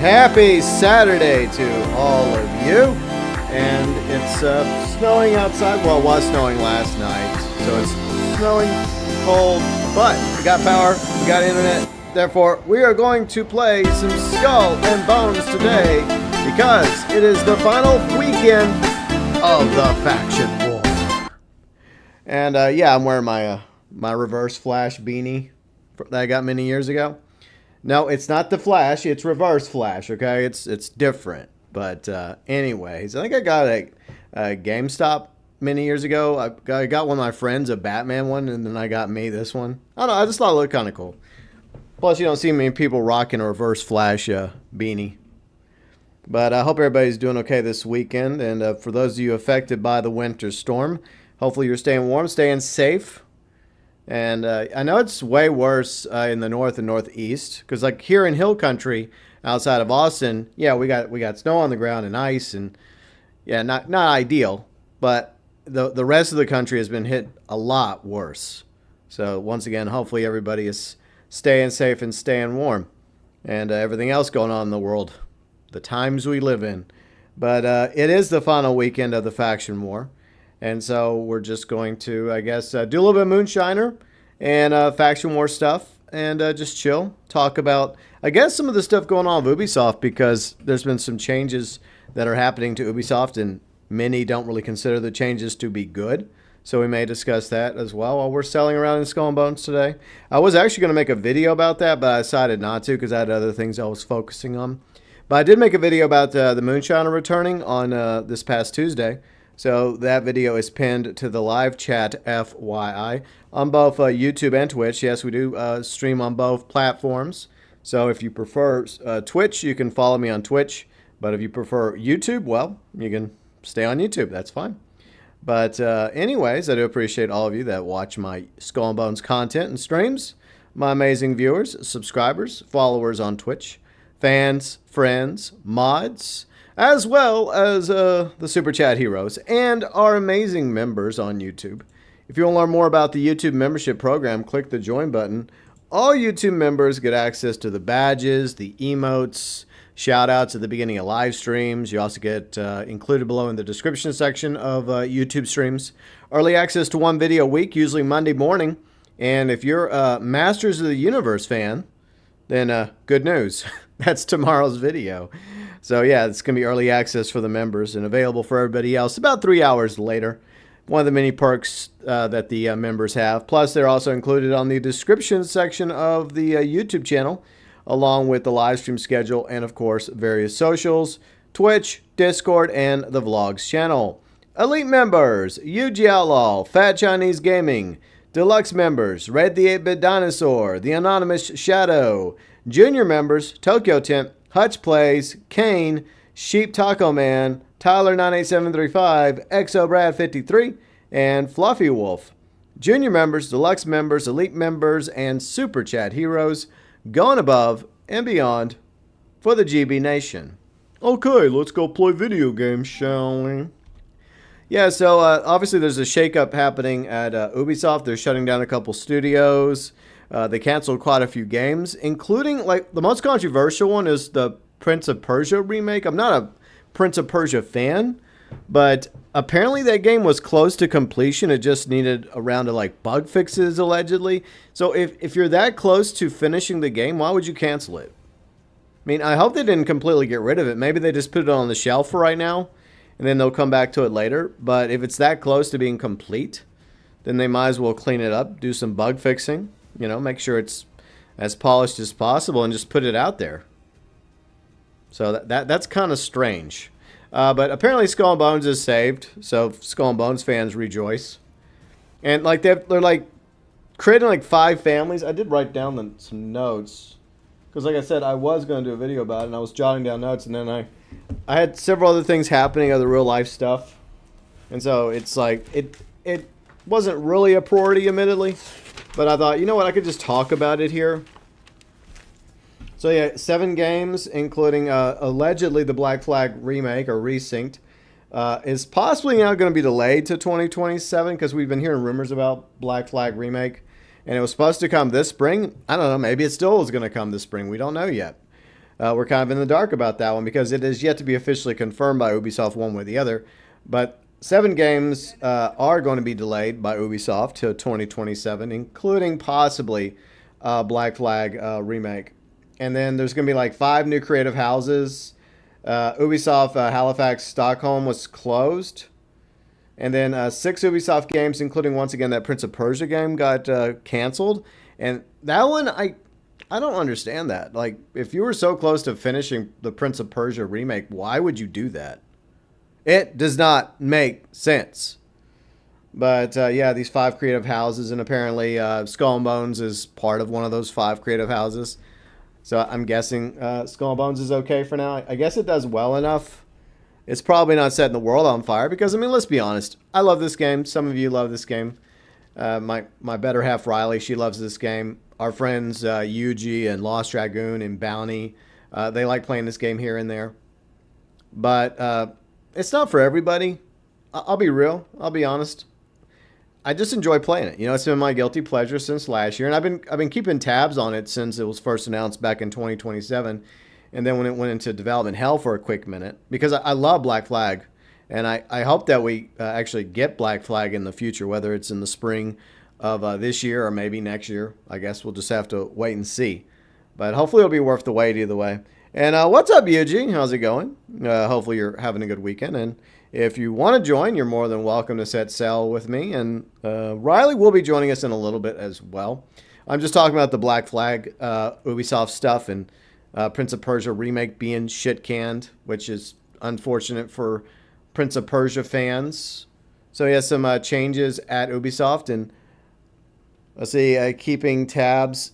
Happy Saturday to all of you. And it's snowing outside. Well, it was snowing last night. So it's snowing, cold, but we got power, we got internet. Therefore, we are going to play some Skull and Bones today because it is the final weekend of the faction war. And yeah, I'm wearing my my Reverse Flash beanie that I got many years ago. No, it's not the Flash, it's Reverse Flash, okay? It's different. But anyways, I think I got a GameStop many years ago. I got one of my friends, a Batman one, and then I got me this one. I don't know, I just thought it looked kind of cool. Plus, you don't see many people rocking a Reverse Flash beanie. But I hope everybody's doing okay this weekend. And for those of you affected by the winter storm, hopefully you're staying warm, staying safe. And I know it's way worse in the north and northeast. Because like here in Hill Country, outside of Austin, yeah, we got snow on the ground and ice. And yeah, not ideal. But the rest of the country has been hit a lot worse. So once again, hopefully everybody is staying safe and staying warm, and everything else going on in the world, the times we live in. But it is the final weekend of the faction war, and so we're just going to, I guess, do a little bit of Moonshiner and faction war stuff, and just chill, talk about, I guess, some of the stuff going on with Ubisoft, because there's been some changes that are happening to Ubisoft, and many don't really consider the changes to be good. So we may discuss that as well while we're selling around in Skull and Bones today. I was actually going to make a video about that, but I decided not to because I had other things I was focusing on. But I did make a video about the Moonshiner returning on this past Tuesday. So that video is pinned to the live chat, FYI, on both YouTube and Twitch. Yes, we do stream on both platforms. So if you prefer Twitch, you can follow me on Twitch. But if you prefer YouTube, well, you can stay on YouTube. That's fine. But anyways, I do appreciate all of you that watch my Skull and Bones content and streams, my amazing viewers, subscribers, followers on Twitch, fans, friends, mods, as well as the Super Chat heroes and our amazing members on YouTube. If you want to learn more about the YouTube membership program, click the join button. All YouTube members get access to the badges, the emotes, shout-outs at the beginning of live streams. You also get included below in the description section of YouTube streams. Early access to one video a week, usually Monday morning. And if you're a Masters of the Universe fan, then good news. That's tomorrow's video. So yeah, it's going to be early access for the members and available for everybody else about 3 hours later. One of the many perks that the members have. Plus, they're also included on the description section of the YouTube channel, along with the live stream schedule and, of course, various socials, Twitch, Discord, and the Vlogs channel. Elite members, UG Outlaw, Fat Chinese Gaming, Deluxe members, Red the 8-Bit Dinosaur, The Anonymous Shadow, Junior members, TokyoTent, Huttch Plays, Kane, Sheep Taco Man, Tyler 98735, Exo Brad 53, and Fluffy Wolf. Junior members, Deluxe members, Elite members, and Super Chat heroes, going above and beyond for the GB Nation. Okay, let's go play video games, shall we? Yeah, so obviously there's a shakeup happening at Ubisoft. They're shutting down a couple studios. They canceled quite a few games, including, like, the most controversial one is the Prince of Persia remake. I'm not a Prince of Persia fan, but apparently that game was close to completion. It just needed a round of like bug fixes, allegedly. So if you're that close to finishing the game, why would you cancel it? I mean, I hope they didn't completely get rid of it. Maybe they just put it on the shelf for right now, and then they'll come back to it later. But if it's that close to being complete, then they might as well clean it up, do some bug fixing, you know, make sure it's as polished as possible, and just put it out there. So that's kind of strange. But apparently Skull and Bones is saved, so Skull and Bones fans rejoice. And like they're like creating like 5 families. I did write down some notes because, like I said, I was going to do a video about it, and I was jotting down notes, and then I had several other things happening, other real life stuff, and so it's like it wasn't really a priority, admittedly, but I thought, you know what, I could just talk about it here. So yeah, 7 games, including allegedly the Black Flag remake or resynced, is possibly now going to be delayed to 2027 because we've been hearing rumors about Black Flag remake, and it was supposed to come this spring. I don't know, maybe it still is going to come this spring. We don't know yet. we're kind of in the dark about that one because it is yet to be officially confirmed by Ubisoft one way or the other. But 7 games are going to be delayed by Ubisoft till 2027, including possibly Black Flag remake. And then there's going to be like 5 new creative houses. Ubisoft Halifax Stockholm was closed. And then 6 Ubisoft games, including once again that Prince of Persia game, got canceled. And that one, I don't understand that. Like, if you were so close to finishing the Prince of Persia remake, why would you do that? It does not make sense. But yeah, these 5 creative houses, and apparently Skull and Bones is part of one of those 5 creative houses. So I'm guessing Skull and Bones is okay for now. I guess it does well enough. It's probably not setting the world on fire because, I mean, let's be honest. I love this game. Some of you love this game. My better half, Riley, she loves this game. Our friends Yuji and Lost Dragoon and Bounty, they like playing this game here and there. But it's not for everybody. I'll be real. I'll be honest. I just enjoy playing it. You know, it's been my guilty pleasure since last year, and I've been keeping tabs on it since it was first announced back in 2027. And then when it went into development hell for a quick minute, because I love Black Flag, and I hope that we actually get Black Flag in the future, whether it's in the spring of this year or maybe next year. I guess we'll just have to wait and see. But hopefully it'll be worth the wait either way. And what's up, Yuji? How's it going? Hopefully you're having a good weekend. And if you want to join, you're more than welcome to set sail with me. And Riley will be joining us in a little bit as well. I'm just talking about the Black Flag Ubisoft stuff and Prince of Persia remake being shit canned, which is unfortunate for Prince of Persia fans. So he has some changes at Ubisoft, and let's see, keeping tabs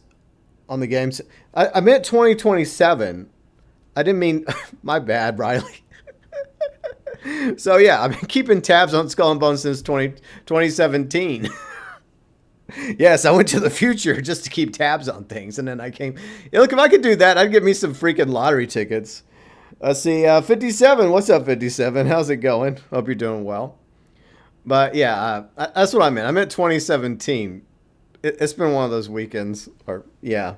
on the games. I meant 2027. I didn't mean my bad, Riley. So yeah, I've been keeping tabs on Skull and Bones since 2017. Yes, I went to the future just to keep tabs on things, and then I came. Yeah, look, if I could do that, I'd get me some freaking lottery tickets. Let's see, 57. What's up, 57? How's it going? Hope you're doing well. But yeah, that's what I meant. I meant 2017. It's been one of those weekends, or yeah.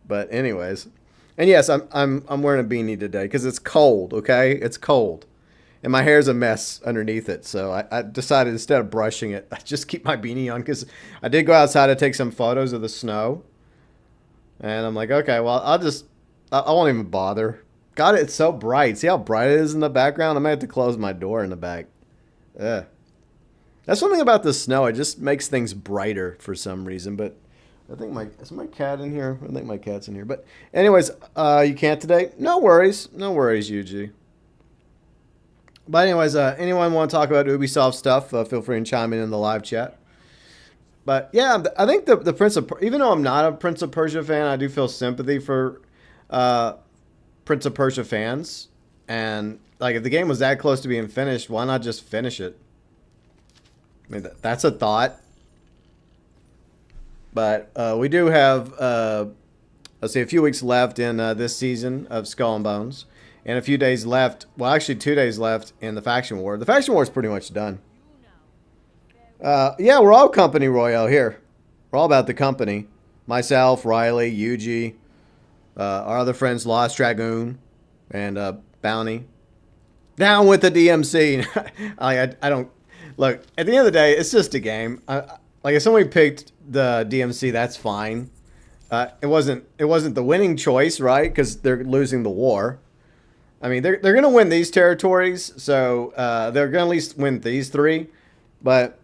But anyways, and yes, I'm wearing a beanie today because it's cold. Okay, it's cold. And my hair's a mess underneath it, so I decided instead of brushing it, I just keep my beanie on because I did go outside to take some photos of the snow. And I'm like, okay, well, I won't even bother. God, it's so bright. See how bright it is in the background? I might have to close my door in the back. Ugh. That's one thing about the snow. It just makes things brighter for some reason. But I think is my cat in here? I think my cat's in here. But anyways, you can't today? No worries. No worries, Yuji. But anyways, anyone want to talk about Ubisoft stuff, feel free to chime in the live chat. But yeah, I think the Prince of, even though I'm not a Prince of Persia fan, I do feel sympathy for Prince of Persia fans. And like, if the game was that close to being finished, why not just finish it? I mean, that's a thought. But we do have, let's see, a few weeks left in this season of Skull and Bones. And a few days left, well, actually 2 days left in the Faction War. The Faction War is pretty much done. Yeah, we're all Company Royale here. We're all about the company. Myself, Riley, Yuji, our other friends, Lost Dragoon, and Bounty. Down with the DMC. I don't... Look, at the end of the day, it's just a game. Like, if somebody picked the DMC, that's fine. It wasn't the winning choice, right? Because they're losing the war. I mean, they're going to win these territories, so they're going to at least win these 3. But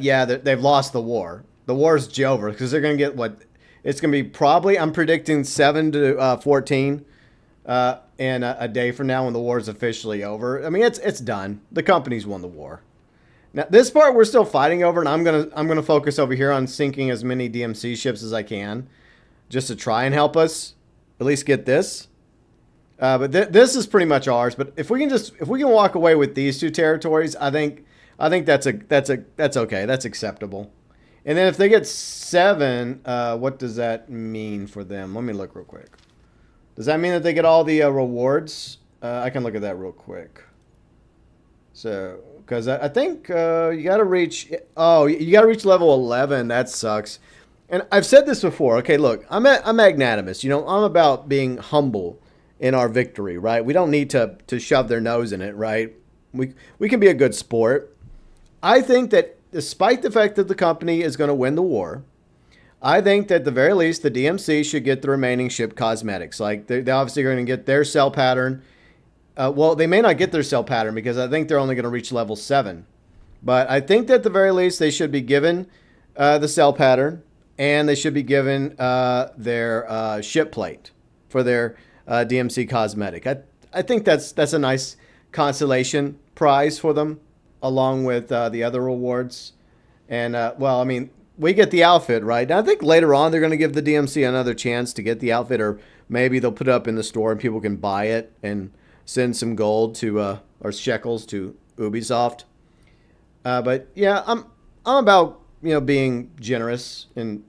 yeah, they've lost the war. The war's over because they're going to get what? It's going to be probably, I'm predicting 7 to 14 in a day from now when the war's officially over. I mean, it's done. The company's won the war. Now, this part we're still fighting over, and I'm gonna focus over here on sinking as many DMC ships as I can, just to try and help us at least get this. But this is pretty much ours. But if we can walk away with these 2 territories, I think that's okay. That's acceptable. And then if they get 7, what does that mean for them? Let me look real quick. Does that mean that they get all the rewards? I can look at that real quick. So, because I think you got to reach. Oh, you got to reach level 11. That sucks. And I've said this before. Okay, look, I'm magnanimous. You know, I'm about being humble in our victory, right? We don't need to shove their nose in it, right? We can be a good sport. I think that despite the fact that the company is going to win the war, I think that at the very least, the DMC should get the remaining ship cosmetics. Like, they're obviously going to get their cell pattern. Well, they may not get their cell pattern because I think they're only going to reach level 7. But I think that at the very least, they should be given the cell pattern, and they should be given their ship plate for their DMC cosmetic. I think that's a nice consolation prize for them, along with the other rewards. And, well, I mean, we get the outfit, right? And I think later on they're going to give the DMC another chance to get the outfit, or maybe they'll put it up in the store and people can buy it and send some gold to, or shekels to Ubisoft. But yeah, I'm about, being generous and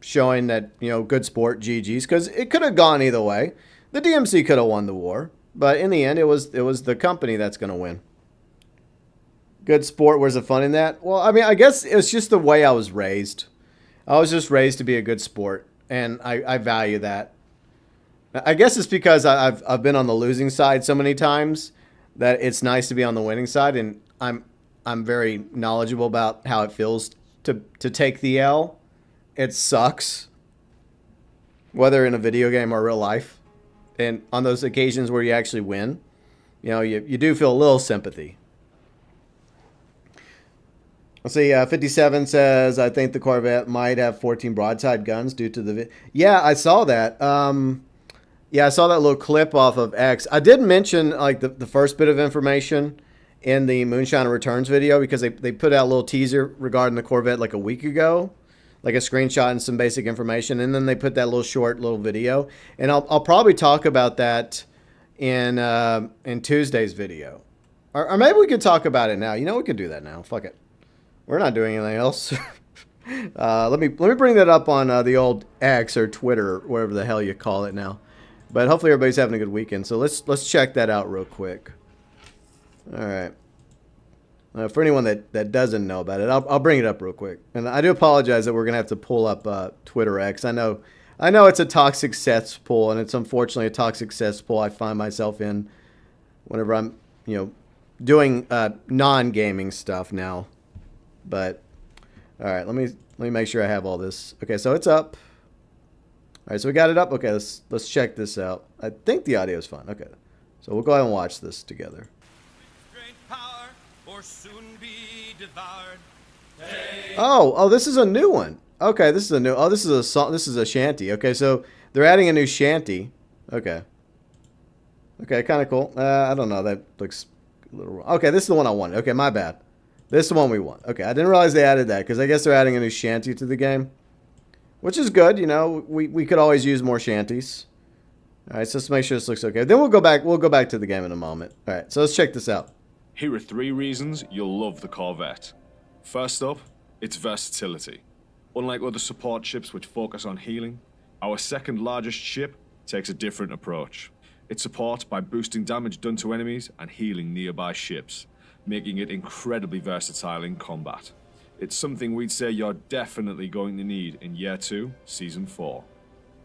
showing that, good sport, GG's, because it could have gone either way. The DMC could have won the war, but in the end, it was the company that's going to win. Good sport. Where's the fun in that? Well, I mean, I guess it's just the way I was raised. I was just raised to be a good sport, and I value that. I guess it's because I've been on the losing side so many times that it's nice to be on the winning side, and I'm very knowledgeable about how it feels to take the L. It sucks, whether in a video game or real life. And on those occasions where you actually win, you do feel a little sympathy. Let's see, 57 says, I think the Corvette might have 14 broadside guns due to the... Yeah, I saw that. Yeah, I saw that little clip off of X. I did mention like the first bit of information in the Moonshine Returns video, because they put out a little teaser regarding the Corvette like a week ago, like a screenshot and some basic information, and then they put that little video, and I'll probably talk about that in Tuesday's video, or maybe we could talk about it now. We could do that now. Fuck it, we're not doing anything else. Let me bring that up on the old X or Twitter, whatever the hell you call it now. But hopefully everybody's having a good weekend. So let's check that out real quick. All right. For anyone that doesn't know about it, I'll bring it up real quick. And I do apologize that we're gonna have to pull up Twitter X. I know it's a toxic cesspool, and it's unfortunately a toxic cesspool I find myself in whenever I'm doing non-gaming stuff now. But all right, let me make sure I have all this. Okay, so it's up. All right, so we got it up. Okay, let's check this out. I think the audio is fine. Okay, so we'll go ahead and watch this together. Oh, this is a new one. Okay, this is a new. Oh, this is a song. This is a shanty. Okay, so they're adding a new shanty. Okay. Okay, kind of cool. I don't know. That looks a little wrong. Okay, this is the one I wanted. Okay, my bad. This is the one we want. Okay, I didn't realize they added that, because I guess they're adding a new shanty to the game, which is good. We could always use more shanties. All right, so let's make sure this looks okay. Then we'll go back. We'll go back to the game in a moment. All right, so let's check this out. Here are 3 reasons you'll love the Corvette. First up, its versatility. Unlike other support ships which focus on healing, our second largest ship takes a different approach. It supports by boosting damage done to enemies and healing nearby ships, making it incredibly versatile in combat. It's something we'd say you're definitely going to need in Year 2, Season 4.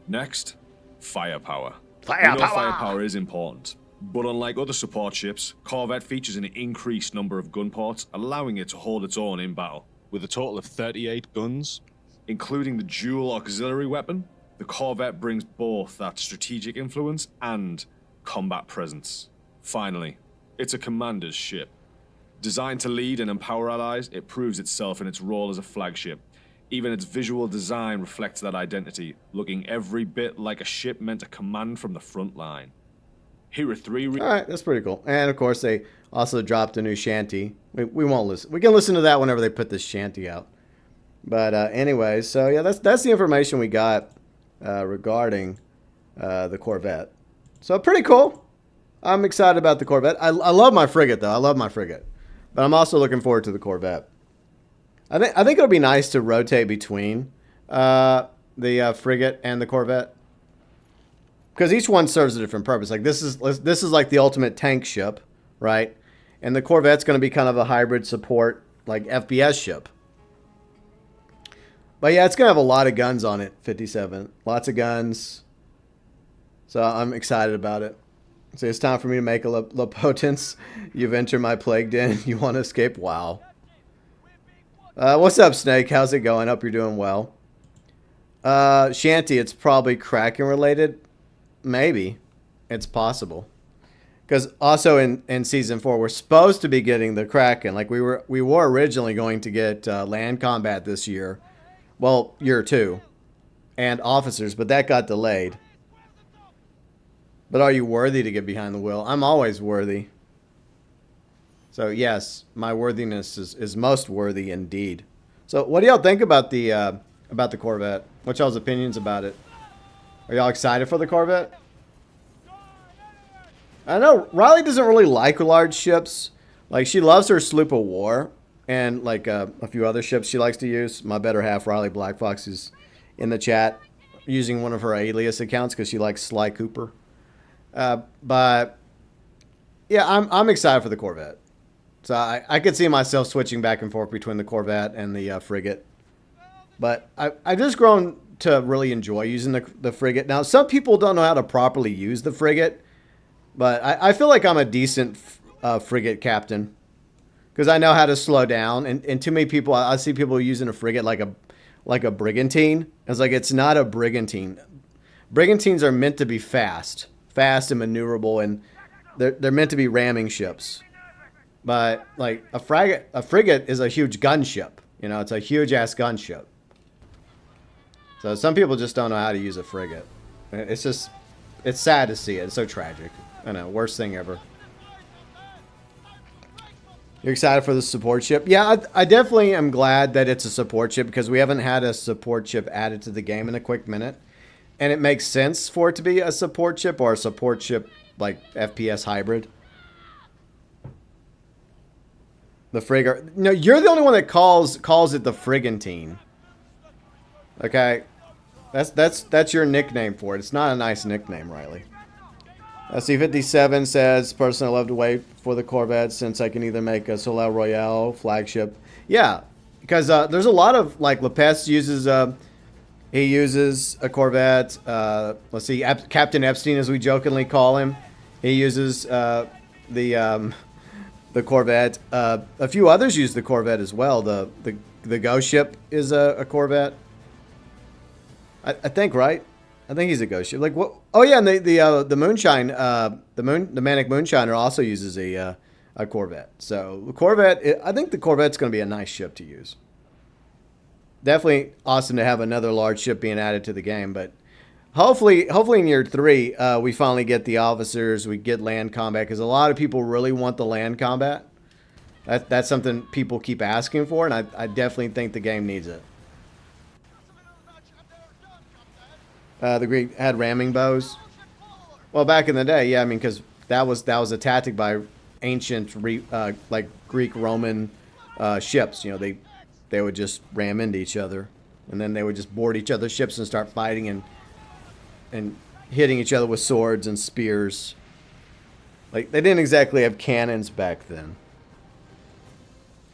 Next, firepower. We know firepower is important. But unlike other support ships, Corvette features an increased number of gun ports, allowing it to hold its own in battle. With a total of 38 guns, including the dual auxiliary weapon, the Corvette brings both that strategic influence and combat presence. Finally, it's a commander's ship. Designed to lead and empower allies, it proves itself in its role as a flagship. Even its visual design reflects that identity, looking every bit like a ship meant to command from the front line. Here are 3 All right, that's pretty cool. And of course, they also dropped a new shanty. We won't listen. We can listen to that whenever they put this shanty out. But anyway, so yeah, that's the information we got regarding the Corvette. So pretty cool. I'm excited about the Corvette. I love my frigate, though. I love my frigate. But I'm also looking forward to the Corvette. I think it'll be nice to rotate between the frigate and the Corvette, because each one serves a different purpose. Like this is like the ultimate tank ship, right? And the Corvette's going to be kind of a hybrid support, like FPS ship. But yeah, it's going to have a lot of guns on it. 57, lots of guns. So I'm excited about it. So it's time for me to make a Lopotence. You've entered my plague den. You want to escape? Wow. What's up, Snake? How's it going? Hope you're doing well. Shanty, it's probably Kraken related. Maybe. It's possible. Because also in Season 4, we're supposed to be getting the Kraken. Like we were originally going to get land combat this year. Well, year 2. And officers, but that got delayed. But are you worthy to get behind the wheel? I'm always worthy. So yes, my worthiness is most worthy indeed. So what do y'all think about the Corvette? What's y'all's opinions about it? Are y'all excited for the Corvette? I know Riley doesn't really like large ships. Like she loves her sloop of war and like a few other ships she likes to use. My better half, Riley Black Fox, is in the chat using one of her alias accounts because she likes Sly Cooper. But yeah, I'm excited for the Corvette. So I could see myself switching back and forth between the Corvette and the frigate. But I've just grown to really enjoy using the frigate. Now, some people don't know how to properly use the frigate. But I feel like I'm a decent frigate captain. Because I know how to slow down. And too many people, I see people using a frigate like a brigantine. It's like it's not a brigantine. Brigantines are meant to be fast and maneuverable. And they're meant to be ramming ships. But like a frigate is a huge gunship. You know, it's a huge ass gunship. So some people just don't know how to use a frigate. It's sad to see it. It's so tragic. I know, worst thing ever. You're excited for the support ship? Yeah, I definitely am glad that it's a support ship because we haven't had a support ship added to the game in a quick minute. And it makes sense for it to be a support ship or a support ship like FPS hybrid. The frigate. No, you're the only one that calls it the frigantine. Okay? That's your nickname for it. It's not a nice nickname, Riley. C57 says, personally, I love to wait for the Corvette since I can either make a Soleil Royale flagship. Yeah, because there's a lot of, like, Lopez uses, he uses a Corvette. Let's see, Captain Epstein, as we jokingly call him. He uses the Corvette. A few others use the Corvette as well. The Ghost ship is a Corvette. I think, right? I think he's a ghost ship. Like what? Oh yeah, and the Moonshine, the Manic Moonshiner also uses a Corvette. So the Corvette, I think the Corvette's going to be a nice ship to use. Definitely awesome to have another large ship being added to the game. But hopefully in year 3, we finally get the officers. We get land combat because a lot of people really want the land combat. That's something people keep asking for, and I definitely think the game needs it. The Greek had ramming bows. Well, back in the day, yeah, I mean, because that was a tactic by ancient like Greek Roman ships. You know, they would just ram into each other, and then they would just board each other's ships and start fighting and hitting each other with swords and spears. Like they didn't exactly have cannons back then.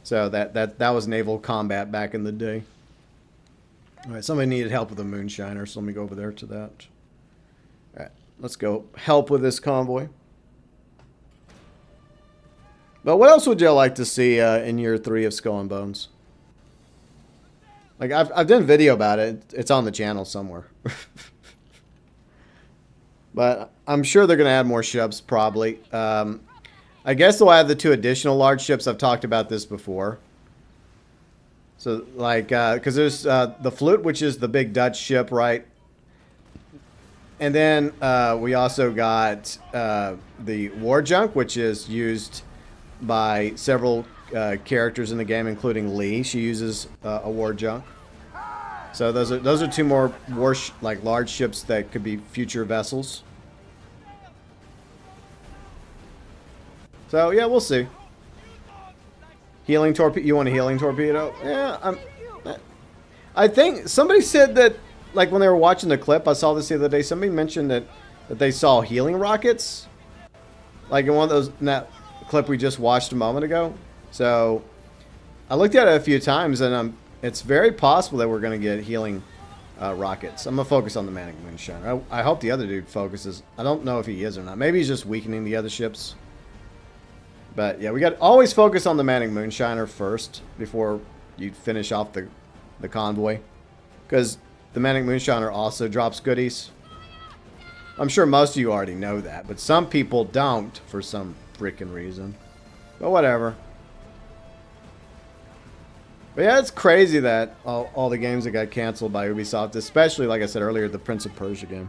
So that was naval combat back in the day. All right, somebody needed help with a moonshiner, so let me go over there to that. All right, let's go help with this convoy. But what else would y'all like to see in year 3 of Skull and Bones? Like I've done a video about it. It's on the channel somewhere. But I'm sure they're going to add more ships probably. I guess they'll add the 2 additional large ships. I've talked about this before. So, like, because there's the Flute, which is the big Dutch ship, right? And then we also got the War Junk, which is used by several characters in the game, including Lee. She uses a War Junk. So those are 2 more large ships that could be future vessels. So yeah, we'll see. Healing torpedo. You want a healing torpedo? Yeah, I think somebody said that, like when they were watching the clip, I saw this the other day. Somebody mentioned that they saw healing rockets, like in one of those in that clip we just watched a moment ago. So I looked at it a few times, and it's very possible that we're going to get healing rockets. I'm going to focus on the Manic Moonshiner. I hope the other dude focuses. I don't know if he is or not. Maybe he's just weakening the other ships. But yeah, we got to always focus on the Manic Moonshiner first before you finish off the convoy. Because the Manic Moonshiner also drops goodies. I'm sure most of you already know that, but some people don't for some freaking reason. But whatever. But yeah, it's crazy that all the games that got canceled by Ubisoft, especially, like I said earlier, the Prince of Persia game.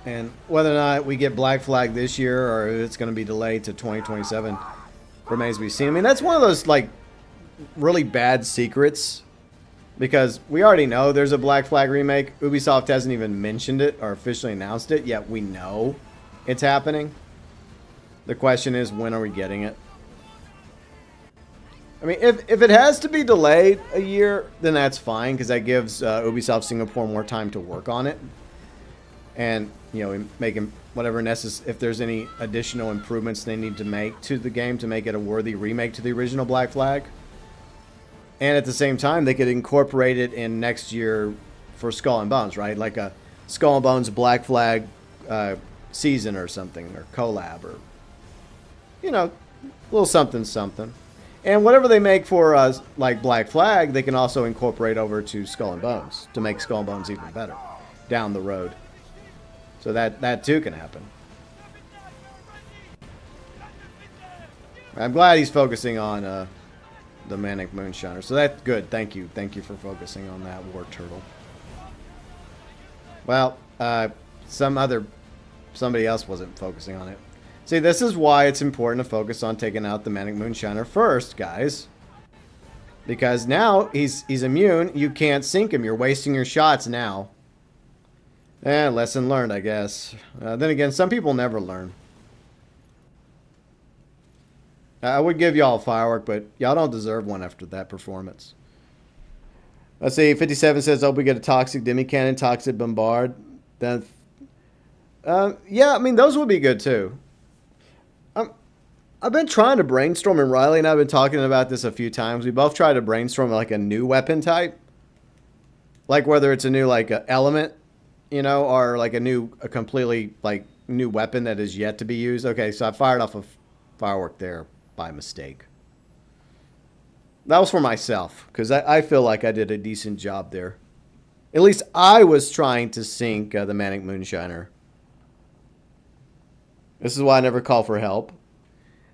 And whether or not we get Black Flag this year or it's going to be delayed to 2027 remains to be seen. I mean, that's one of those, like, really bad secrets. Because we already know there's a Black Flag remake. Ubisoft hasn't even mentioned it or officially announced it, yet we know it's happening. The question is, when are we getting it? I mean, if it has to be delayed a year, then that's fine, because that gives Ubisoft Singapore more time to work on it. And, you know, making whatever necessary, if there's any additional improvements they need to make to the game to make it a worthy remake to the original Black Flag. And at the same time, they could incorporate it in next year for Skull and Bones, right? Like a Skull and Bones Black Flag season or something, or collab, or, you know, a little something, something. And whatever they make for like Black Flag, they can also incorporate over to Skull and Bones to make Skull and Bones even better down the road. So that too can happen. I'm glad he's focusing on the Manic Moonshiner. So that's good. Thank you. Thank you for focusing on that, War Turtle. Well, somebody else wasn't focusing on it. See, this is why it's important to focus on taking out the Manic Moonshiner first, guys. Because now he's immune. You can't sink him. You're wasting your shots now. Lesson learned, I guess. Then again, some people never learn. I would give y'all a firework, but y'all don't deserve one after that performance. Let's see. 57 says, "Oh, we get a toxic demi cannon, toxic bombard." Then, yeah, I mean those would be good too. I've been trying to brainstorm, and Riley and I've been talking about this a few times. We both tried to brainstorm like a new weapon type, like whether it's a new like element, you know, or like a completely like new weapon that is yet to be used. Okay, so I fired off a firework there by mistake. That was for myself, because I feel like I did a decent job there. At least I was trying to sink the Manic Moonshiner. This is why I never call for help.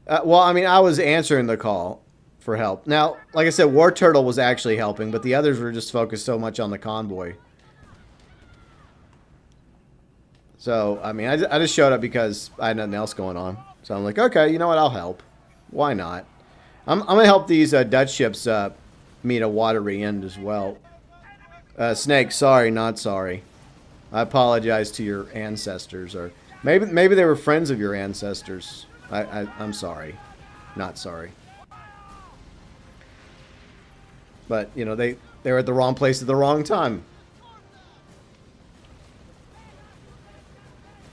Well, I mean, I was answering the call for help. Now, like I said, War Turtle was actually helping, but the others were just focused so much on the convoy. So, I mean, I just showed up because I had nothing else going on. So I'm like, okay, you know what? I'll help. Why not? I'm going to help these Dutch ships meet a watery end as well. Snake, sorry, not sorry. I apologize to your ancestors. Or maybe they were friends of your ancestors. I'm sorry. Not sorry. But, you know, they were at the wrong place at the wrong time.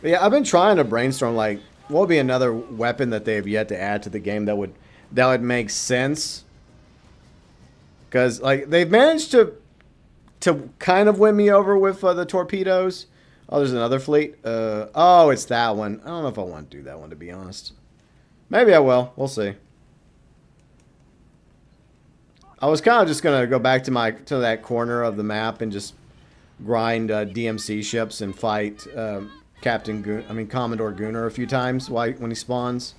But yeah, I've been trying to brainstorm, like, what would be another weapon that they have yet to add to the game that would make sense? Because, like, they've managed to kind of win me over with the torpedoes. Oh, there's another fleet. Oh, it's that one. I don't know if I want to do that one, to be honest. Maybe I will. We'll see. I was kind of just going to go back to that corner of the map and just grind DMC ships and fight Commodore Gunner a few times when he spawns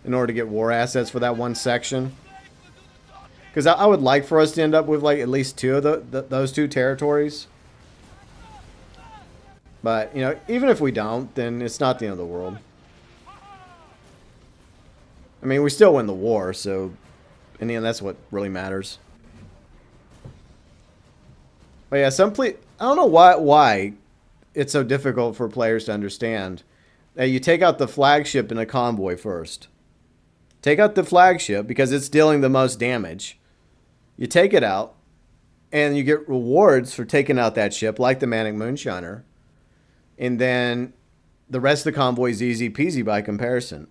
in order to get war assets for that one section. Because I would like for us to end up with like at least two of those two territories. But, you know, even if we don't, then it's not the end of the world. I mean, we still win the war, so in the end, that's what really matters. But yeah, I don't know why it's so difficult for players to understand that you take out the flagship in a convoy first. Take out the flagship because it's dealing the most damage. You take it out, and you get rewards for taking out that ship, like the Manic Moonshiner. And then the rest of the convoy is easy peasy by comparison.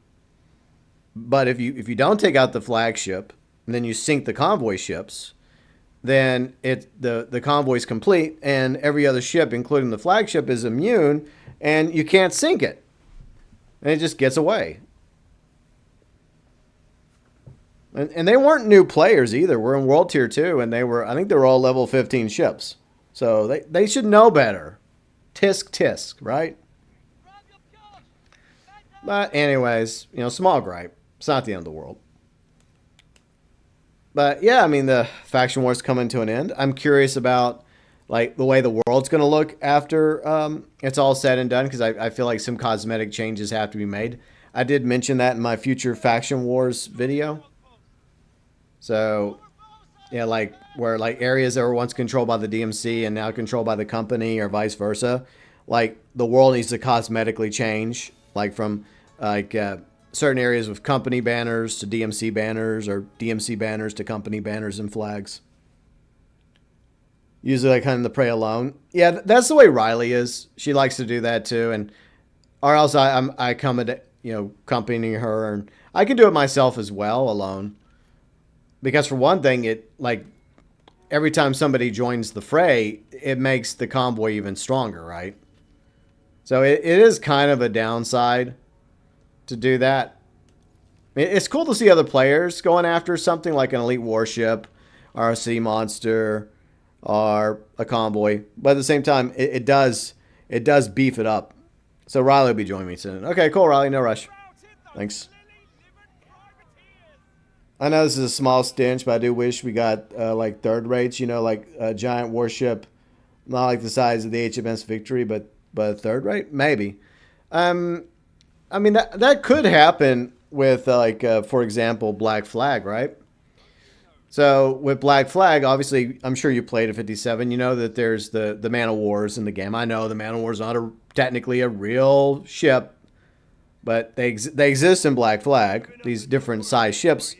But if you don't take out the flagship, and then you sink the convoy ships, then the convoy's complete, and every other ship, including the flagship, is immune, and you can't sink it. And it just gets away. And they weren't new players either. We're in World Tier 2, and I think they were all level 15 ships. So they should know better. Tisk tisk, right? But anyways, small gripe. It's not the end of the world. But yeah, I mean, the faction war's coming to an end. I'm curious about the way the world's going to look after it's all said and done, because I feel like some cosmetic changes have to be made. I did mention that in my future faction wars video. So yeah, where areas that were once controlled by the DMC and now controlled by the company, or vice versa, the world needs to cosmetically change, from certain areas with company banners to DMC banners, or DMC banners to company banners and flags. Usually I kind of pray alone. Yeah, that's the way Riley is. She likes to do that too, or else I come at accompanying her, and I can do it myself as well alone. Because for one thing, every time somebody joins the fray, it makes the convoy even stronger, right? So it is kind of a downside to do that. It's cool to see other players going after something like an elite warship, or a sea monster, or a convoy. But at the same time, it does beef it up. So Riley will be joining me soon. Okay, cool, Riley. No rush. Thanks. I know this is a small stench, but I do wish we got third rates, a giant warship, not like the size of the HMS Victory, but third rate, maybe. I mean that could happen with for example, Black Flag, right? So with Black Flag, obviously, I'm sure you played at 57. You know that there's the Man of Wars in the game. I know the Man of Wars is not technically a real ship, but they exist in Black Flag. These different size ships.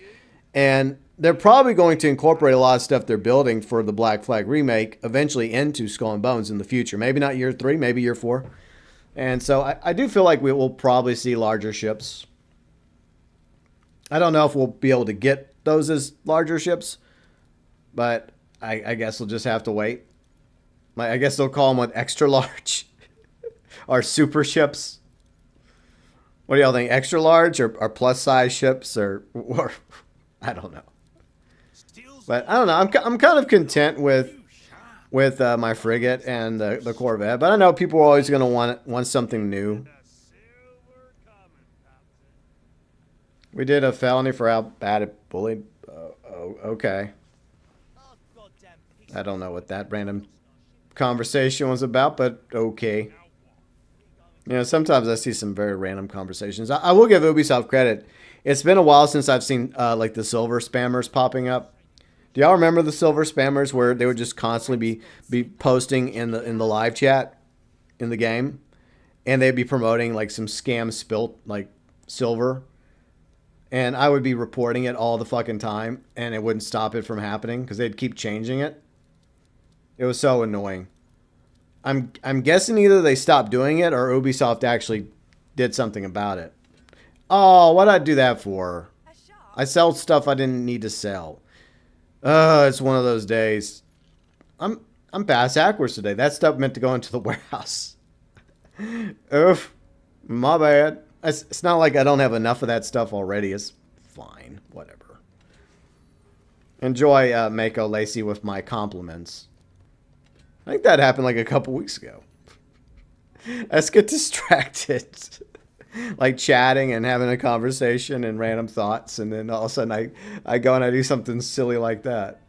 And they're probably going to incorporate a lot of stuff they're building for the Black Flag remake eventually into Skull and Bones in the future. Maybe not year 3, maybe year 4. And so I do feel like we will probably see larger ships. I don't know if we'll be able to get those as larger ships, but I guess we'll just have to wait. I guess they'll call them extra large or super ships. What do y'all think? Extra large or plus size ships or I don't know. But I don't know. I'm kind of content with my frigate and the Corvette. But I know people are always going to want something new. We did a felony for how bad it bullied. Okay. I don't know what that random conversation was about, but okay. Sometimes I see some very random conversations. I will give Ubisoft credit. It's been a while since I've seen the silver spammers popping up. Do y'all remember the silver spammers where they would just constantly be posting in the live chat in the game, and they'd be promoting some scam spilt silver, and I would be reporting it all the fucking time, and it wouldn't stop it from happening because they'd keep changing it. It was so annoying. I'm guessing either they stopped doing it or Ubisoft actually did something about it. Oh, what'd I do that for? I sell stuff I didn't need to sell. It's one of those days. I'm bass backwards today. That stuff meant to go into the warehouse. Oof. My bad. It's not like I don't have enough of that stuff already. It's fine. Whatever. Enjoy, Mako Lacey, with my compliments. I think that happened a couple weeks ago. Let's get distracted. Chatting and having a conversation and random thoughts, and then all of a sudden I go and I do something silly like that.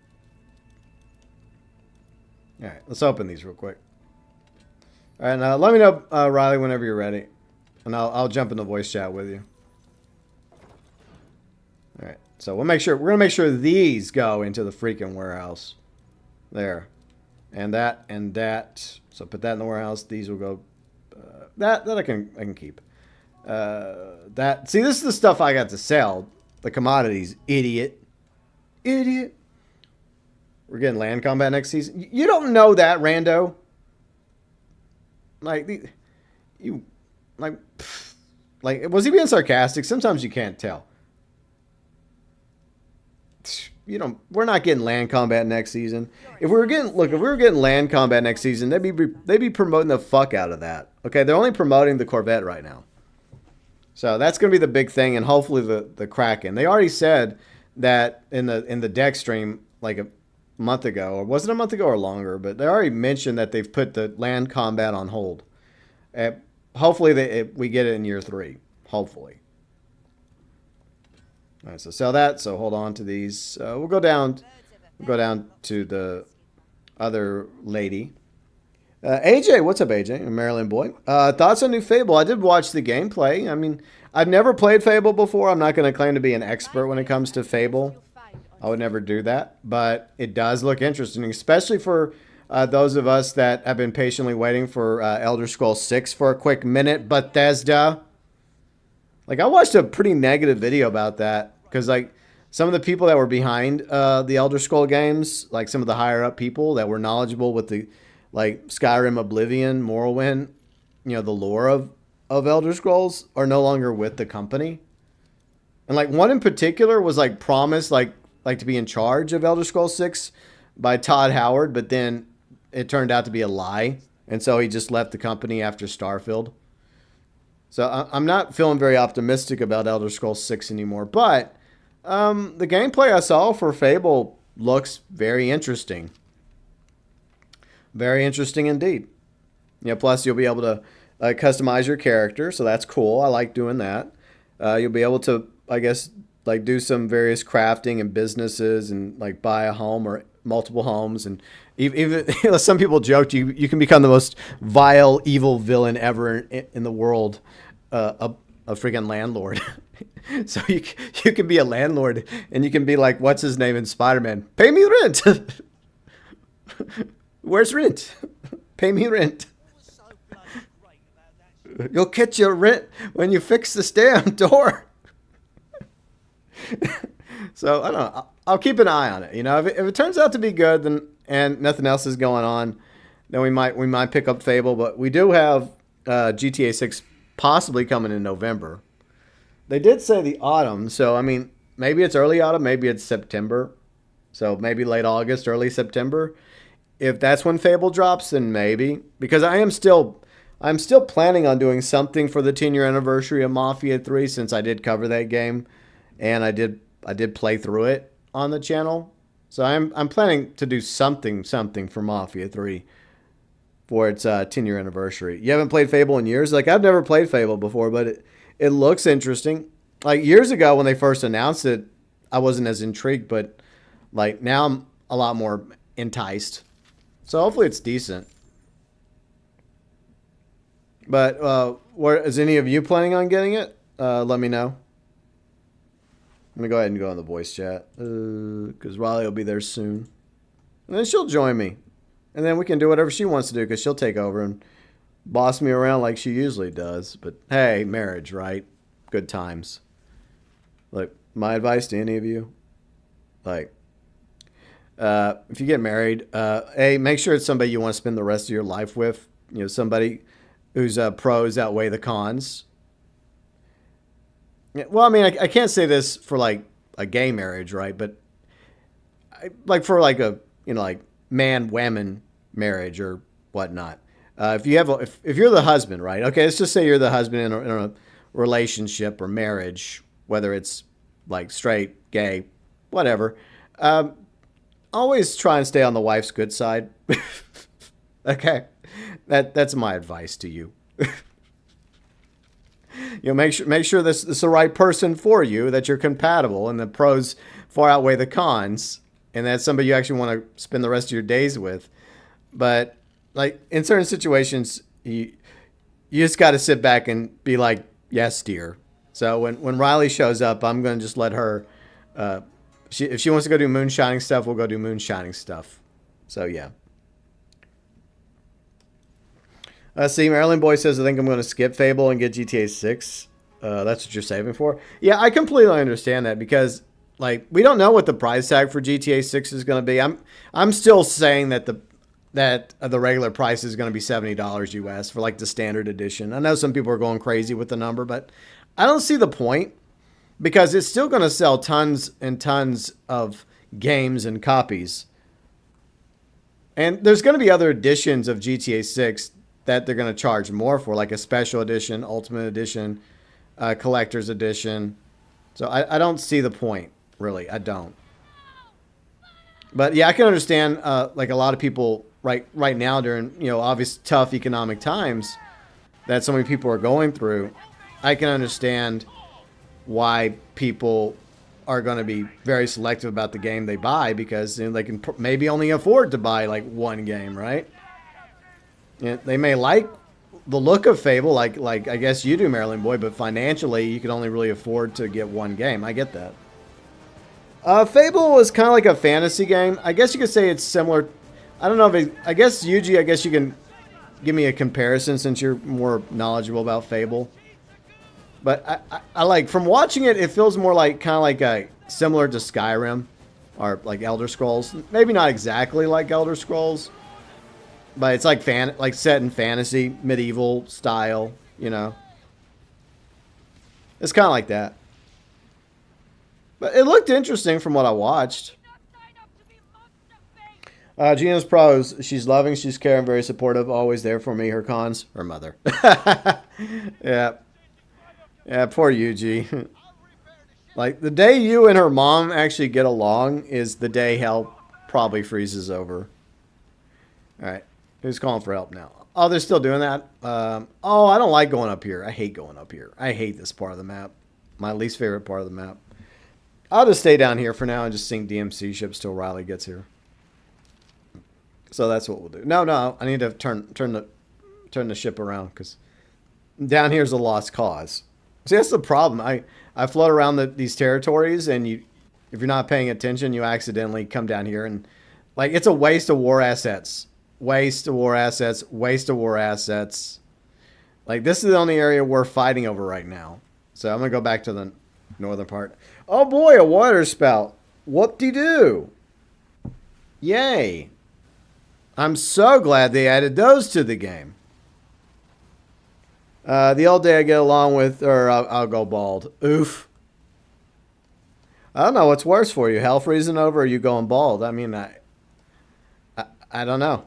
Alright, let's open these real quick. Alright, now let me know, Riley, whenever you're ready. And I'll jump in the voice chat with you. Alright, so we're gonna make sure these go into the freaking warehouse. There. And that, and that. So put that in the warehouse. These will go. That I can keep. See, this is the stuff I got to sell. The commodities, idiot. We're getting land combat next season. You don't know that, rando. Was he being sarcastic? Sometimes you can't tell. we're not getting land combat next season. If we were getting land combat next season, they'd be promoting the fuck out of that. Okay, they're only promoting the Corvette right now. So that's going to be the big thing, and hopefully the Kraken. They already said that in the deck stream like a month ago, or was it a month ago or longer? But they already mentioned that they've put the land combat on hold. Hopefully we get it in year 3. Hopefully. All right, so sell that. So hold on to these. We'll go down to the other lady. AJ, what's up, AJ? A Maryland boy. Thoughts on new Fable? I did watch the gameplay. I mean, I've never played Fable before. I'm not going to claim to be an expert when it comes to Fable. I would never do that. But it does look interesting, especially for those of us that have been patiently waiting for Elder Scrolls 6 for a quick minute. Bethesda. Like, I watched a pretty negative video about that because, like, some of the people that were behind the Elder Scroll games, like some of the higher up people that were knowledgeable with the, like, Skyrim, Oblivion, Morrowind, the lore of Elder Scrolls, are no longer with the company. And, like, one in particular was, like, promised, like to be in charge of Elder Scrolls 6 by Todd Howard, but then it turned out to be a lie. And so he just left the company after Starfield. So I'm not feeling very optimistic about Elder Scrolls 6 anymore. But the gameplay I saw for Fable looks very interesting. Very interesting indeed. Plus you'll be able to customize your character, so that's cool. I like doing that. You'll be able to, I guess, like do some various crafting and businesses and like buy a home or multiple homes. And even some people joked you can become the most vile, evil villain ever in the world, a freaking landlord. So you can be a landlord and you can be like, what's his name in Spider-Man? Pay me rent. Where's rent? Pay me rent. You'll catch your rent when you fix this damn door. So I don't know. I'll keep an eye on it. If it turns out to be good, then and nothing else is going on, then we might pick up Fable. But we do have GTA 6 possibly coming in November. They did say the autumn, so I mean maybe it's early autumn, maybe it's September. So maybe late August, early September. If that's when Fable drops, then maybe, because I'm still planning on doing something for the 10-year anniversary of Mafia 3, since I did cover that game and I did play through it on the channel. So I'm planning to do something for Mafia 3 for its 10-year anniversary. You haven't played Fable in years? Like, I've never played Fable before, but it looks interesting. Like, years ago when they first announced it, I wasn't as intrigued, but like now I'm a lot more enticed. So hopefully it's decent. But is any of you planning on getting it? Let me know. I'm going to go ahead and go on the voice chat because Riley will be there soon. And then she'll join me. And then we can do whatever she wants to do because she'll take over and boss me around like she usually does. But hey, marriage, right? Good times. Like, my advice to any of you, like, if you get married, make sure it's somebody you want to spend the rest of your life with. Somebody whose pros outweigh the cons. Well, I mean, I can't say this for like a gay marriage, right? But like for like a like man-woman marriage or whatnot. If you're the husband, right? Okay, let's just say you're the husband in a relationship or marriage, whether it's like straight, gay, whatever. Always try and stay on the wife's good side. Okay, that's my advice to you. Make sure this is the right person for you, that you're compatible, and the pros far outweigh the cons, and that's somebody you actually want to spend the rest of your days with. But like in certain situations, you just got to sit back and be like, yes, dear. So when Riley shows up, I'm going to just let her. If she wants to go do moonshining stuff, we'll go do moonshining stuff. So yeah. See, Maryland Boy says, I think I'm going to skip Fable and get GTA 6. That's what you're saving for. Yeah, I completely understand that because, like, we don't know what the price tag for GTA 6 is going to be. I'm still saying that the regular price is going to be $70 US for, like, the standard edition. I know some people are going crazy with the number, but I don't see the point because it's still going to sell tons and tons of games and copies. And there's going to be other editions of GTA 6 that they're going to charge more for, like a special edition, ultimate edition, collector's edition. So I don't see the point, really. I don't. But yeah, I can understand like a lot of people right now during, you know, obvious tough economic times that so many people are going through. I can understand why people are going to be very selective about the game they buy, because, you know, they can maybe only afford to buy like one game, right? You know, they may like the look of Fable, like I guess you do, Maryland Boy, but financially you can only really afford to get one game. I get that. Fable is kind of like a fantasy game. I guess you could say it's similar. I don't know if I guess Yuji, I guess you can give me a comparison since you're more knowledgeable about Fable. But I like, from watching it, it feels more like kind of like a similar to Skyrim or like Elder Scrolls. Maybe not exactly like Elder Scrolls, but it's like like set in fantasy, medieval style, you know. It's kind of like that. But it looked interesting from what I watched. Gina's pros. She's loving, she's caring, very supportive, always there for me. Her cons, her mother. Yeah. Yeah, poor Yuji. Like, the day you and her mom actually get along is the day hell probably freezes over. Alright. Who's calling for help now? Oh, they're still doing that? Oh, I don't like going up here. I hate going up here. I hate this part of the map. My least favorite part of the map. I'll just stay down here for now and just sink DMC ships till Riley gets here. So that's what we'll do. No, I need to turn the ship around, because down here's a lost cause. See, that's the problem. I float around these territories, and if you're not paying attention, you accidentally come down here, and like, it's a waste of war assets. Waste of war assets. Waste of war assets. Like, this is the only area we're fighting over right now. So I'm gonna go back to the northern part. Oh boy, a water spout. Whoop-de-doo. Yay. I'm so glad they added those to the game. The old day I get along with, or I'll go bald. Oof. I don't know what's worse for you, hell freezing over or you going bald. I mean, I don't know.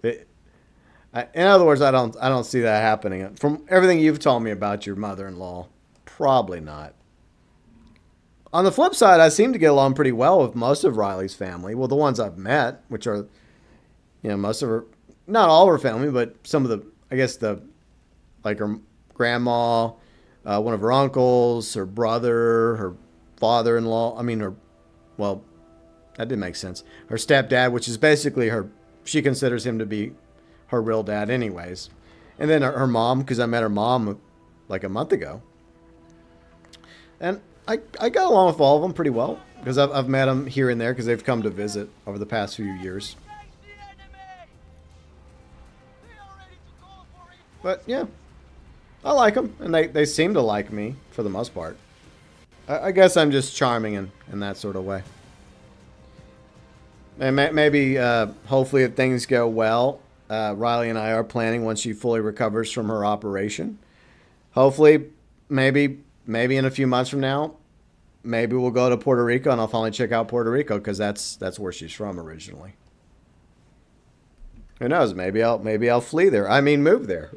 In other words, I don't see that happening. From everything you've told me about your mother-in-law, probably not. On the flip side, I seem to get along pretty well with most of Riley's family. Well, the ones I've met, which are, you know, most of her, not all of her family, but some of the, I guess like her grandma, one of her uncles, her brother, her father-in-law. I mean, well, that didn't make sense. Her stepdad, which is basically she considers him to be her real dad anyways. And then her mom, because I met her mom like a month ago. And I got along with all of them pretty well, because I've met them here and there because they've come to visit over the past few years. But yeah, I like them, and they seem to like me for the most part. I guess I'm just charming in that sort of way. And maybe, hopefully, if things go well, Riley and I are planning, once she fully recovers from her operation, hopefully, maybe in a few months from now, maybe we'll go to Puerto Rico, and I'll finally check out Puerto Rico, because that's where she's from originally. Who knows? Maybe I'll flee there. I mean, move there.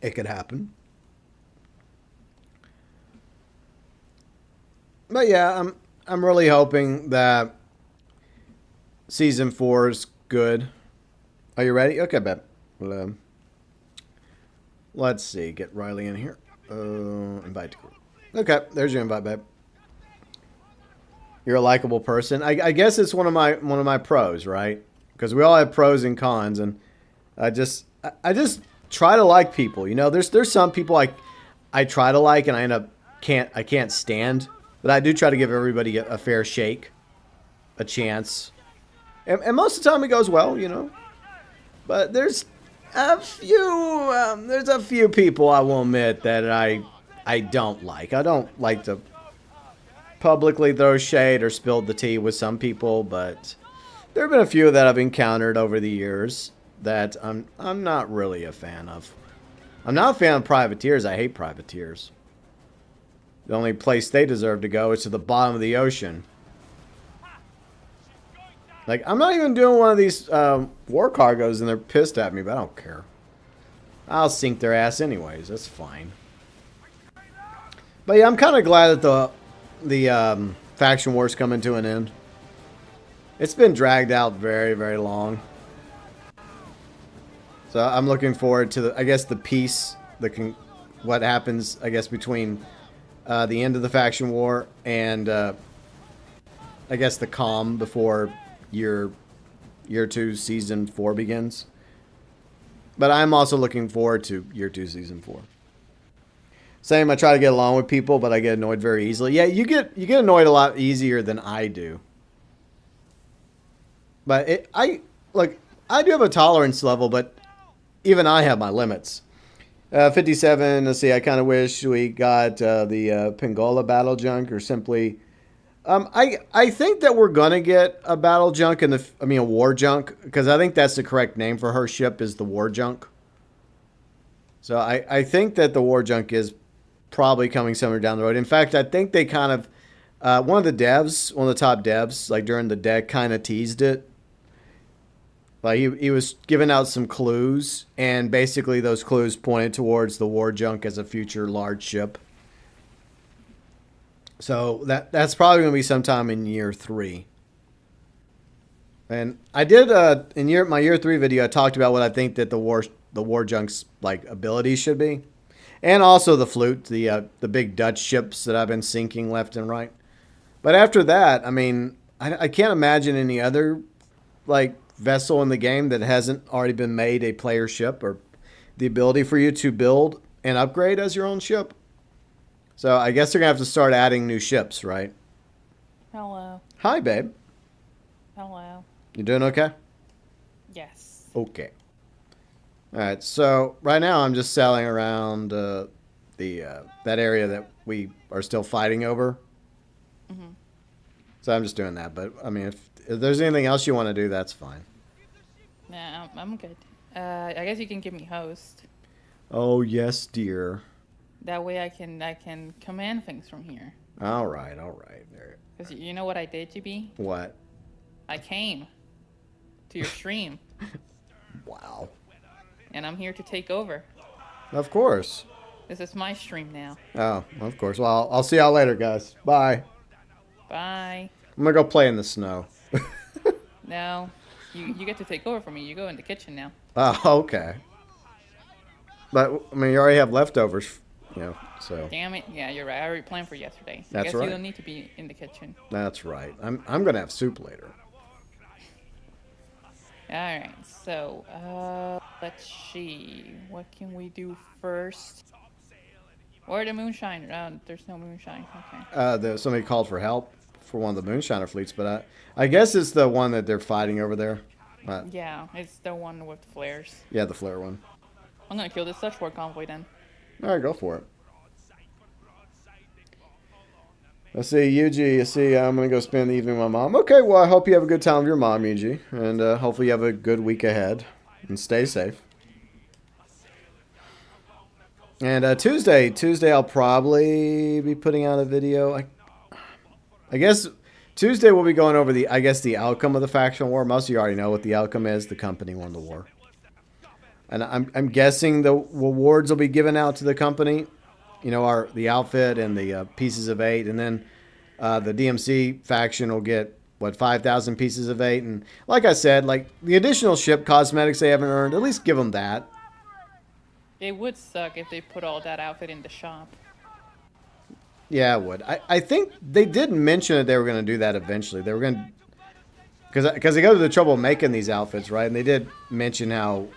It could happen. But yeah, I'm really hoping that season 4 is good. Are you ready? Okay, babe. Well, let's see. Get Riley in here. Invite to group. Okay, there's your invite, babe. You're a likable person. I guess it's one of my pros, right? Because we all have pros and cons, and I just try to like people. You know, there's some people I try to like, and I can't stand. But I do try to give everybody a fair shake, a chance, and most of the time it goes well, you know. But there's a few people, I will admit, that I don't like. I don't like to publicly throw shade or spill the tea with some people, but there have been a few that I've encountered over the years that I'm not really a fan of. I'm not a fan of privateers. I hate privateers. the only place they deserve to go is to the bottom of the ocean. Like, I'm not even doing one of these war cargoes and they're pissed at me, but I don't care. I'll sink their ass anyways. That's fine. But yeah, I'm kind of glad that the faction war's coming to an end. It's been dragged out very, very long. So I'm looking forward to, I guess, the peace, what happens, I guess, between the end of the faction war and, I guess, the calm before year 2, season 4 begins. But I'm also looking forward to year 2, season 4. Same, I try to get along with people, but I get annoyed very easily. Yeah, you get annoyed a lot easier than I do. But I do have a tolerance level, but even I have my limits. 57, let's see, I kind of wish we got the Pingola battle junk, or simply... I think that we're going to get a battle junk a war junk, because I think that's the correct name for her ship, is the war junk. So I think that the war junk is probably coming somewhere down the road. In fact, I think they kind of, one of the top devs, like during the deck, kind of teased it. Like he was giving out some clues, and basically those clues pointed towards the war junk as a future large ship. So that's probably going to be sometime in year 3. And I did in my year 3 video, I talked about what I think that the war junk's like abilities should be, and also the flute, the big Dutch ships that I've been sinking left and right. But after that, I mean, I can't imagine any other like vessel in the game that hasn't already been made a player ship, or the ability for you to build and upgrade as your own ship. So I guess they're going to have to start adding new ships, right? Hello. Hi, babe. Hello. You doing okay? Yes. Okay. All right, so right now I'm just sailing around that area that we are still fighting over. Mm-hmm. So I'm just doing that. But, I mean, if there's anything else you want to do, that's fine. Nah, I'm good. I guess you can give me host. Oh, yes, dear. That way I can command things from here. All right. There. Because you know what I did, GB? What? I came to your stream. Wow. And I'm here to take over. Of course. This is my stream now. Oh, of course. Well, I'll see y'all later, guys. Bye. Bye. I'm going to go play in the snow. No. You get to take over for me. You go in the kitchen now. Oh, okay. But, I mean, you already have leftovers, you know, so. Damn it. Yeah, you're right. I already planned for yesterday. That's I guess right. You don't need to be in the kitchen. That's right. I'm going to have soup later. Alright, so, let's see. What can we do first? Or the moonshiner. Oh, there's no moonshine. Okay. Somebody called for help for one of the moonshiner fleets, but I guess it's the one that they're fighting over there. Yeah, it's the one with flares. Yeah, the flare one. I'm gonna kill this Dutch war convoy then. Alright, go for it. Let's see, Yuji, you see, I'm going to go spend the evening with my mom. Okay, well, I hope you have a good time with your mom, Yuji. And hopefully you have a good week ahead. And stay safe. And Tuesday I'll probably be putting out a video. I guess Tuesday we'll be going over the outcome of the faction war. Most of you already know what the outcome is. The company won the war. And I'm guessing the rewards will be given out to the company. You know, the outfit and the pieces of 8, and then the DMC faction will get, 5,000 pieces of 8, and like I said, like the additional ship cosmetics they haven't earned, at least give them that. It would suck if they put all that outfit in the shop. Yeah, it would. I think they did mention that they were going to do that eventually. They were going to, because they go to the trouble of making these outfits, right? And they did mention how,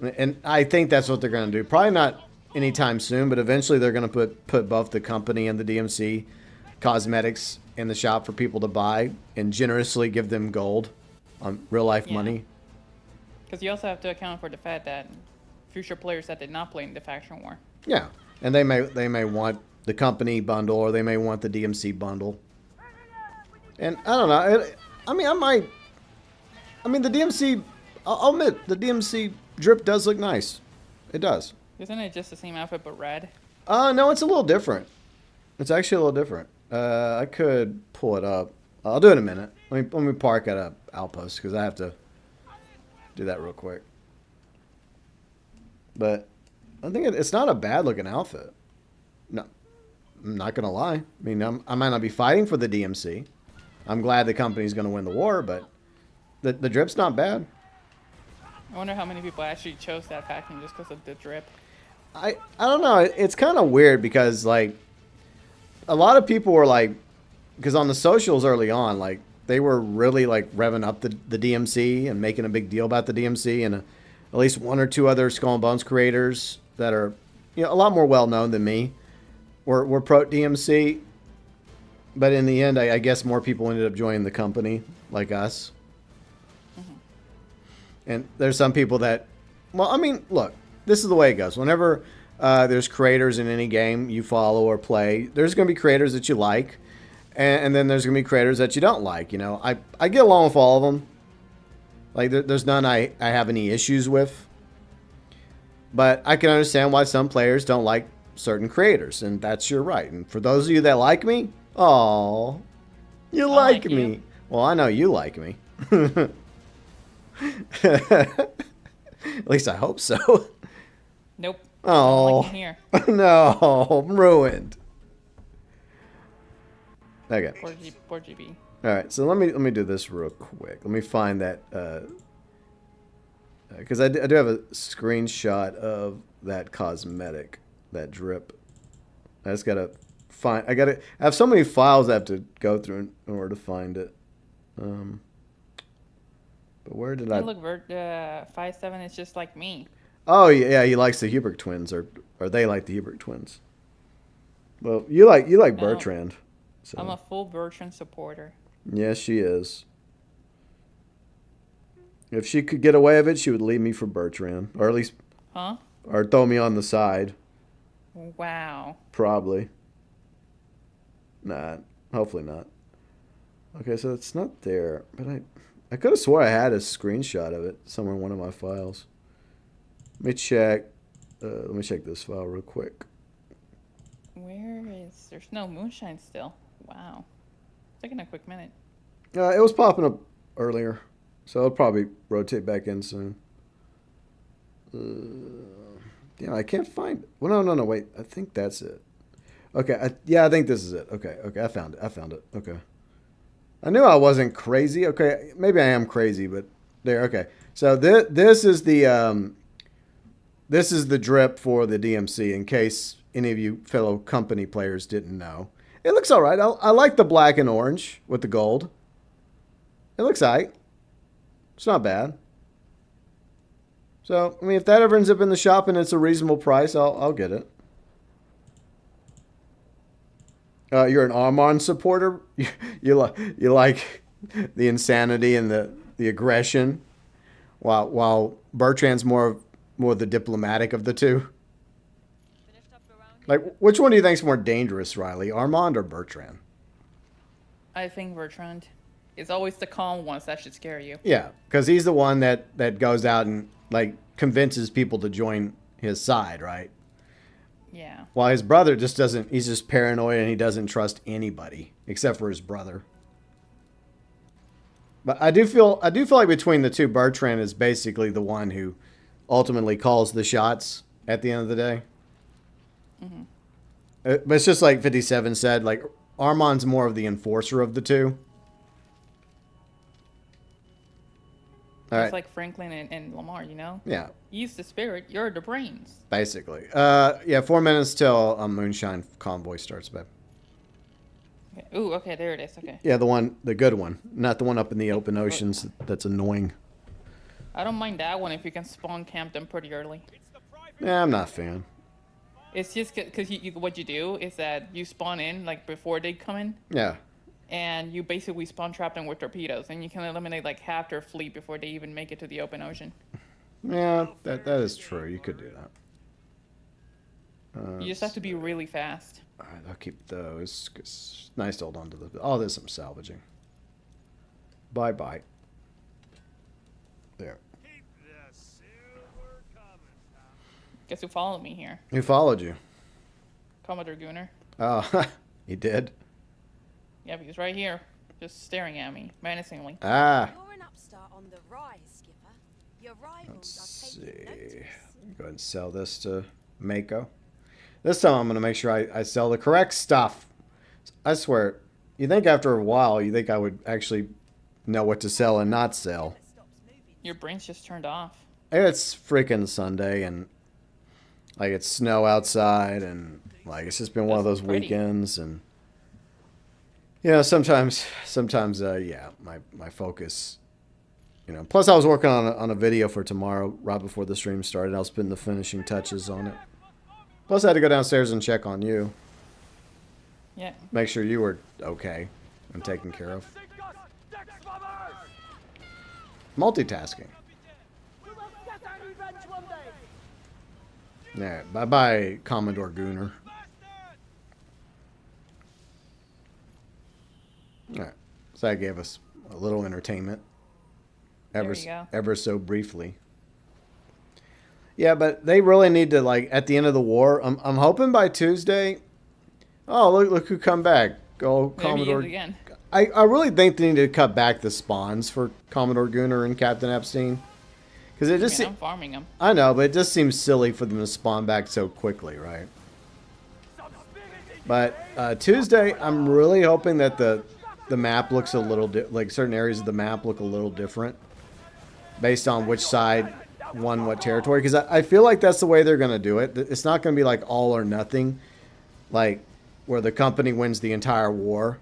and I think that's what they're going to do. Probably not anytime soon, but eventually they're going to put both the company and the DMC cosmetics in the shop for people to buy and generously give them gold on real life money. Because you also have to account for the fact that future players that did not play in the faction war. Yeah, and they may want the company bundle, or they may want the DMC bundle. And I don't know. I mean, the DMC. I'll admit the DMC drip does look nice. It does. Isn't it just the same outfit but red? No, it's a little different. It's actually a little different. I could pull it up. I'll do it in a minute. Let me park at a outpost because I have to do that real quick. But I think it's not a bad looking outfit. No, I'm not gonna lie. I mean, I might not be fighting for the DMC. I'm glad the company's gonna win the war, but the drip's not bad. I wonder how many people actually chose that faction just because of the drip. I don't know. It's kind of weird because like a lot of people were like, because on the socials early on, like they were really like revving up the DMC and making a big deal about the DMC, and at least one or two other Skull and Bones creators that are, you know, a lot more well known than me were pro DMC. But in the end, I guess more people ended up joining the company like us. And there's some people that, well, I mean, look, this is the way it goes. Whenever there's creators in any game you follow or play, there's going to be creators that you like, and then there's going to be creators that you don't like. You know, I get along with all of them. Like, there's none I have any issues with. But I can understand why some players don't like certain creators, and that's your right. And for those of you that like me, oh, you like me. You. Well, I know you like me. At least I hope so. Nope. Oh, like here. No, I'm ruined. Okay. Poor GB. All right, so let me do this real quick. Let me find that because I do have a screenshot of that cosmetic, that drip. I just gotta find. I have so many files I have to go through in order to find it. But where did I look? 5'7" is just like me. Oh yeah, he likes the Hubert twins, or they like the Hubert twins. Well, you like Bertrand. So. I'm a full Bertrand supporter. Yes, she is. If she could get away with it, she would leave me for Bertrand, or at least, or throw me on the side. Wow. Probably. Not. Hopefully not. Okay, so it's not there, but I could have swore I had a screenshot of it somewhere in one of my files. Let me check. Let me check this file real quick. There's no moonshine still. Wow. It's taking a quick minute. It was popping up earlier, so it'll probably rotate back in soon. Yeah, I can't find it. Well, no, wait. I think that's it. Okay, I think this is it. Okay, I found it. Okay. I knew I wasn't crazy. Okay, maybe I am crazy, but there. Okay, so this is the drip for the DMC. In case any of you fellow company players didn't know, it looks all right. I like the black and orange with the gold. It looks alright. It's not bad. So I mean, if that ever ends up in the shop and it's a reasonable price, I'll get it. You're an Armand supporter. You like the insanity and the aggression, while Bertrand's more the diplomatic of the two. Like, which one do you think's more dangerous, Riley? Armand or Bertrand? I think Bertrand. It's always the calm ones that should scare you. Yeah, because he's the one that goes out and like convinces people to join his side, right? Yeah. While his brother just doesn't. He's just paranoid and he doesn't trust anybody except for his brother. But I do feel like between the two, Bertrand is basically the one who ultimately calls the shots at the end of the day. Mm-hmm. But it's just like 57 said, like Armand's more of the enforcer of the two. All it's right. like Franklin and Lamar, you know? Yeah. He's the spirit, you're the brains. Basically. Yeah, 4 minutes till Moonshine Convoy starts, babe. Okay. Ooh, okay, there it is. Okay. Yeah, the good one, not the one up in the open oceans that's annoying. I don't mind that one if you can spawn camp them pretty early. Yeah, I'm not a fan. It's just because what you do is that you spawn in like before they come in. Yeah. And you basically spawn trap them with torpedoes, and you can eliminate like half their fleet before they even make it to the open ocean. Yeah, that is true. You could do that. You just have to be really fast. All right, I'll keep those. Cause nice to hold on to all this. I'm salvaging. Bye. There. Guess who followed me here? Who followed you? Commodore Gunner. Oh, He did? Yep, he's right here, just staring at me menacingly. Ah. You're an upstart on the rise, Skipper. Your rivals Let's are taking see. notice. Go ahead and sell this to Mako. This time I'm going to make sure I sell the correct stuff. I swear, you think after a while, you think I would actually know what to sell and not sell. Your brain's just turned off. It's freaking Sunday, and like it's snow outside, and like it's just been one of those That's pretty. weekends, and you know, sometimes, yeah, my focus, you know. Plus, I was working on a video for tomorrow right before the stream started. I was putting the finishing touches on it. Plus, I had to go downstairs and check on you, Yeah. make sure you were okay and taken care of. Multitasking. Yeah, bye-bye, Commodore Gooner. Alright, so that gave us a little entertainment. There you go. Ever so briefly. Yeah, but they really need to, like, at the end of the war, I'm hoping by Tuesday. Oh, look who come back. Go Maybe Commodore. yet again. I really think they need to cut back the spawns for Commodore Gooner and Captain Epstein. Because it just Man, I'm farming them. I know, but it just seems silly for them to spawn back so quickly, right? But Tuesday, I'm really hoping that the map looks a little like certain areas of the map look a little different based on which side won what territory. Because I feel like that's the way they're going to do it. It's not going to be like all or nothing, like where the company wins the entire war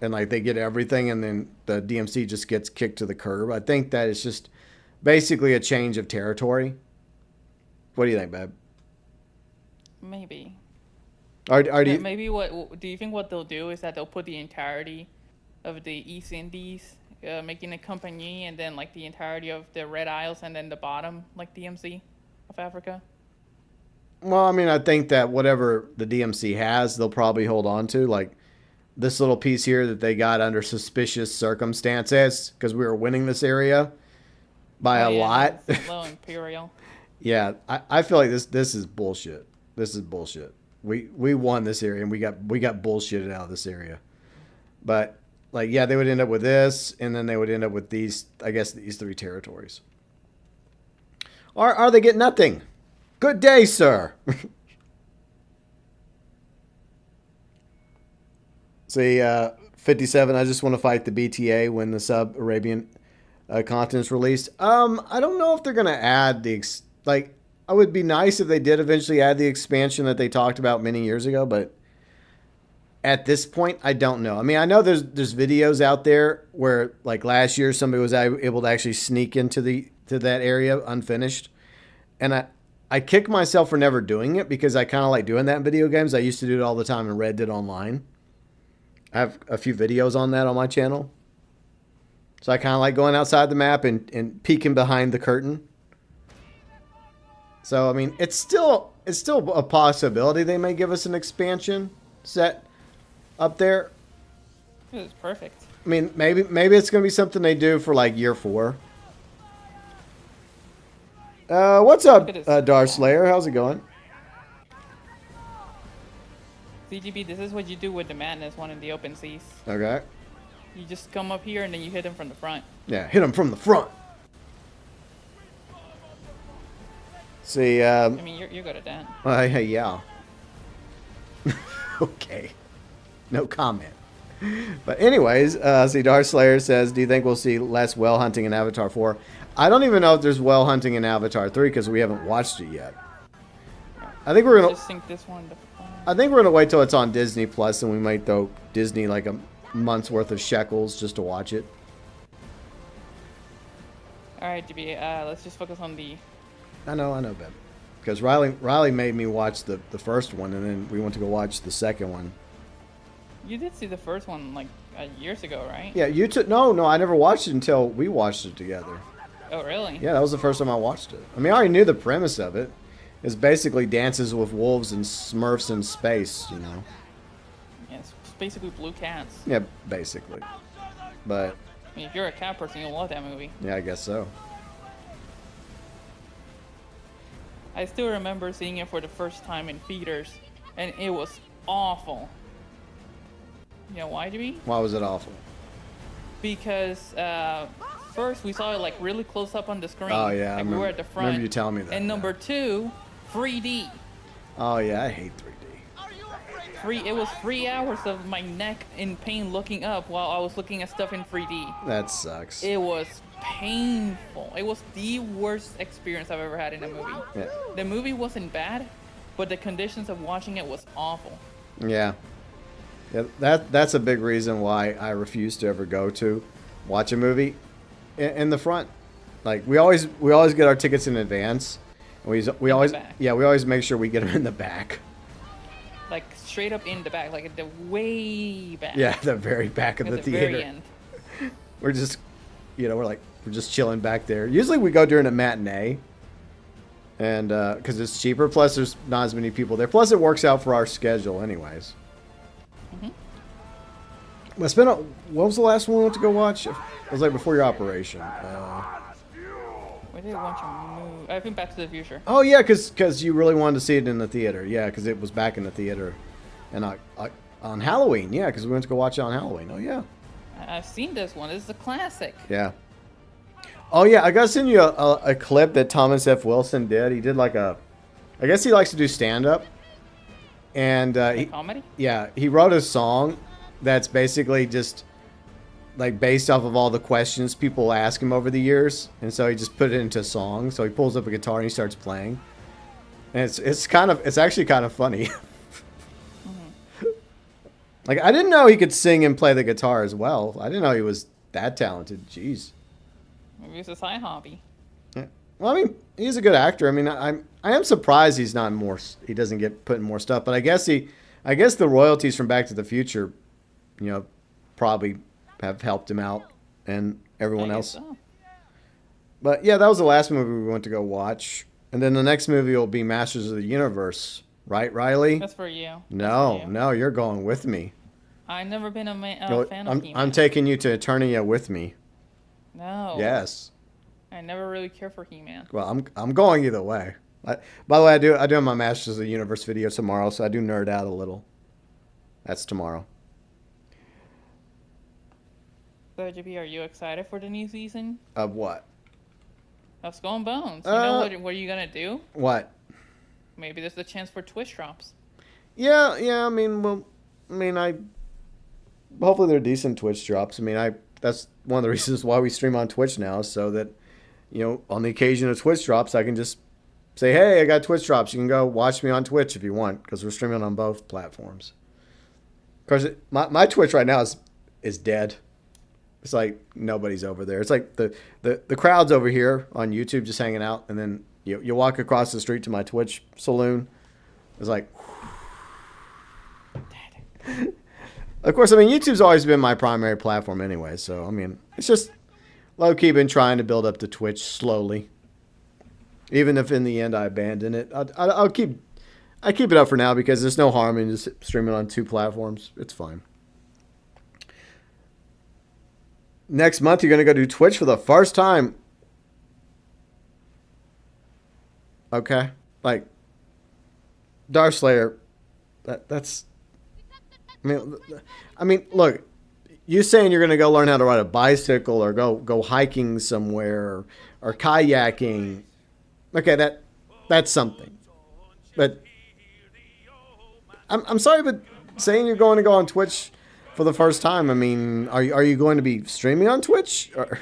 and like they get everything and then the DMC just gets kicked to the curb. I think that it's just basically a change of territory. What do you think, babe? Maybe. Do you, Maybe what do you think what they'll do is that they'll put the entirety of the East Indies, making a company, and then like the entirety of the Red Isles, and then the bottom, like DMC of Africa? well, I mean, I think that whatever the DMC has, they'll probably hold on to. Like this little piece here that they got under suspicious circumstances because we were winning this area by a lot. Low Imperial. Yeah, I feel like this is bullshit. This is bullshit. We won this area and we got bullshitted out of this area. But like, yeah, they would end up with this, and then they would end up with these. I guess these three territories. Are they getting nothing? Good day, sir. See, 57. I just want to fight the BTA when the sub-Arabian content's released. I don't know if they're gonna add the like. I would be nice if they did eventually add the expansion that they talked about many years ago, but at this point, I don't know. I mean, I know there's videos out there where, like last year, somebody was able to actually sneak into that area unfinished, and I kick myself for never doing it because I kind of like doing that in video games. I used to do it all the time in Red Dead Online. I have a few videos on that on my channel, so I kind of like going outside the map and peeking behind the curtain. So I mean, it's still a possibility they may give us an expansion set up there. It was perfect. I mean, maybe it's gonna be something they do for like year 4. What's up, Darth Slayer? How's it going? CGB, this is what you do with the madness one in the open seas. Okay. You just come up here and then you hit him from the front. Yeah, hit him from the front. See, I mean, you're good at that. yeah. Okay. No comment. But anyways, see, Darth Slayer says, do you think we'll see less whale hunting in Avatar 4? I don't even know if there's whale hunting in Avatar 3 because we haven't watched it yet. I think we're I gonna. just think this one. I think we're gonna wait till it's on Disney Plus, and we might throw Disney like a month's worth of shekels just to watch it. All right, GB. Let's just focus on the. I know, Ben. Because Riley made me watch the first one, and then we went to go watch the second one. You did see the first one like years ago, right? Yeah, you took. No, I never watched it until we watched it together. Oh, really? Yeah, that was the first time I watched it. I mean, I already knew the premise of it. It's basically Dances with Wolves and Smurfs in space, you know. Yeah, it's basically Blue Cats. Yeah, basically. But I mean, if you're a cat person, you'll love that movie. yeah, I guess so. I still remember seeing it for the first time in theaters, and it was awful. You know why, GB? Why was it awful? Because first we saw it like really close up on the screen. Oh, yeah, I Like we were remember- at the front. remember you telling me that, And yeah. number 2, 3D. Oh yeah, I hate 3D. It was 3 hours of my neck in pain looking up while I was looking at stuff in 3D. That sucks. It was painful. It was the worst experience I've ever had in a movie. Yeah. The movie wasn't bad, but the conditions of watching it was awful. Yeah. Yeah, that's a big reason why I refuse to ever go to watch a movie in the front. Like we always get our tickets in advance. And we always back. we always make sure we get them in the back. Like straight up in the back, like at the way back. Yeah, the very back of At the the theater. very end. We're just we're just chilling back there. Usually we go during a matinee. And because it's cheaper, plus there's not as many people there. Plus it works out for our schedule anyways. It's been what was the last one we went to go watch? It was like before your operation. We did watch a movie. I think Back to the Future. Oh yeah, because you really wanted to see it in the theater. Yeah, because it was back in the theater, and on Halloween. Yeah, because we went to go watch it on Halloween. Oh yeah. I've seen this one. This is a classic. Yeah. Oh yeah, I gotta send you a clip that Thomas F. Wilson did. He did like I guess he likes to do stand up, and Comedy? yeah, he wrote a song that's basically just like based off of all the questions people ask him over the years, and so he just put it into a song. So he pulls up a guitar and he starts playing, and it's actually kind of funny. Like I didn't know he could sing and play the guitar as well. I didn't know he was that talented. Jeez. Maybe it's a side hobby. Yeah. Well, I mean, he's a good actor. I mean, I am surprised he's not more. He doesn't get put in more stuff. But I guess the royalties from Back to the Future, probably have helped him out and everyone I else. guess so. But yeah, that was the last movie we went to go watch. And then the next movie will be Masters of the Universe, right, Riley? That's for you. No, you're going with me. I've never been a fan of I'm He-Man. taking you to Eternia with me. No. Yes. I never really care for He-Man. Well, I'm going either way. By the way, I do have my Masters of the Universe video tomorrow, so I do nerd out a little. That's tomorrow. So, JP, are you excited for the new season Of what? of Skull and Bones? You know what are you gonna do? What? Maybe there's a chance for Twitch drops. Yeah. I mean, hopefully they're decent Twitch drops. I mean, that's one of the reasons why we stream on Twitch now, so that, on the occasion of Twitch drops, I can just say, hey, I got Twitch drops. You can go watch me on Twitch if you want, because we're streaming on both platforms. Of course, my Twitch right now is dead. It's like nobody's over there. It's like the crowd's over here on YouTube just hanging out, and then you walk across the street to my Twitch saloon. It's like, of course, I mean, YouTube's always been my primary platform anyway. So, I mean, it's just low-key been trying to build up the Twitch slowly. Even if in the end I abandon it, I keep it up for now because there's no harm in just streaming on two platforms. It's fine. Next month, you're going to go do Twitch for the first time. Okay. Like, Darkslayer, that's... I mean, look, you saying you're going to go learn how to ride a bicycle or go hiking somewhere or kayaking, okay, that's something. But I'm sorry, but saying you're going to go on Twitch for the first time, I mean, are you going to be streaming on Twitch? Or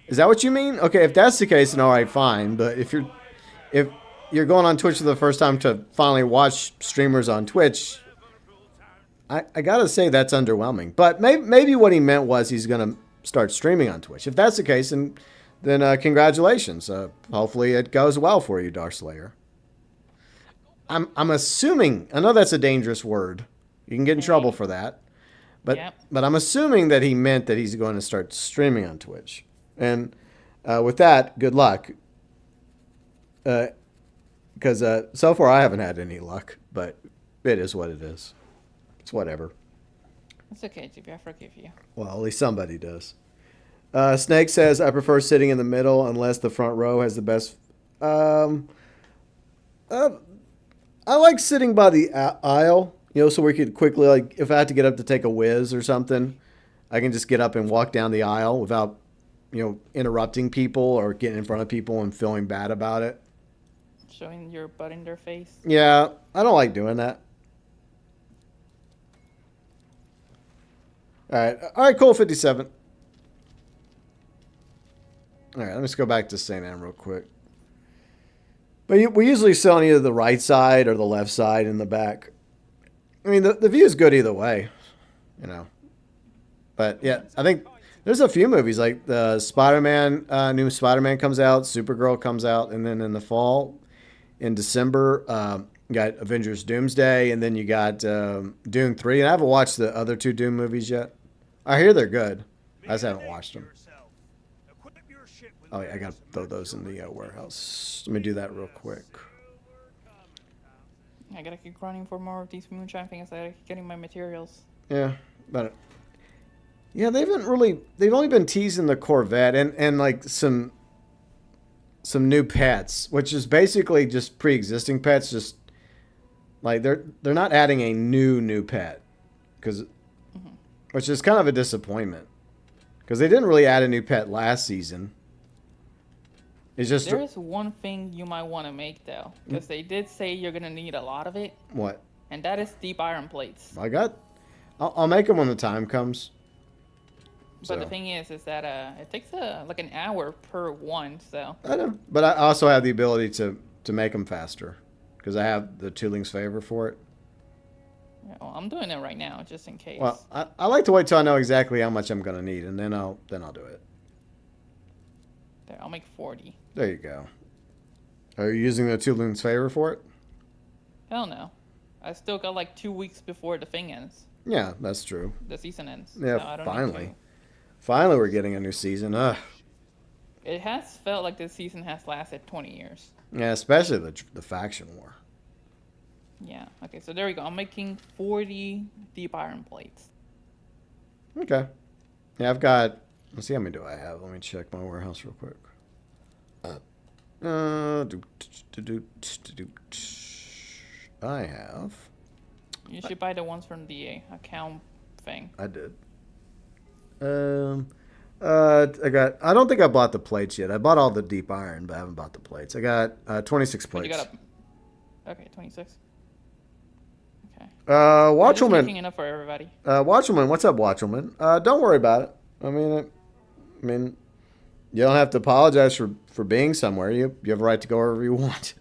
is that what you mean? Okay, if that's the case, then all right, fine. But if you're going on Twitch for the first time to finally watch streamers on Twitch, I gotta say that's underwhelming. But maybe what he meant was he's gonna start streaming on Twitch. If that's the case, then congratulations. Hopefully it goes well for you, Darkslayer. I'm assuming. I know that's a dangerous word. You can get in trouble for that. But I'm assuming that he meant that he's going to start streaming on Twitch. And with that, good luck. Because so far I haven't had any luck, but it is what it is. It's whatever. It's okay, JP. I forgive you. Well, at least somebody does. Snake says, I prefer sitting in the middle unless the front row has the best... I like sitting by the aisle You know, so we could quickly, like, if I had to get up to take a whiz or something, I can just get up and walk down the aisle without, you know, interrupting people or getting in front of people and feeling bad about it. Showing your butt in their face. Yeah, I don't like doing that. All right, cool, 57. All right, let me just go back to St. Anne real quick. But we usually sit on either the right side or the left side in the back. I mean, the view is good either way, you know. But, yeah, I think there's a few movies, like the Spider-Man, new Spider-Man comes out, Supergirl comes out, and then in the fall, in December, you got Avengers Doomsday, and then you got Doom 3. And I haven't watched the other two Doom movies yet. I hear they're good. I just haven't watched them. Oh, yeah, I got to throw those in the warehouse. Let me do that real quick. I gotta keep running for more of these moonshine things. I gotta keep getting my materials. Yeah, but yeah, they've only been teasing the Corvette and like some new pets, which is basically just pre-existing pets. Just like they're not adding a new pet, which is kind of a disappointment because they didn't really add a new pet last season. It's just there is one thing you might want to make though, because they did say you're gonna need a lot of it. What? And that is deep iron plates. I'll make them when the time comes. But the thing is that it takes like an hour per one. So. I know, but I also have the ability to make them faster because I have the Tooling's favor for it. Yeah, well, I'm doing it right now just in case. Well, I like to wait till I know exactly how much I'm gonna need, and then I'll do it. There, I'll make 40. There you go. Are you using the Tooling's favor for it? Hell no. I still got like 2 weeks before the thing ends. Yeah, that's true. The season ends. Yeah, so I don't finally. Finally we're getting a new season. It has felt like this season has lasted 20 years. Yeah, especially the faction war. Yeah, okay, so there we go. I'm making 40 deep iron plates. Okay. Yeah, I've got... Let's see how many do I have. Let me check my warehouse real quick. I have... You should buy the ones from the account thing. I did. I don't think I bought the plates yet. I bought all the deep iron, but I haven't bought the plates. I got 26 plates. Okay, 26. Okay. Watchwoman. Making enough for everybody. Watchwoman, what's up, Watchwoman? Don't worry about it. I mean, you don't have to apologize for being somewhere. You have a right to go wherever you want.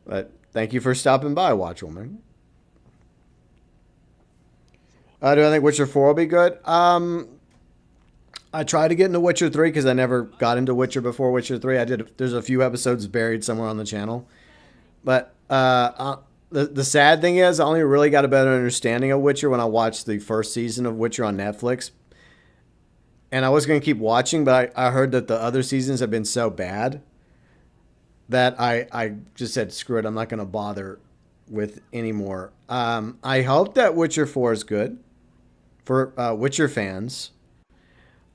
But thank you for stopping by, Watchwoman. Do I think Witcher 4 will be good? I tried to get into Witcher 3 because I never got into Witcher before Witcher 3. There's a few episodes buried somewhere on the channel. But the sad thing is I only really got a better understanding of Witcher when I watched the first season of Witcher on Netflix. And I was going to keep watching, but I heard that the other seasons have been so bad that I just said, screw it, I'm not going to bother with anymore. I hope that Witcher 4 is good for Witcher fans.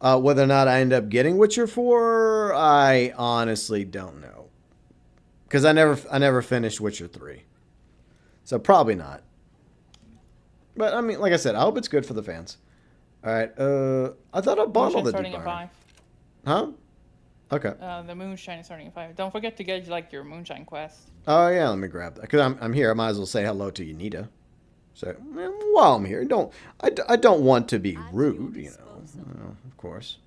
Whether or not I end up getting Witcher 4, I honestly don't know. Because I never finished Witcher 3. So probably not. But I mean, like I said, I hope it's good for the fans. All right. I thought I bought all the starting deep at iron. 5. Huh? Okay. The moonshine is starting at 5. Don't forget to get like your moonshine quest. Oh yeah, let me grab that because I'm here. I might as well say hello to Unita. So while I'm here, I don't want to be rude, you know. Of course.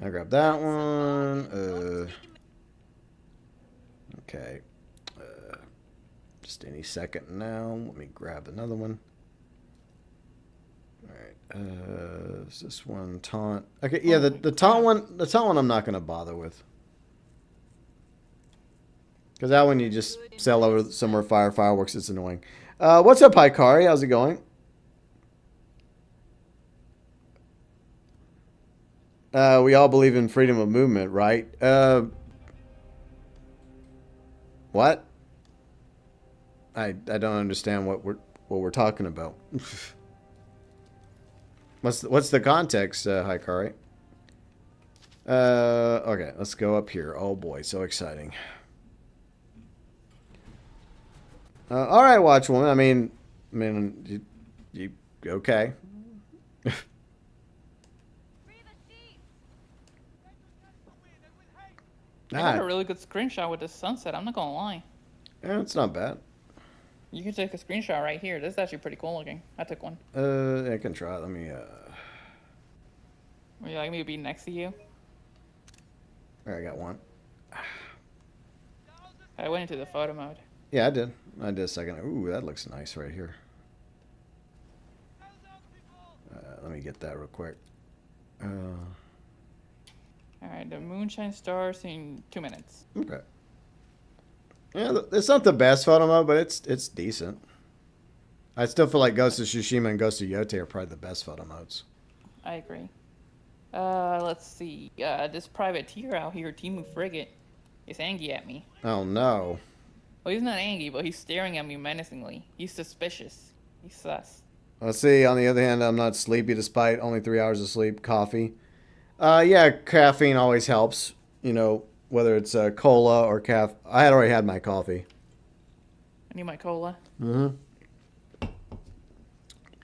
I grab that one. Okay. Just any second now. Let me grab another one. All right. Is this one taunt? Okay. Yeah, the taunt one. The taunt one I'm not gonna bother with. Because that one you just sail over somewhere, fire fireworks. It's annoying. What's up, Hikari? How's it going? We all believe in freedom of movement, right? What? I don't understand what we're talking about. What's the context, Hikari? Okay, let's go up here. Oh boy, so exciting. All right, Watchwoman. I mean, I mean, you okay? I got a really good screenshot with the sunset. I'm not gonna lie. Yeah, it's not bad. You can take a screenshot right here. This is actually pretty cool looking. I took one. I can try. Let me. Would you like me to be next to you? There, I got one. I went into the photo mode. Yeah, I did. I did a second. Ooh, that looks nice right here. Let me get that real quick. Alright, the moonshine stars in 2 minutes. Okay. Yeah, it's not the best photo mode, but it's decent. I still feel like Ghost of Tsushima and Ghost of Yote are probably the best photo modes. I agree. Let's see. This privateer out here, Timu Frigate, is angry at me. Oh no. Well, he's not angry, but he's staring at me menacingly. He's suspicious. He's sus. Let's see. On the other hand, I'm not sleepy despite only 3 hours of sleep. Coffee. Yeah, caffeine always helps. You know, whether it's cola or I had already had my coffee. I need my cola. Mm-hmm.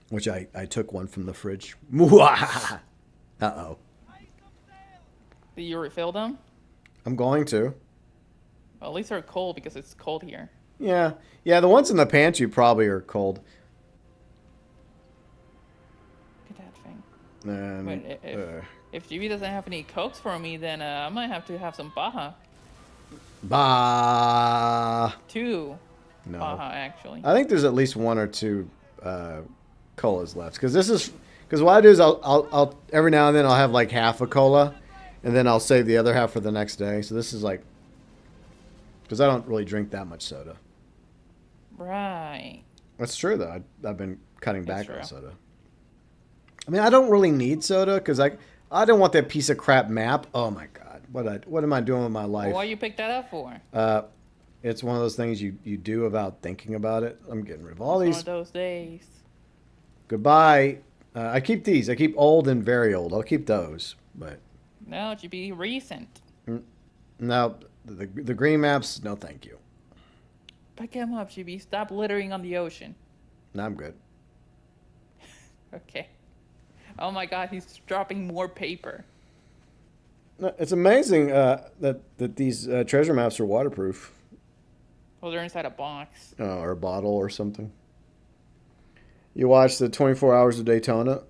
Which I took one from the fridge. Uh-oh. Did you refill them? I'm going to. Well, at least they're cold because it's cold here. Yeah. Yeah, the ones in the pantry probably are cold. Look at that thing. And, If GB doesn't have any Cokes for me, then I might have to have some Baja. Bah. 2 No. Baja, actually. I think there's at least 1 or 2 colas left. Because what I do is I'll every now and then I'll have like half a cola, and then I'll save the other half for the next day. So this is like, because I don't really drink that much soda. Right. That's true though. I've been cutting back That's on true. soda. I mean, I don't really need soda because I don't want that piece of crap map. Oh my god, what am I doing with my life? Well, why you pick that up for? It's one of those things you do without thinking about it. I'm getting rid of all It's these. one of those days. Goodbye. I keep these. I keep old and very old. I'll keep those. But No, it should be recent. no, the green maps. No, thank you. Pick him up, GB. Stop littering on the ocean. No, I'm good. Okay. Oh my god, he's dropping more paper. No, it's amazing that these treasure maps are waterproof. Well, they're inside a box. Or a bottle or something. You watch the 24 Hours of Daytona.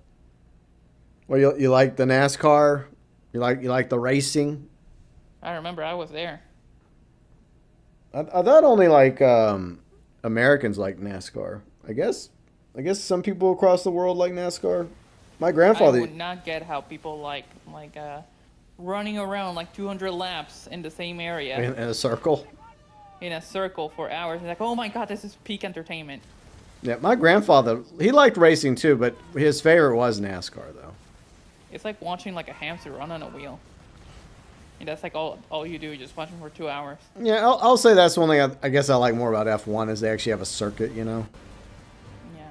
Well, you like the NASCAR? You like the racing? I remember I was there. I thought only like Americans like NASCAR. I guess some people across the world like NASCAR. My grandfather. I would not get how people like running around like 200 laps in the same area In a circle. in a circle for hours. Like, oh my god, this is peak entertainment. Yeah, my grandfather, he liked racing too, but his favorite was NASCAR though. It's like watching like a hamster run on a wheel. And that's like all you do, just watch them for 2 hours. Yeah, I'll say that's one thing I guess I like more about F1 is they actually have a circuit, you know? Yeah.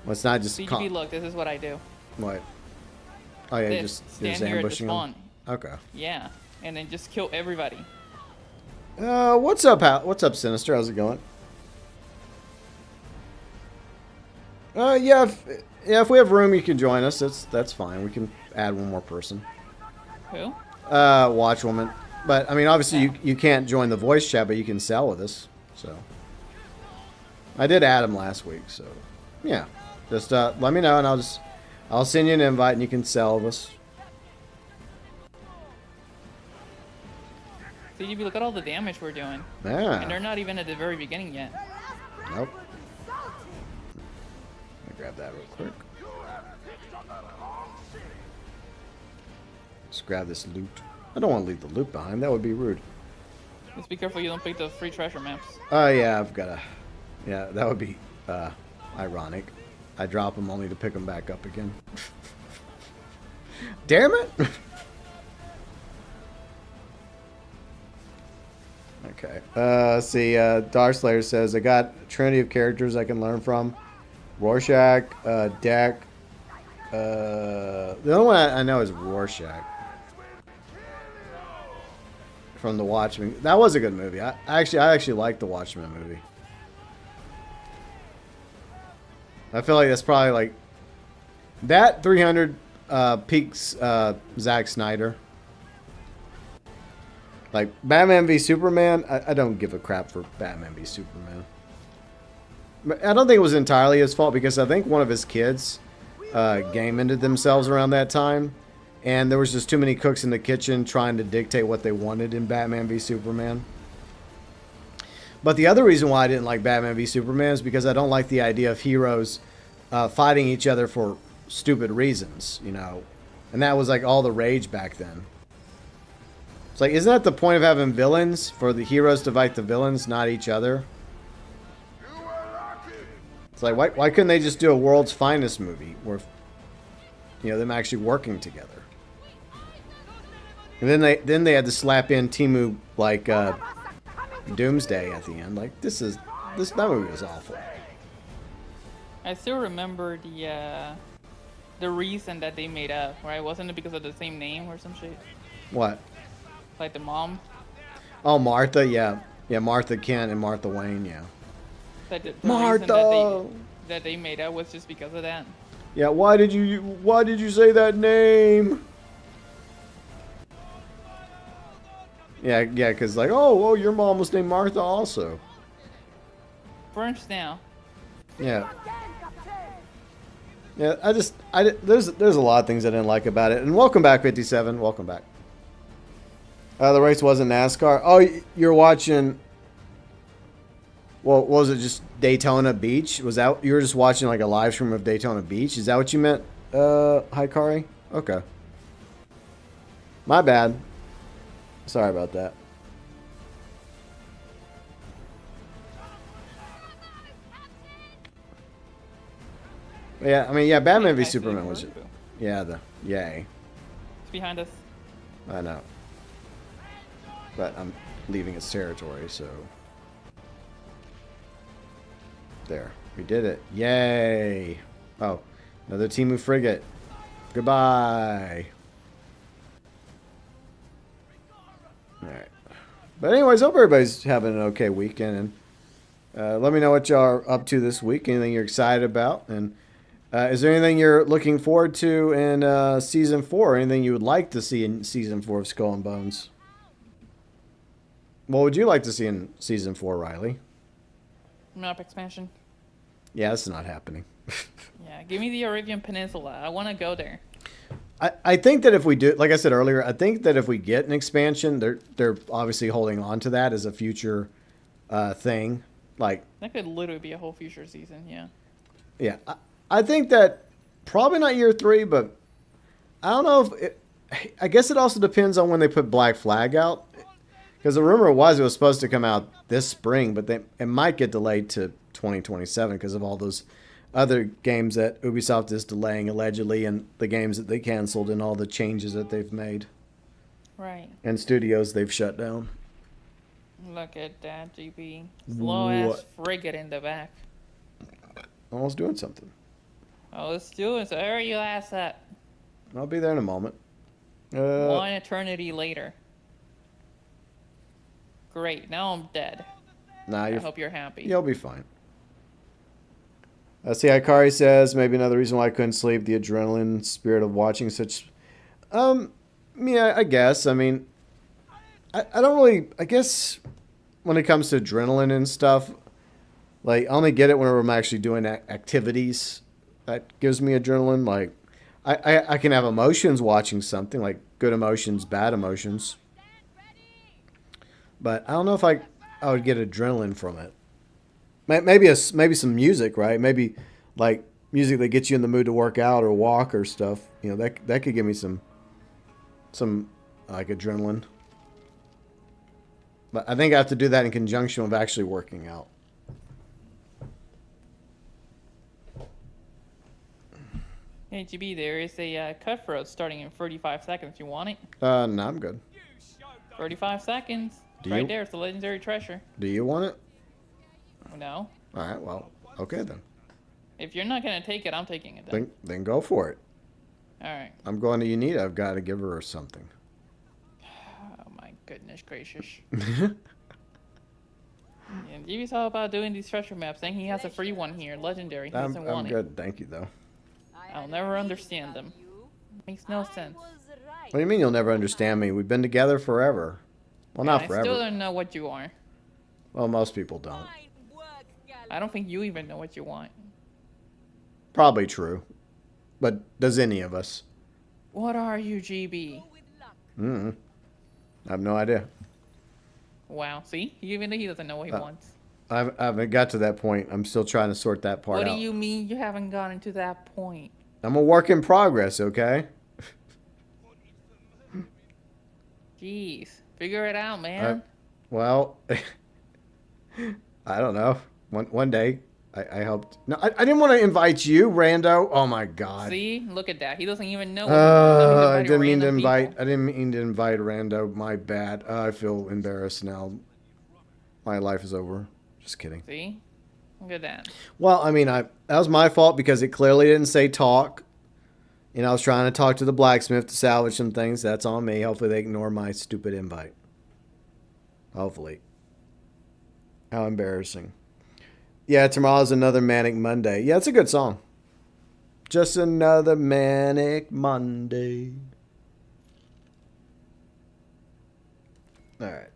Well, it's not just... CGB, look, this is what I do. What? Oh yeah, This, just stand here at the ambushing them? spawn. Okay. Yeah, and then just kill everybody. What's up, Sinister? How's it going? Yeah, if we have room, you can join us. That's fine. We can add one more person. Who? Watchwoman. But I mean, obviously you can't join the voice chat, but you can sell with us. So I did add him last week. So yeah, just let me know, and I'll send you an invite, and you can sell with us. CGB, look at all the damage we're doing. Yeah. And they're not even at the very beginning yet. Nope. Let me grab that real quick. Let's grab this loot. I don't want to leave the loot behind. That would be rude. Just be careful you don't pick the free treasure maps. Oh, yeah, I've got to... Yeah, that would be ironic. I drop them only to pick them back up again. Damn it! Okay. Let's see. Darkslayer says, I got a trinity of characters I can learn from. Rorschach, Deck. The only one I know is Rorschach. From The Watchmen. That was a good movie. I actually liked The Watchmen movie. I feel like that's probably like that 300 peaks Zack Snyder. Like Batman v Superman, I don't give a crap for Batman v Superman. But I don't think it was entirely his fault because I think one of his kids game ended themselves around that time. And there was just too many cooks in the kitchen trying to dictate what they wanted in Batman v Superman. But the other reason why I didn't like Batman v Superman is because I don't like the idea of heroes fighting each other for stupid reasons, you know. And that was like all the rage back then. It's like, isn't that the point of having villains? For the heroes to fight the villains, not each other? It's like, why couldn't they just do a World's Finest movie where, you know, them actually working together? And then they had to slap in Timu like Doomsday at the end. Like that movie was awful. I still remember the reason that they made up, right? Wasn't it because of the same name or some shit? What? Like the mom? Oh, Martha, yeah. Yeah, Martha Kent and Martha Wayne, yeah. The Martha! reason that they made up was just because of that. Yeah, why did you say that name? Yeah, because like, oh, your mom was named Martha also. Burns now. Yeah. Yeah, there's a lot of things I didn't like about it. And welcome back, 57. Welcome back. The race wasn't NASCAR. Oh, you're watching. Well, was it just Daytona Beach? Was that you were just watching like a live stream of Daytona Beach? Is that what you meant, Hikari? Okay. My bad. Sorry about that. Yeah, I mean, yeah, Batman v Superman was. Yeah, yay. It's behind us. I know. But I'm leaving its territory, so. There. We did it. Yay. Oh, another Timu frigate. Goodbye. Alright. But anyways, hope everybody's having an okay weekend. And let me know what y'all are up to this week. Anything you're excited about. And is there anything you're looking forward to in Season 4? Or anything you would like to see in Season 4 of Skull and Bones? What would you like to see in Season 4, Riley? Map expansion. Yeah, that's not happening. Yeah, give me the Arabian Peninsula. I want to go there. I think that if we do, like I said earlier, I think that if we get an expansion, they're obviously holding on to that as a future thing. Like that could literally be a whole future season. Yeah. Yeah, I think that probably not year 3, but I don't know if I guess it also depends on when they put Black Flag out. Because the rumor was it was supposed to come out this spring, but it might get delayed to 2027 because of all those other games that Ubisoft is delaying allegedly, and the games that they canceled, and all the changes that they've made. Right. And studios they've shut down. Look at that, GB. Slow ass frigate in the back. Almost doing something. Oh, let's do it. So where are you ass at? I'll be there in a moment. 1 eternity later. Great. Now I'm dead. Nah, I hope you're happy. You'll be fine. See, Hikari says maybe another reason why I couldn't sleep, the adrenaline spirit of watching such. Yeah, I guess. I mean, I don't really. I guess when it comes to adrenaline and stuff, like I only get it whenever I'm actually doing activities. That gives me adrenaline. Like, I can have emotions watching something, like good emotions, bad emotions. But I don't know if I would get adrenaline from it. Maybe some music, right? Maybe like music that gets you in the mood to work out or walk or stuff. You know, that could give me some like adrenaline. But I think I have to do that in conjunction with actually working out. Hey, GB, there is a cutthroat starting in 35 seconds. You want it? No, I'm good. 35 seconds. Right there. It's the legendary treasure. Do you want it? No. All right. Well, okay then. If you're not gonna take it, I'm taking it. Then go for it. All right. I'm going to Unita. I've got to give her something. Oh my goodness gracious. And GB's all about doing these treasure maps, saying he has a free one here, legendary. He doesn't I'm want it. good, thank you though. I'll never understand them. Makes no sense. What do you mean you'll never understand me? We've been together forever. Well, not I forever. still don't know what you are. Well, most people don't. I don't think you even know what you want. Probably true. But does any of us? What are you, GB? I have no idea. Wow, see? Even he doesn't know what he wants. I haven't got to that point. I'm still trying to sort that part out. What do you mean you haven't gotten to that point? I'm a work in progress, okay? Jeez. Figure it out, man. Well, I don't know. One day, I hoped. No, I didn't want to invite you, Rando. Oh my God. See? Look at that. He doesn't even know what he wants. I didn't mean to invite. People. I didn't mean to invite Rando. My bad. I feel embarrassed now. My life is over. Just kidding. See? Look at that. Well, I mean, that was my fault because it clearly didn't say talk. You know, I was trying to talk to the blacksmith to salvage some things. That's on me. Hopefully they ignore my stupid invite. Hopefully. How embarrassing. Yeah, tomorrow's another Manic Monday. Yeah, it's a good song. Just another Manic Monday. All right.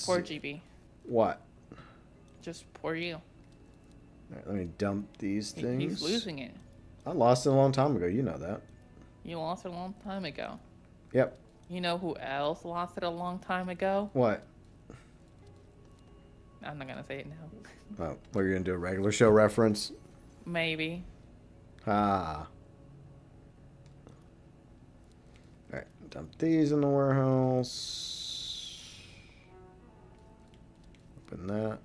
Poor GB. What? Just poor you. All right, let me dump these things. He's losing it. I lost it a long time ago. You know that. You lost it a long time ago. Yep. You know who else lost it a long time ago? What? I'm not gonna say it now. Oh, what, you're going to do a regular show reference? Maybe. Ah. Alright, dump these in the warehouse. Open that.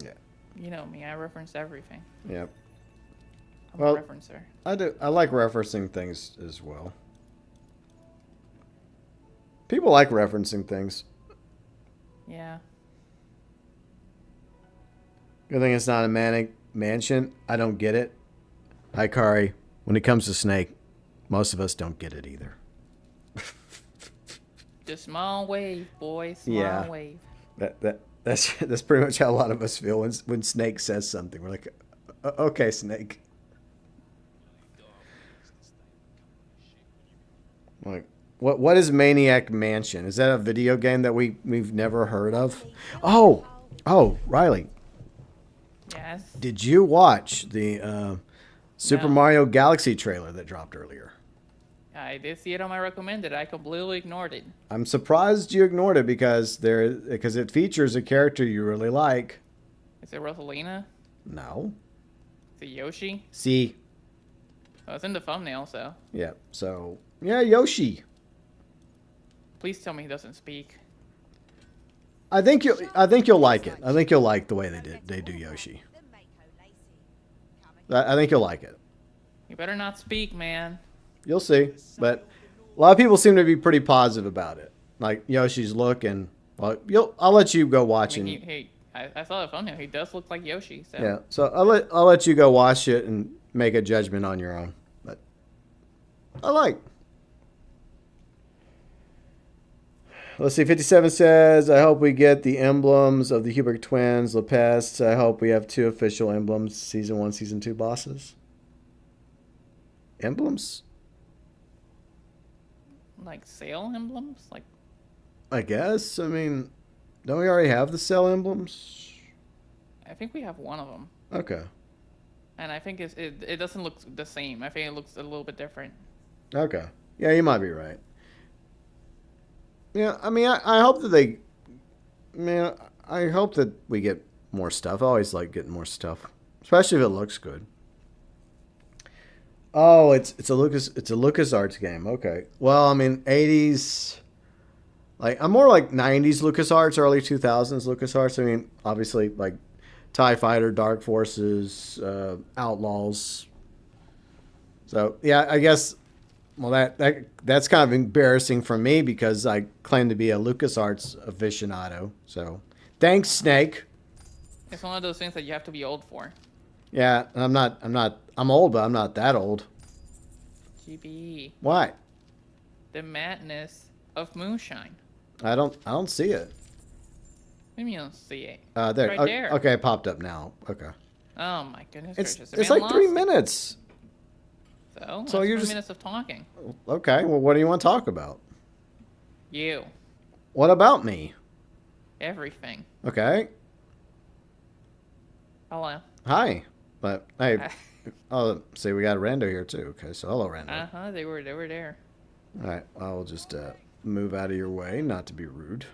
Yeah. You know me, I reference everything. Yep. I'm Well, a referencer. I do. I like referencing things as well. People like referencing things. Yeah. Good thing it's not a manic mansion. I don't get it. Hi, Kari. When it comes to Snake, most of us don't get it either. Just small wave, boy. Small Yeah. wave. That's pretty much how a lot of us feel when Snake says something. We're like, okay, Snake. Like, what is Maniac Mansion? Is that a video game that we've never heard of? Oh, Riley. Yes. Did you watch the Super No. Mario Galaxy trailer that dropped earlier? I did see it on my recommended. I completely ignored it. I'm surprised you ignored it because it features a character you really like. Is it Rosalina? No. Is it Yoshi? See. Oh, it's in the thumbnail, so. Yeah. So yeah, Yoshi. Please tell me he doesn't speak. I think you'll like it. I think you'll like the way they do Yoshi. I think you'll like it. You better not speak, man. You'll see. But a lot of people seem to be pretty positive about it. Like Yoshi's look and well, I'll let you go watch I it. mean, I saw the thumbnail. He does look like Yoshi. So. Yeah. So I'll let you go watch it and make a judgment on your own. But I like. Let's see, 57 says, I hope we get the emblems of the Hubert twins, Lepest. I hope we have 2 official emblems, Season 1, Season 2 bosses. Emblems? Like sale emblems? Like. I guess. I mean, don't we already have the cell emblems? I think we have one of them. Okay. And I think it doesn't look the same. I think it looks a little bit different. Okay. Yeah, you might be right. Yeah, I mean, I hope that I hope that we get more stuff. I always like getting more stuff, especially if it looks good. Oh, it's a LucasArts game. Okay. Well, I mean, 80s. Like I'm more like 90s LucasArts, early 2000s LucasArts. I mean, obviously like TIE Fighter, Dark Forces, Outlaws. So yeah, I guess. Well, that's kind of embarrassing for me because I claim to be a LucasArts aficionado. So, thanks, Snake. It's one of those things that you have to be old for. Yeah, I'm old, but I'm not that old. GB. Why? The madness of moonshine. I don't see it. do you mean you don't see it? There. Right there. Okay, it popped up now. Okay. Oh my goodness It's gracious. The it's man like 3 lost it. minutes. So So that's you're 3 just- minutes of talking. Okay. Well, what do you want to talk about? You. What about me? Everything. Okay. Hello. Hi. But hey. Oh, see, we got a rando here too. Okay, so hello, rando. Uh-huh, they were there. All right. I'll just move out of your way, not to be rude.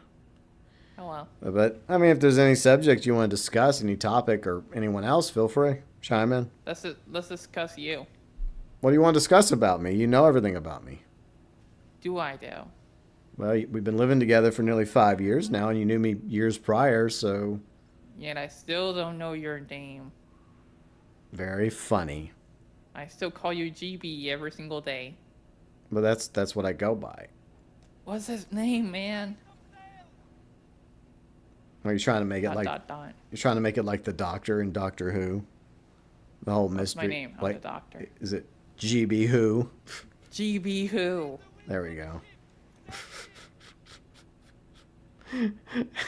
Hello. But I mean, if there's any subject you want to discuss, any topic, or anyone else, feel free. Chime in. Let's discuss you. What do you want to discuss about me? You know everything about me. Do I do? Well, we've been living together for nearly 5 years now, and you knew me years prior, so Yet I still don't know your name. very funny. I still call you GB every single day. But that's what I go by. What's his name, man? Are you trying to make it like Dot. you're trying to make it like the Doctor in Doctor Who? The whole What's mystery. my name? I'm Like, the Doctor. is it GB Who? GB who? There we go.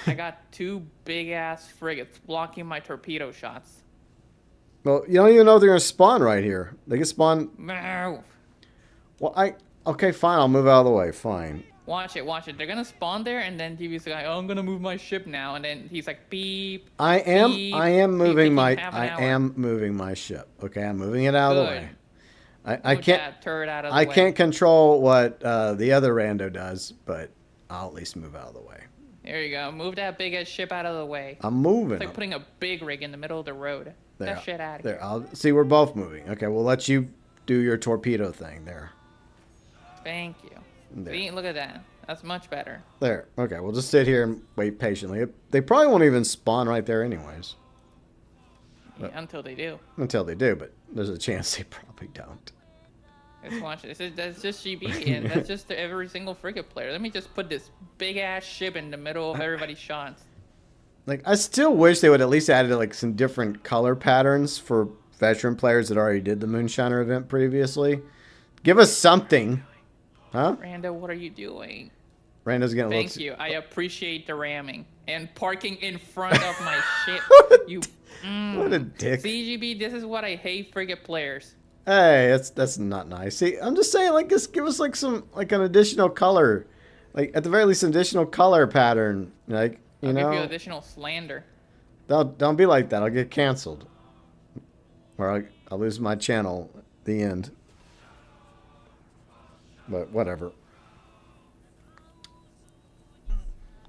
I got 2 big ass frigates blocking my torpedo shots. Well, you don't even know if they're gonna spawn right here. They can spawn. Move. Well, okay, fine. I'll move out of the way. Fine. Watch it. They're gonna spawn there, and then GB's like, "Oh, I'm gonna move my ship now," and then he's like, "Beep." I am beep, moving beep, my half an I hour. am moving my ship. Okay, I'm moving it out of the Good. way. I Move can't that turret out of the I way. can't control what the other rando does, but I'll at least move out of the way. There you go. Move that big ass ship out of the way. I'm moving. It's like putting a big rig in the middle of the road. there, That shit out of there. here. I'll see. We're both moving. Okay, we'll let you do your torpedo thing there. Thank you. There. See, look at that. That's much better. There. Okay, we'll just sit here and wait patiently. They probably won't even spawn right there anyways. Yeah, until they do. Until they do, but there's a chance they probably don't. Let's watch it. That's just GB, and that's just every single frigate player. Let me just put this big ass ship in the middle of everybody's shots. Like, I still wish they would at least added like some different color patterns for veteran players that already did the Moonshiner event previously. Give us something. Huh? Rando, what are you doing? Rando's getting a Thank little you. I appreciate the ramming and parking in front of my ship. You. What a dick. CGB, this is what I hate frigate players. Hey, that's not nice. See, I'm just saying, like, just give us like some like an additional color, like at the very least, an additional color pattern. Like, you I'll know, give you additional slander. don't be like that. I'll get canceled, or I'll lose my channel at the end. But whatever.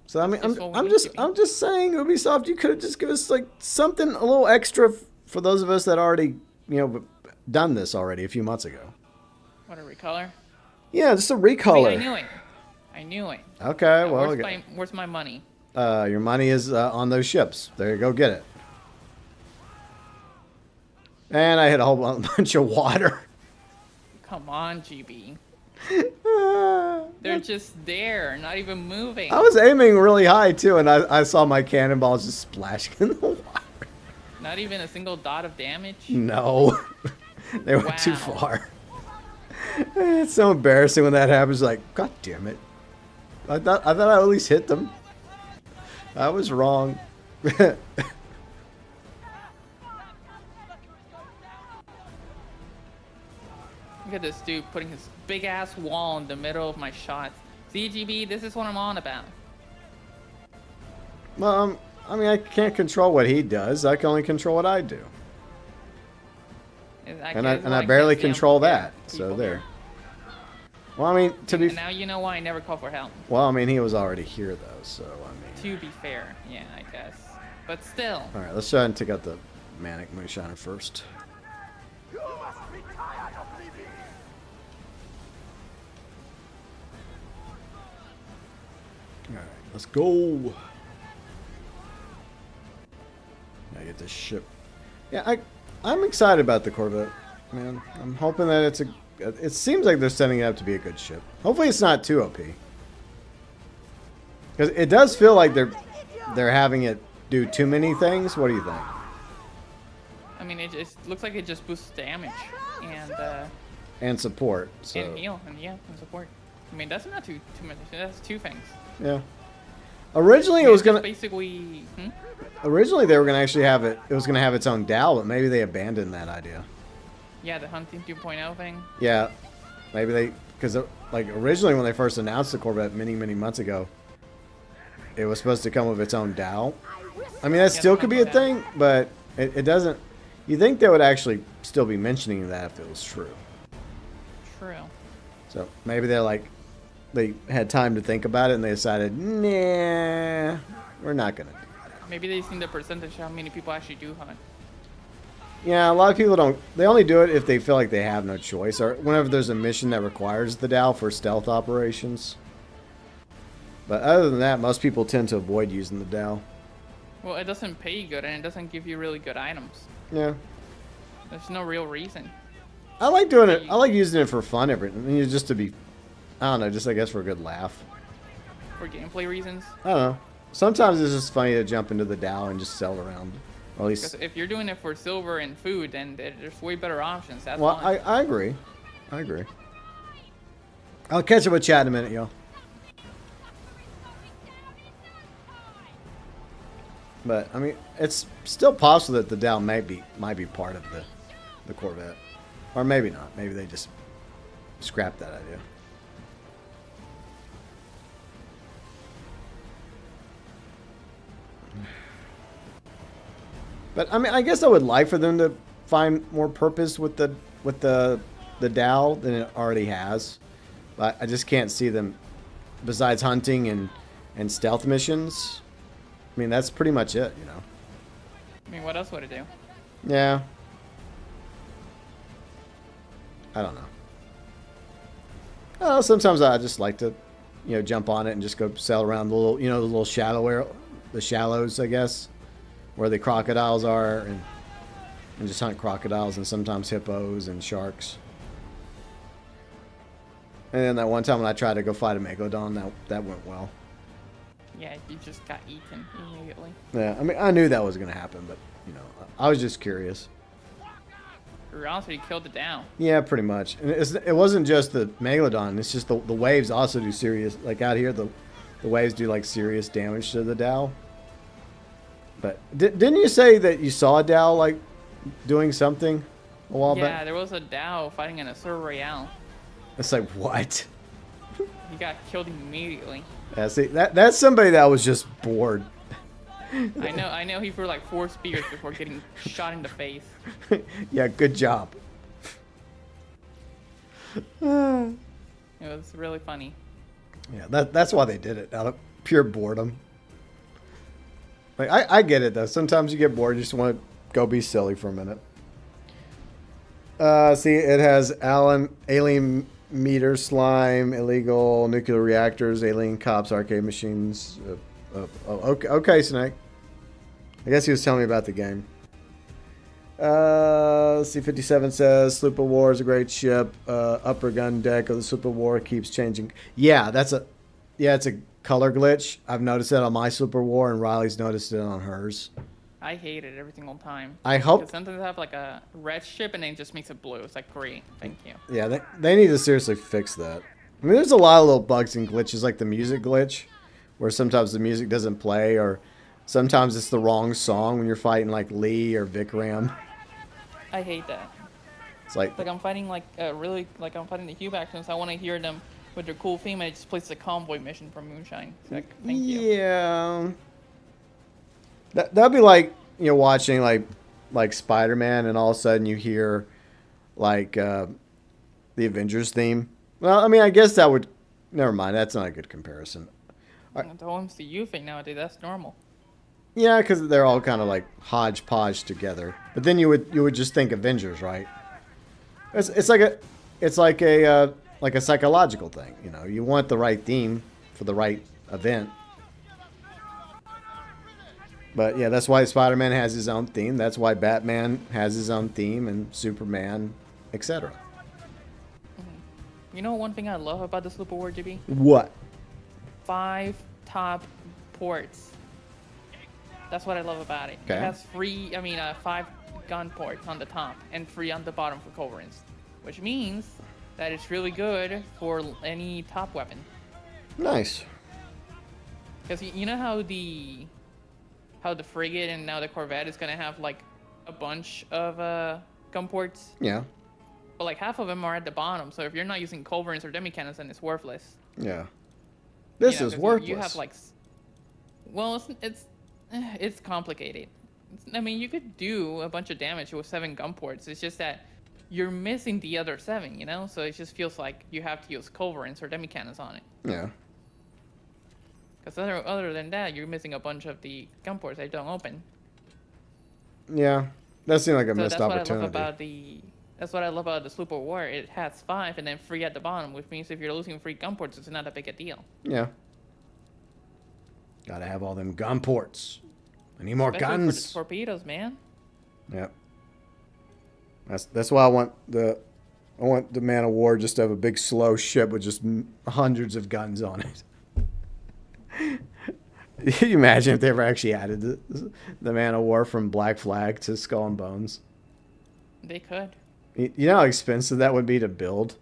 So I mean, That's what we I'm need just to be. I'm just saying, Ubisoft, you could have just give us like something a little extra for those of us that already done this already a few months ago. What a recolor. Yeah, just a See, recolor. I knew it. Okay, Now, well, where's my money? your money is on those ships. There you go, get it. And I hit a whole bunch of water. Come on, GB. They're just there, not even moving. I was aiming really high too, and I saw my cannonballs just splashing in the water. Not even a single dot of damage. No, they went too Wow. far. It's so embarrassing when that happens. Like, God damn it! I thought I at least hit them. I was wrong. Look at this dude putting his big ass wall in the middle of my shots. CGB, this is what I'm on about. Well, I mean, I can't control what he does. I can only control what I do. And I barely control that. So there. Well, I mean, And now you know why I never call for help. Well, I mean, he was already here though, so I mean. To be fair, yeah, I guess. But still. All right, let's try and take out the Manic Moonshiner first. All right, let's go. I get this ship. Yeah, I'm excited about the Corvette, man. I'm hoping that it's a. It seems like they're setting it up to be a good ship. Hopefully, it's not too OP. Because it does feel like they're having it do too many things. What do you think? I mean, it just looks like it just boosts damage And support. So and heal and yeah, and support. I mean, that's not too much. That's 2 things. yeah. Originally, it was gonna. basically. Originally, they were gonna actually have it. It was gonna have its own Dow, but maybe they abandoned that idea. Yeah, the hunting 2.0 thing. Yeah, maybe they, because like originally when they first announced the Corvette many months ago, it was supposed to come with its own Dow. I mean, that still could be a thing, but it doesn't. You think they would actually still be mentioning that if it was true? True. So maybe they're like, they had time to think about it and they decided, nah, we're not gonna do that. Maybe they've seen the percentage how many people actually do hunt. Yeah, a lot of people don't. They only do it if they feel like they have no choice, or whenever there's a mission that requires the Dow for stealth operations. But other than that, most people tend to avoid using the Dow. Well, it doesn't pay good and it doesn't give you really good items. Yeah, There's no real reason. I like doing it. I like using it for fun, just to be, I don't know, just I guess for a good laugh. For gameplay reasons. I don't know. Sometimes it's just funny to jump into the Dow and just sail around. Or at least. Because if you're doing it for silver and food, then there's way better options. That's Well, fine. I agree. I agree. I'll catch up with chat in a minute, y'all. But I mean, it's still possible that the Dow might be part of the Corvette, or maybe not. Maybe they just scrapped that idea. But I mean, I guess I would like for them to find more purpose with the Dow than it already has. But I just can't see them, besides hunting and stealth missions. I mean, that's pretty much it, you know. I mean, what else would it do? Yeah. I don't know. Oh, sometimes I just like to, jump on it and just go sail around the little, the little the shallows, I guess, where the crocodiles are, and just hunt crocodiles and sometimes hippos and sharks. And then that one time when I tried to go fight a megalodon, that went well. Yeah, you just got eaten immediately. Yeah, I mean, I knew that was going to happen, but, I was just curious. Or honestly, you killed it down. Yeah, pretty much. And it wasn't just the megalodon. It's just the waves also do serious, like out here, the waves do like serious damage to the Dow. But didn't you say that you saw a Dow like doing something a while back? Yeah, there was a Dow fighting in a Sur Royale. It's like, what? He got killed immediately. Yeah, see, that's somebody that was just bored. I know he threw like 4 spears before getting shot in the face. Yeah, good job. It was really funny. Yeah, that's why they did it, out of pure boredom. Like, I get it, though. Sometimes you get bored, you just want to go be silly for a minute. See, it has alien meter slime, illegal nuclear reactors, alien cops, arcade machines. Okay, Snake. I guess he was telling me about the game. C-57 says, Sloop of War is a great ship. Upper gun deck of the Sloop of War keeps changing. Yeah, it's a color glitch. I've noticed that on my Sloop of War, and Riley's noticed it on hers. I hate it every single time. I hope... Because sometimes I have like a red ship and then it just makes it blue. It's like, great, thank you. Yeah, they need to seriously fix that. I mean, there's a lot of little bugs and glitches, like the music glitch, where sometimes the music doesn't play, or sometimes it's the wrong song when you're fighting like Lee or Vikram. I hate that. It's like I'm fighting like I'm fighting the Hube actions. I want to hear them with their cool theme, and it just plays the convoy mission from Moonshine. It's like, thank you. Yeah. That'd be like, watching like Spider-Man, and all of a sudden you hear like the Avengers theme. Well, I mean, I guess that would. Never mind. That's not a good comparison. The MCU thing nowadays, that's normal. Yeah, because they're all kind of like hodgepodge together. But then you would just think Avengers, right? It's like a psychological thing. You want the right theme for the right event. But yeah, that's why Spider-Man has his own theme. That's why Batman has his own theme, and Superman, etc. You know one thing I love about the Sloop of War, GB? What? 5 top ports. That's what I love about it. Okay. It has 5 gun ports on the top and 3 on the bottom for culverins, which means that it's really good for any top weapon. Nice. Because you know how the frigate and now the corvette is gonna have like a bunch of gun ports, Yeah. but like half of them are at the bottom. So if you're not using culverins or demi cannons, then it's worthless. Yeah. This You know, is 'cause worthless. You have like, well, it's complicated. I mean, you could do a bunch of damage with 7 gun ports. It's just that you're missing the other 7, you know. So it just feels like you have to use culverins or demi cannons on it. Yeah. Because other than that, you're missing a bunch of the gun ports that don't open. Yeah. That seemed like a So missed that's what I opportunity. love about that's what I love about the Sloop of War. It has 5 and then 3 at the bottom, which means if you're losing 3 gun ports, it's not that big a deal. Yeah. Gotta have all them gun ports. I need more Especially guns. for the torpedoes, man. Yep. That's why I want the Man of War just to have a big slow ship with just hundreds of guns on it. Can you imagine if they ever actually added the Man of War from Black Flag to Skull and Bones? They could. You know how expensive that would be to build?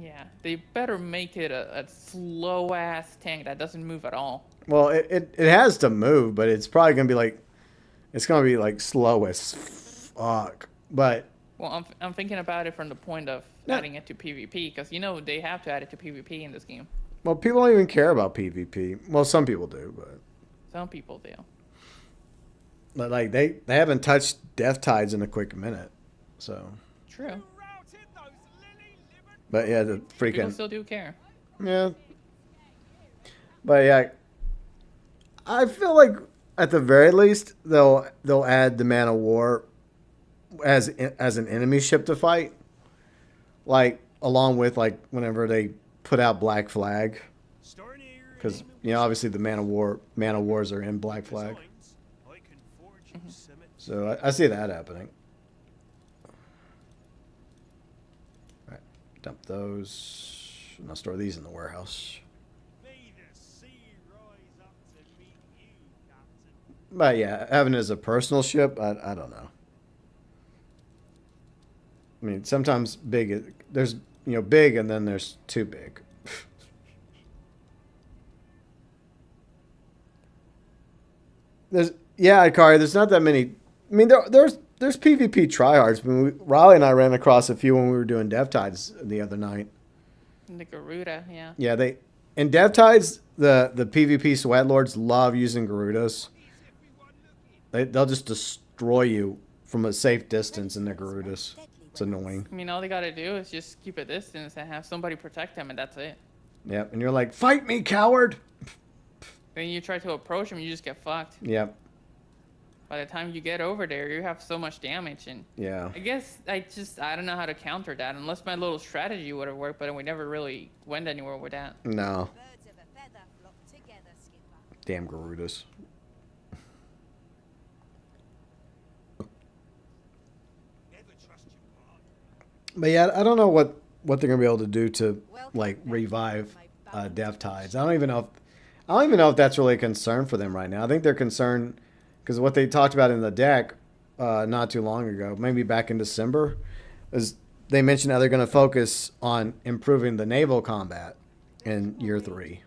Yeah, they better make it a slow ass tank that doesn't move at all. Well, it has to move, but it's probably gonna be like slow as fuck. But Well, I'm thinking about it from the point of Yeah. adding it to PvP, because you know they have to add it to PvP in this game. well, people don't even care about PvP. Well, some people do, but Some people do. like they haven't touched Death Tides in a quick minute. So, True. but yeah, the People freaking still do care. yeah. But yeah, I feel like at the very least they'll add the Man of War as an enemy ship to fight, like along with like whenever they put out Black Flag, because you know obviously the Man of Wars are in Black Flag, so I see that happening. All right, dump those, and I'll store these in the warehouse. But yeah, having it as a personal ship, I don't know. I mean, sometimes there's big and then there's too big. Akari, there's not that many. I mean, there's PvP tryhards. I mean, Riley and I ran across a few when we were doing Dev Tides the other night. The Garuda, yeah. Yeah, in Dev Tides, the PvP sweat lords love using Garudas. They'll just destroy you from a safe distance in their Garudas. It's annoying. I mean, all they gotta do is just keep a distance and have somebody protect them, and that's it. Yep, and you're like, fight me, coward! Then you try to approach them, you just get fucked. Yep, By the time you get over there, you have so much damage, and yeah. I guess I don't know how to counter that, unless my little strategy would have worked, but we never really went anywhere with that. No, Birds of a feather flock together, Skipper. damn Garudas. But yeah, I don't know what they're gonna be able to do to like revive Death Tides. I don't even know if that's really a concern for them right now. I think they're concerned because what they talked about in the deck not too long ago, maybe back in December, is they mentioned how they're going to focus on improving the naval combat in year 3.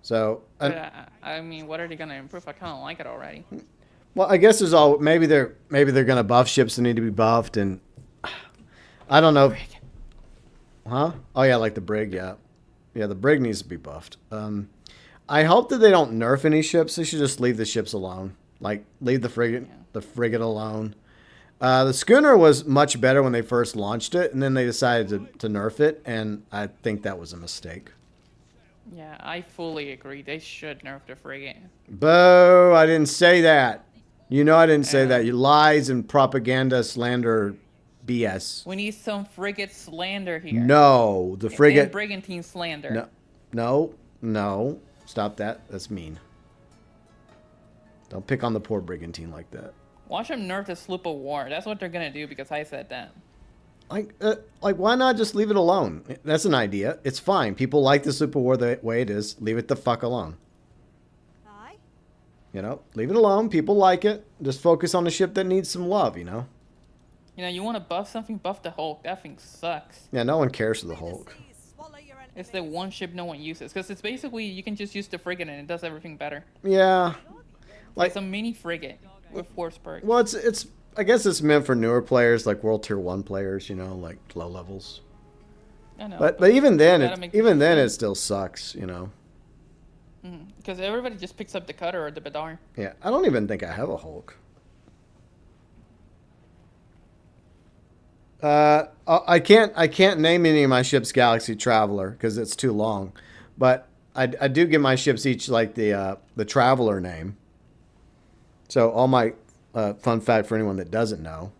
So, But, I mean, what are they gonna improve? I kind of like it already. well, I guess maybe they're going to buff ships that need to be buffed, and I don't know. Huh? Oh yeah, like the brig. Yeah, the brig needs to be buffed. I hope that they don't nerf any ships. They should just leave the ships alone. Like leave the frigate alone. The schooner was much better when they first launched it, and then they decided to nerf it, and I think that was a mistake. Yeah, I fully agree. They should nerf the frigate. Boo! I didn't say that. You know I didn't say that. You lies and propaganda, slander, BS. We need some frigate slander here. No, the frigate. And brigantine slander. No. Stop that. That's mean. Don't pick on the poor brigantine like that. Watch them nerf the Sloop of War. That's what they're gonna do because I said that. Like, why not just leave it alone? That's an idea. It's fine. People like the Sloop of War the way it is. Leave it the fuck alone. Aye. You know, leave it alone. People like it. Just focus on the ship that needs some love, you know? You know, you want to buff something, buff the Hulk. That thing sucks. Yeah, no one cares for the Hulk. Swallow your It's the one ship no one uses because it's basically you can just use the frigate and it does everything better. Yeah. Like It's a mini frigate with force perks. well, it's I guess it's meant for newer players, like World Tier 1 players, you know, like low levels. I know. But even then, gotta make it still sucks, you know. Because everybody just picks up the cutter or the Badar. Yeah, I don't even think I have a Hulk. I can't name any of my ships Galaxy Traveler because it's too long, but I do give my ships each like the Traveler name. So all my fun fact for anyone that doesn't know.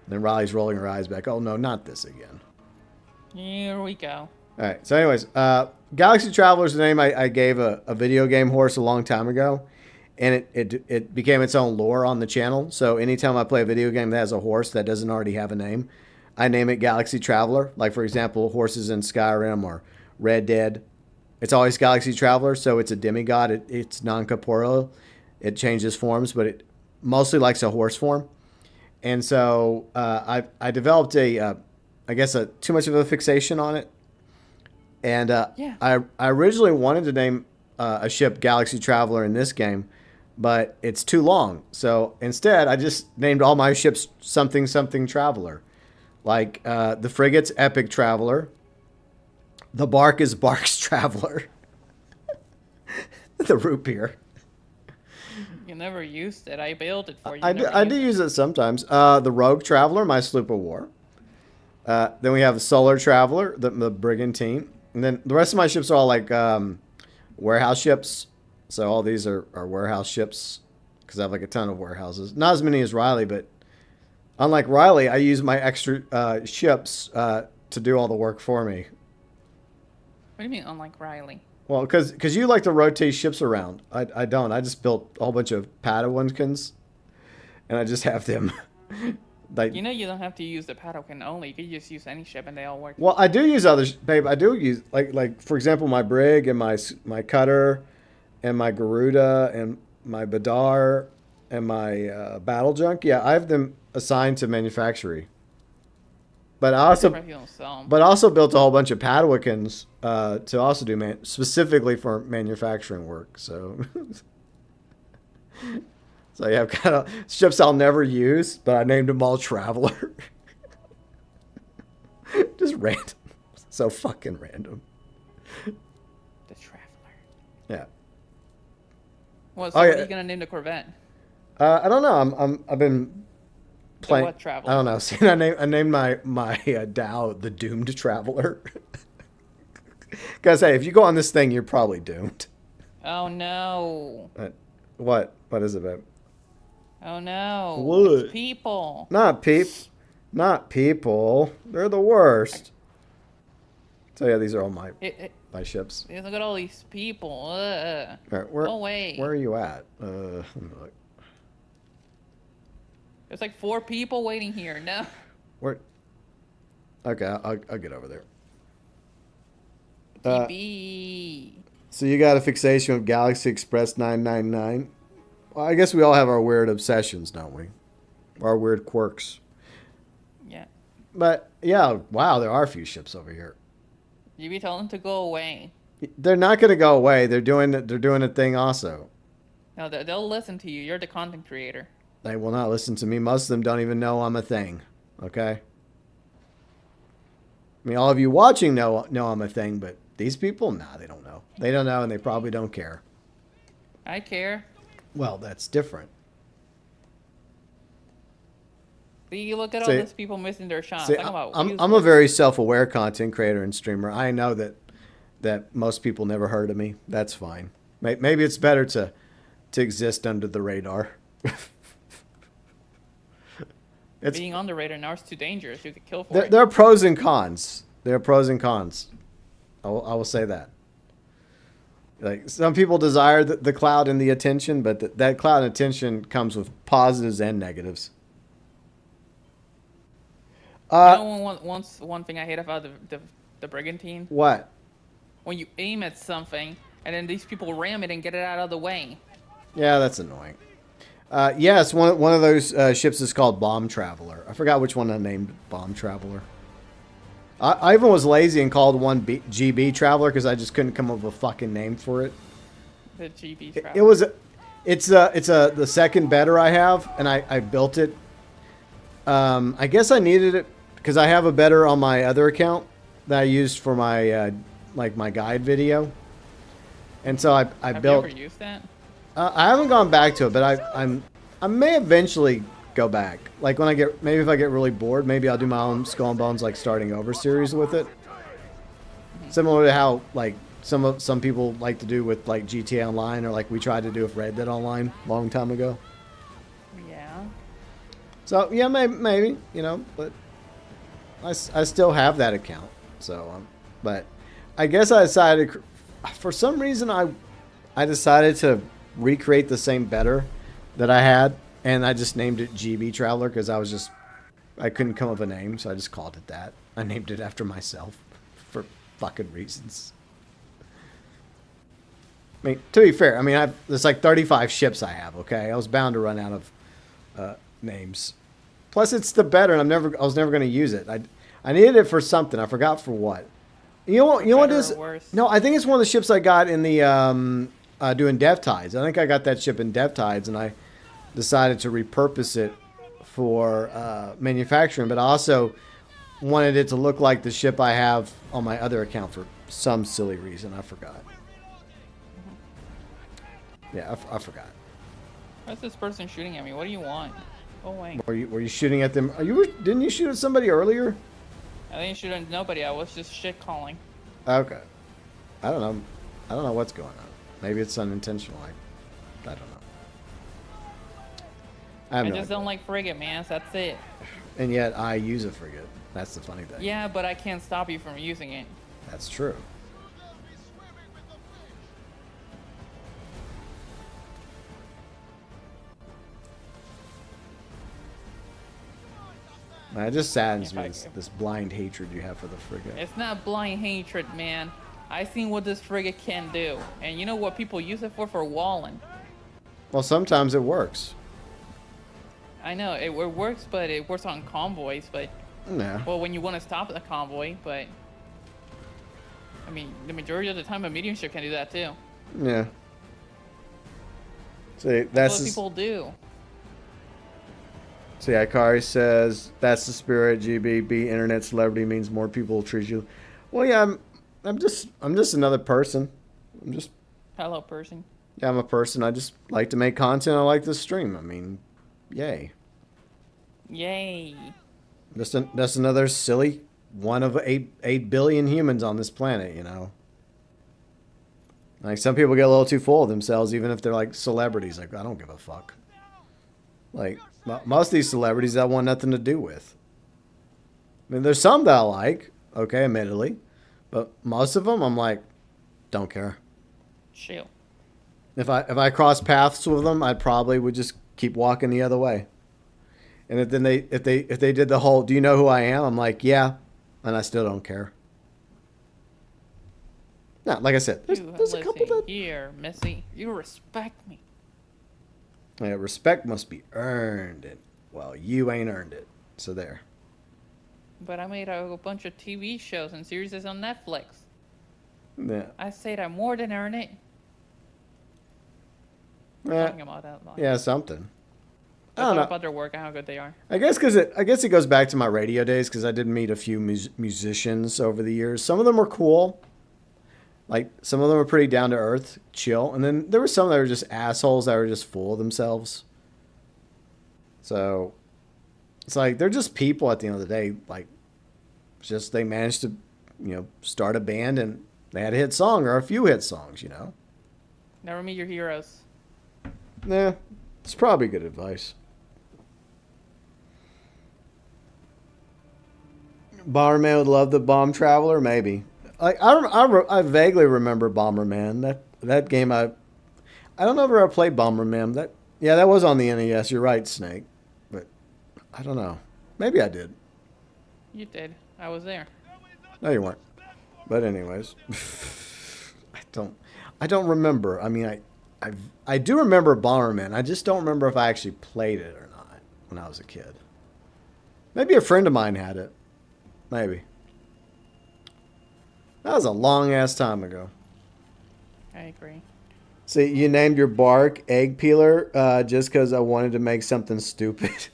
Then Riley's rolling her eyes back. Oh no, not this again. Here we go. All right. So anyways, Galaxy Traveler is the name I gave a video game horse a long time ago. And it became its own lore on the channel. So anytime I play a video game that has a horse that doesn't already have a name, I name it Galaxy Traveler. Like, for example, horses in Skyrim or Red Dead. It's always Galaxy Traveler, so it's a demigod. It's non-corporeal. It changes forms, but it mostly likes a horse form. And so I developed I guess too much of a fixation on it. And Yeah. I originally wanted to name a ship Galaxy Traveler in this game, but it's too long. So instead, I just named all my ships something Traveler. Like the frigate's Epic Traveler. The bark is Bark's Traveler. The root beer. You never used it. I built it for you. I do use it sometimes. The Rogue Traveler, my sloop of war. Then we have the Solar Traveler, the Brigantine. And then the rest of my ships are all like warehouse ships. So all these are warehouse ships because I have like a ton of warehouses. Not as many as Riley, but unlike Riley, I use my extra ships to do all the work for me. What do you mean, unlike Riley? Well, because you like to rotate ships around. I don't. I just built a whole bunch of Padawans, and I just have them. Like, You know you don't have to use the Padawan only. You could just use any ship and they all work. well, I do use others, babe. I do use like for example, my brig and my cutter, and my Garuda and my Badar and my battle junk. Yeah, I have them assigned to manufacturing. But I also If you don't sell 'em. But also built a whole bunch of Padawans to also do specifically for manufacturing work. So, so yeah, I've got ships I'll never use, but I named them all Traveler. Just random, so fucking random. The Traveler. Yeah. Well, so Oh, what yeah. are you gonna name the Corvette? I don't know. I've been playing. what Traveler? I don't know. See, I named my Dow the Doomed Traveler. Because hey, if you go on this thing, you're probably doomed. Oh no. What? What is it, babe? Oh no. What? It's people. Not people. They're the worst. So yeah, these are all my ships. Look at all these people. All right, where, Go away. Where are you at? Let me look. There's like 4 people waiting here. No. Where? Okay, I'll get over there. TB. So you got a fixation with Galaxy Express 999. Well, I guess we all have our weird obsessions, don't we? Our weird quirks. Yeah. But yeah, wow, there are a few ships over here. You be telling them to go away. They're not going to go away. They're doing a thing also. No, they'll listen to you. You're the content creator. They will not listen to me. Most of them don't even know I'm a thing. Okay? I mean, all of you watching know I'm a thing, but these people, nah, they don't know. They don't know, and they probably don't care. I care. Well, that's different. See, look at See- all these people missing their shots. See, Talk about I'm a useless. very self-aware content creator and streamer. I know that most people never heard of me. That's fine. Maybe it's better to exist under the radar. It's Being on the radar now is too dangerous. You could kill for it. there are pros and cons. There are pros and cons. I will say that. Like some people desire the clout and the attention, but that clout and attention comes with positives and negatives. You know, one thing I hate about the Brigantine? What? When you aim at something, and then these people ram it and get it out of the way. Yeah, that's annoying. Yes, one of those ships is called Bomb Traveler. I forgot which one I named Bomb Traveler. I even was lazy and called one GB Traveler because I just couldn't come up with a fucking name for it. The GB It, Traveler. it was, it's the second better I have, and I built it. I guess I needed it because I have a better on my other account that I used for my like my guide video, and so I Have built. you ever used that? I haven't gone back to it, but I may eventually go back. Like when I get, maybe if I get really bored, maybe I'll do my own Skull and Bones like starting over series with it. Similar to how like some people like to do with like GTA Online, or like we tried to do with Red Dead Online a long time ago. Yeah. So yeah, maybe you know, but I still have that account. So but I guess I decided, for some reason I decided to recreate the same better that I had, and I just named it GB Traveler because I couldn't come up with a name, so I just called it that. I named it after myself for fucking reasons. I mean, to be fair, I mean, there's like 35 ships I have. Okay, I was bound to run out of names. Plus, it's the better, and I was never going to use it. I needed it for something. I forgot for what. You know what it Better is? or worse? No, I think it's one of the ships I got in the doing Dev Tides. I think I got that ship in Dev Tides, and I decided to repurpose it for manufacturing. But I also wanted it to look like the ship I have on my other account for some silly reason. I forgot. Yeah, I forgot. What's this person shooting at me? What do you want? Oh wait. Were you shooting at them? Didn't you shoot at somebody earlier? I didn't shoot at nobody. I was just shit calling. Okay. I don't know. I don't know what's going on. Maybe it's unintentional. I don't know. I no just idea. don't like frigate, man. So that's it. And yet I use a frigate. That's the funny thing. Yeah, but I can't stop you from using it. That's true. Man, it just saddens me, this blind hatred you have for the frigate. It's not blind hatred, man. I seen what this frigate can do, and you know what people use it for? For walling. Well, sometimes it works. I know it works, but it works on convoys. But Yeah. well, when you want to stop the convoy, but I mean, the majority of the time, a medium ship can do that too. Yeah. See, That's what people do. See, Ikari says that's the spirit. GBB internet celebrity means more people will treat you. Well, yeah, I'm just another person. Hello, person. Yeah, I'm a person. I just like to make content. I like to stream. I mean, yay. Yay. Just another silly one of 8 billion humans on this planet, you know. Like, some people get a little too full of themselves, even if they're like celebrities. Like, I don't give a fuck. Like, most of these celebrities I want nothing to do with. I mean, there's some that I like, okay, admittedly. But most of them, I'm like, don't care. Chill. If I cross paths with them, I probably would just keep walking the other way. And if they did the whole, do you know who I am? I'm like, yeah, and I still don't care. No, like I said, there's a couple that here, Missy. You respect me. yeah, respect must be earned, and well, you ain't earned it. So there. But I made a bunch of TV shows and series on Netflix. Yeah. I said I more than earn it. Yeah. Talking about that line. Yeah, something. I Let's don't talk know. about their work and how good they are. I guess it goes back to my radio days because I did meet a few musicians over the years. Some of them were cool. Like, some of them were pretty down to earth, chill. And then there were some that were just assholes that were just full of themselves. So, it's like, they're just people at the end of the day. Like, just they managed to, start a band and they had a hit song or a few hit songs, Never meet your heroes. Yeah, it's probably good advice. Bomberman would love the Bomb Traveler, maybe. I vaguely remember Bomberman. That game I don't know if I ever played Bomberman. That was on the NES. You're right, Snake. But I don't know. Maybe I did. You did. I was there. No, you weren't. But anyways, I don't remember. I mean, I do remember Bomberman. I just don't remember if I actually played it or not when I was a kid. Maybe a friend of mine had it. Maybe. That was a long ass time ago. I agree. See, you named your bark Egg Peeler just because I wanted to make something stupid.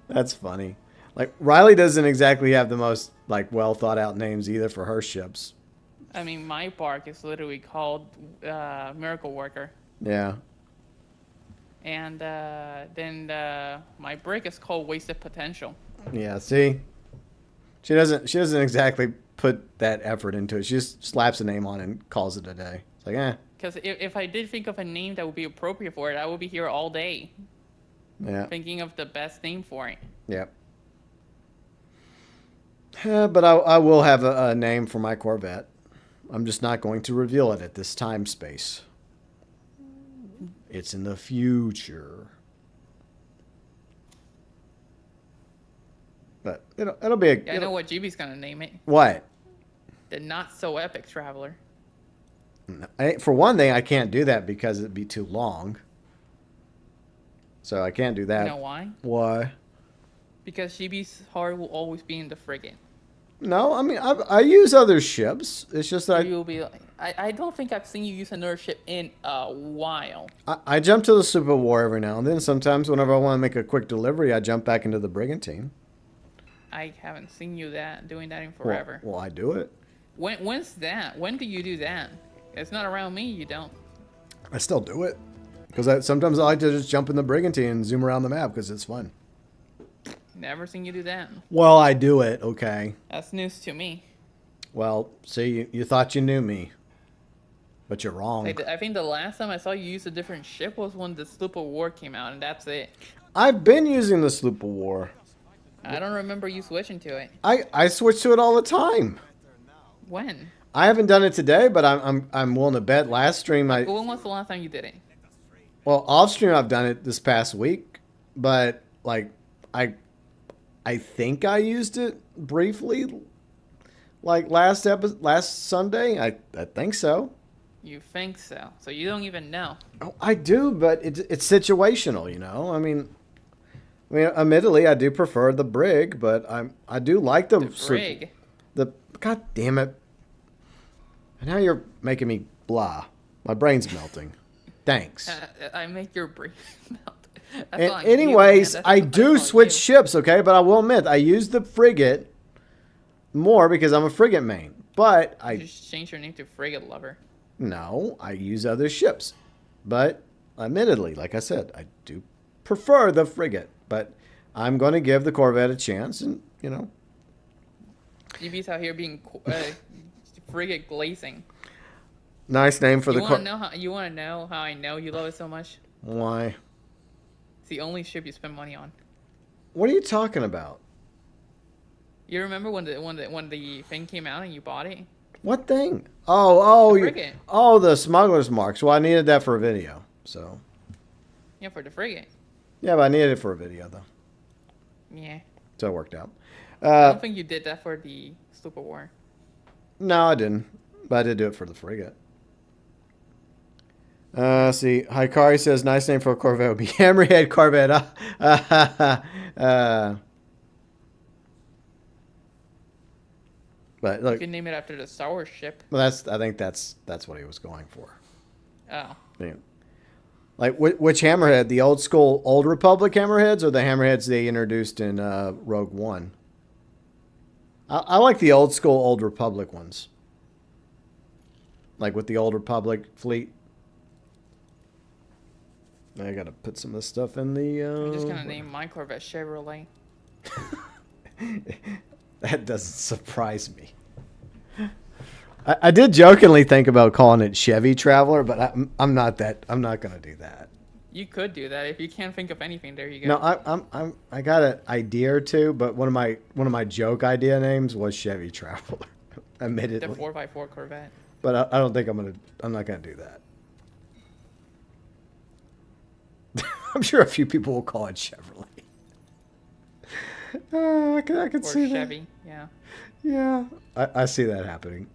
That's funny. Like, Riley doesn't exactly have the most, like, well thought out names either for her ships. I mean, my bark is literally called Miracle Worker. Yeah. And then my brick is called Wasted Potential. Yeah, see? She doesn't exactly put that effort into it. She just slaps a name on it and calls it a day. It's like, eh. Because if I did think of a name that would be appropriate for it, I would be here all day Yeah. thinking of the best name for it. Yep. But I will have a name for my Corvette. I'm just not going to reveal it at this time space. It's in the future. But it'll be a... Yeah, I know what GB's going to name it. What? The Not So Epic Traveler. For one thing, I can't do that because it'd be too long. So I can't do that. You know why? Why? Because GB's heart will always be in the frigate. No, I mean, I use other ships. It's just that You'll be like, I don't think I've seen you use another ship in a while. I jump to the Super War every now and then. Sometimes whenever I want to make a quick delivery, I jump back into the Brigantine. I haven't seen you doing that in forever. Well, I do it. When's that? When do you do that? It's not around me. You don't. I still do it. Because sometimes I like to just jump in the Brigantine and zoom around the map because it's fun. Never seen you do that. Well, I do it, okay. That's news to me. Well, see, you thought you knew me. But you're wrong. I think the last time I saw you use a different ship was when the Sloop of War came out, and that's it. I've been using the Sloop of War. I don't remember you switching to it. I switch to it all the time. When? I haven't done it today, but I'm willing to bet last stream When was the last time you did it? Well, off stream I've done it this past week, but like I think I used it briefly, like last Sunday. I think so. You think so? So you don't even know. Oh, I do, but it's situational, you know. I mean, admittedly, I do prefer the brig, but I do like the brig. God damn it! And now you're making me blah. My brain's melting. Thanks. I make your brain melt. Anyways, I do switch ships, okay? But I will admit, I use the frigate more because I'm a frigate main. But You just change your name to Frigate Lover. No, I use other ships. But admittedly, like I said, I do prefer the frigate. But I'm going to give the Corvette a chance, and, you know. GB's out here being frigate glazing. Nice name for the Corvette. You want to know how I know you love it so much? Why? It's the only ship you spend money on. What are you talking about? You remember when the thing came out and you bought it? What thing? Oh, The frigate. The smuggler's marks. Well, I needed that for a video, so. Yeah, for the frigate. Yeah, but I needed it for a video though, Yeah. so it worked out. I don't think you did that for the Sloop of War. No, I didn't, but I did do it for the frigate. See, Hikari says, nice name for a Corvette would be Hammerhead Corvette. But You look, can name it after the Star Wars ship. well, I think that's what he was going for. Oh. Yeah. Like which Hammerhead? The old school Old Republic Hammerheads, or the Hammerheads they introduced in Rogue One? I like the old school Old Republic ones. Like with the Old Republic fleet. I gotta put some of this stuff in the. I'm just gonna name my Corvette Chevrolet. That doesn't surprise me. I did jokingly think about calling it Chevy Traveler, but I'm not gonna do that. You could do that if you can't think of anything. There you go. No, I got an idea or two, but one of my joke idea names was Chevy Traveler. Admittedly, The 4x4 Corvette. but I don't think I'm not gonna do that. I'm sure a few people will call it Chevrolet. I can Or see Chevy, yeah. that. Yeah, I see that happening.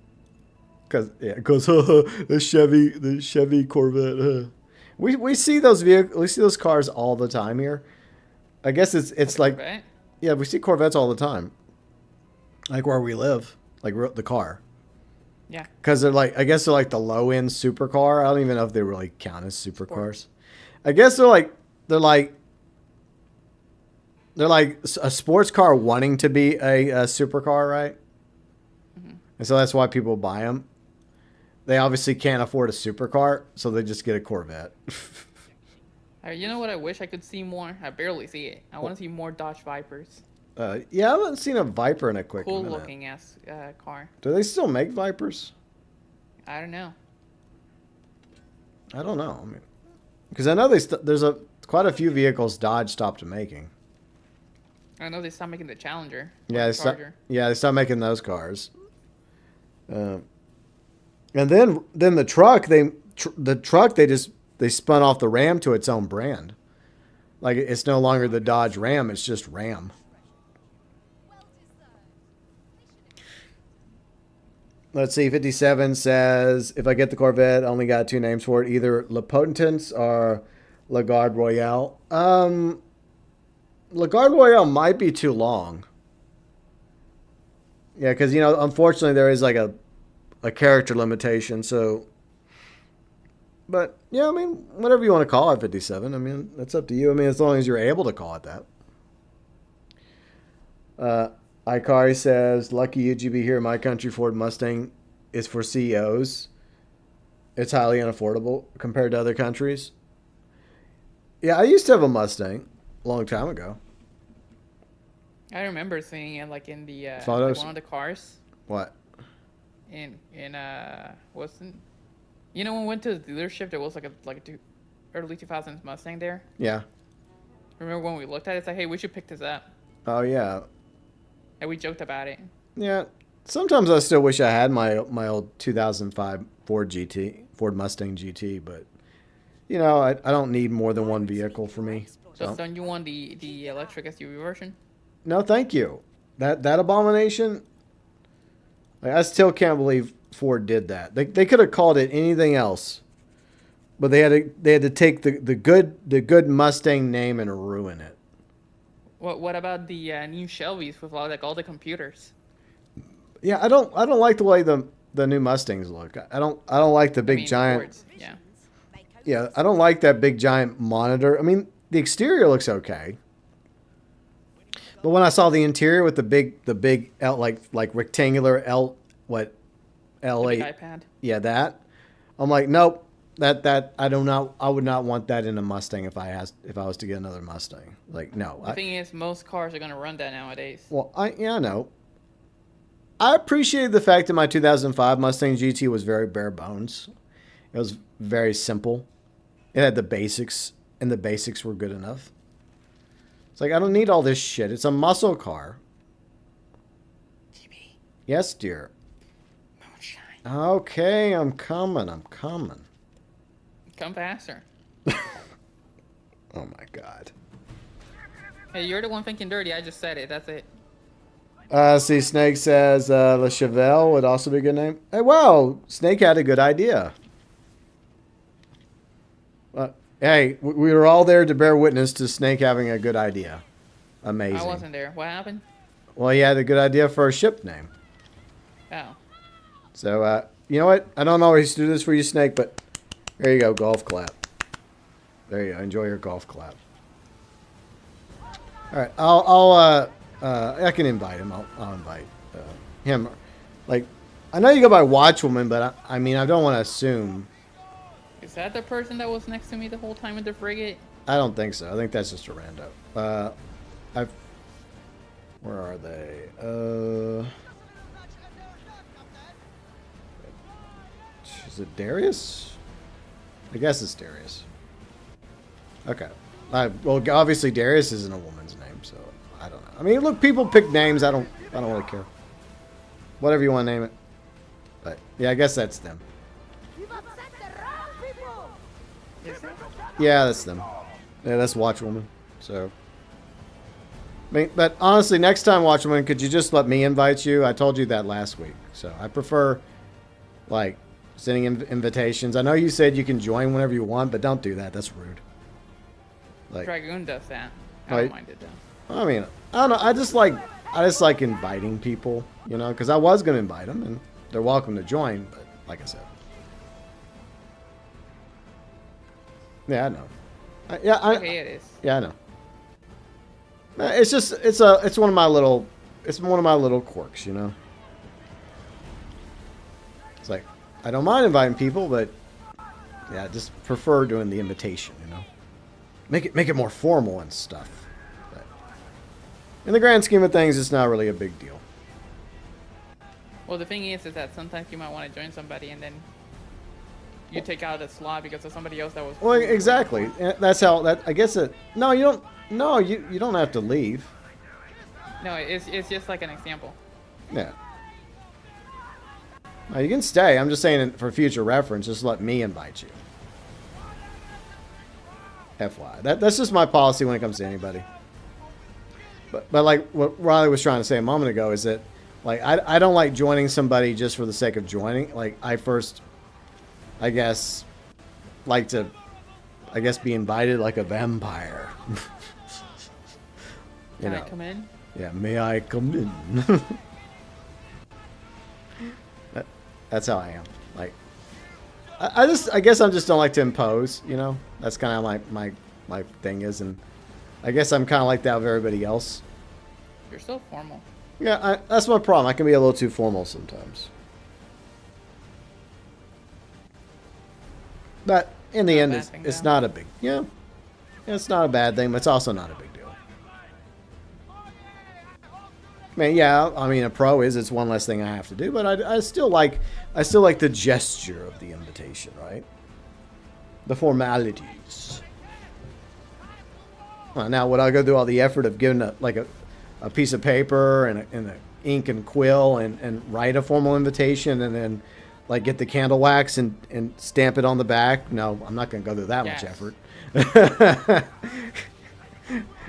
Cause the Chevy Corvette. We see those those cars all the time here. I guess it's like Corvette? yeah, we see Corvettes all the time. Like where we live, like the car. Yeah. Because they're like, I guess they're like the low end supercar. I don't even know if they really count as supercars. I guess they're like a sports car wanting to be a supercar, right? Mm-hmm. And so that's why people buy them. They obviously can't afford a supercar, so they just get a Corvette. You know what I wish I could see more? I barely see it. I want to see more Dodge Vipers. Yeah, I haven't seen a Viper in a quick Cool minute. looking ass car. Do they still make Vipers? I don't know. I don't know. I mean, because I know there's quite a few vehicles Dodge stopped making. I know they stopped making the Challenger. Yeah, or they the stopped. Charger. Yeah, they stopped making those cars. And then the truck they spun off the Ram to its own brand. Like it's no longer the Dodge Ram, it's just Ram. Let's see, 57 says, if I get the Corvette, I only got 2 names for it, either Le Potentance or La Garde Royale. La Garde Royale might be too long. Yeah, because, unfortunately there is like a character limitation, so... But, yeah, I mean, whatever you want to call it, 57. I mean, that's up to you. I mean, as long as you're able to call it that. Ikari says, lucky you, GB here. My country Ford Mustang is for CEOs. It's highly unaffordable compared to other countries. Yeah, I used to have a Mustang a long time ago. I remember seeing it like in the Photos? like one of the cars What? in wasn't when we went to the dealership there was like a early 2000s Mustang there. Yeah. Remember when we looked at it? It's like, hey, we should pick this up. Oh, yeah. And we joked about it. Yeah. Sometimes I still wish I had my old 2005 Ford Mustang GT, but, I don't need more than one vehicle for me. So don't you want the electric SUV version? No, thank you. That abomination. I still can't believe Ford did that. They could have called it anything else, but they had to take the good Mustang name and ruin it. What about the new Chevys with all the computers? Yeah, I don't like the way the new Mustangs look. I don't like the big giant. Fords, yeah. Yeah, I don't like that big giant monitor. I mean, the exterior looks okay. But when I saw the interior with the big L, like rectangular L8, iPad. yeah, that, I'm like, nope, that I would not want that in a Mustang if I was to get another Mustang. Like, no. The thing is, most cars are gonna run that nowadays. Well, I know. I appreciated the fact that my 2005 Mustang GT was very bare bones. It was very simple. It had the basics, and the basics were good enough. It's like, I don't need all this shit. It's a muscle car. GB. Yes, dear. Moonshine. Okay, I'm coming. Come faster. Oh, my God. Hey, you're the one thinking dirty. I just said it. That's it. See, Snake says Le Chevelle would also be a good name. Hey, wow, Snake had a good idea. Hey, we were all there to bear witness to Snake having a good idea. Amazing. I wasn't there. What happened? Well, he had a good idea for a ship name. Oh. So, you know what? I don't always do this for you, Snake, but there you go, golf clap. There you go. Enjoy your golf clap. All right, I can invite him. I'll invite him. Like, I know you go by Watchwoman, but I mean, I don't want to assume. Is that the person that was next to me the whole time with the frigate? I don't think so. I think that's just a rando. Where are they? Is it Darius? I guess it's Darius. Okay. Well, obviously Darius isn't a woman's name, so I don't know. I mean, look, people pick names. I don't really care. Whatever you want to name it. But yeah, I guess that's them. You've upset the wrong people! Is it? Yeah, that's them. Yeah, that's Watchwoman. So, I mean, but honestly, next time, Watchwoman, could you just let me invite you? I told you that last week. So I prefer, like, sending invitations. I know you said you can join whenever you want, but don't do that. That's rude. Like, Dragoon does that. I Right. don't mind it though. I mean, I don't know. I just like I just like inviting people, you know, because I was going to invite them, and they're welcome to join, but like I said. Yeah, I know. Okay, it is. Yeah, I know. It's just, it's one of my little quirks, you know. It's like, I don't mind inviting people, but yeah, I just prefer doing the invitation, you know. Make it more formal and stuff. But in the grand scheme of things, it's not really a big deal. Well, the thing is that sometimes you might want to join somebody and then you take out a slot because of somebody else that was. Well, exactly. That's how that. I guess it. No, you don't. No, you don't have to leave. No, it's just like an example. Yeah. No, you can stay. I'm just saying for future reference. Just let me invite you. FYI. That's just my policy when it comes to anybody. But like what Riley was trying to say a moment ago is that like I don't like joining somebody just for the sake of joining. Like I guess like to be invited like a vampire. Can I come in? Yeah, may I come in? That's how I am. Like I guess I just don't like to impose, you know? That's kind of my thing is, and I guess I'm kind of like that with everybody else. You're so formal. Yeah, that's my problem. I can be a little too formal sometimes. But in the end, it's not a big... Yeah, it's not a bad thing, but it's also not a big deal. I mean, yeah, I mean, a pro is it's one less thing I have to do, but I still like the gesture of the invitation, right? The formalities. Well, now, would I go through all the effort of giving a piece of paper and a ink and quill and write a formal invitation and then like get the candle wax and stamp it on the back? No, I'm not going to go through that much effort.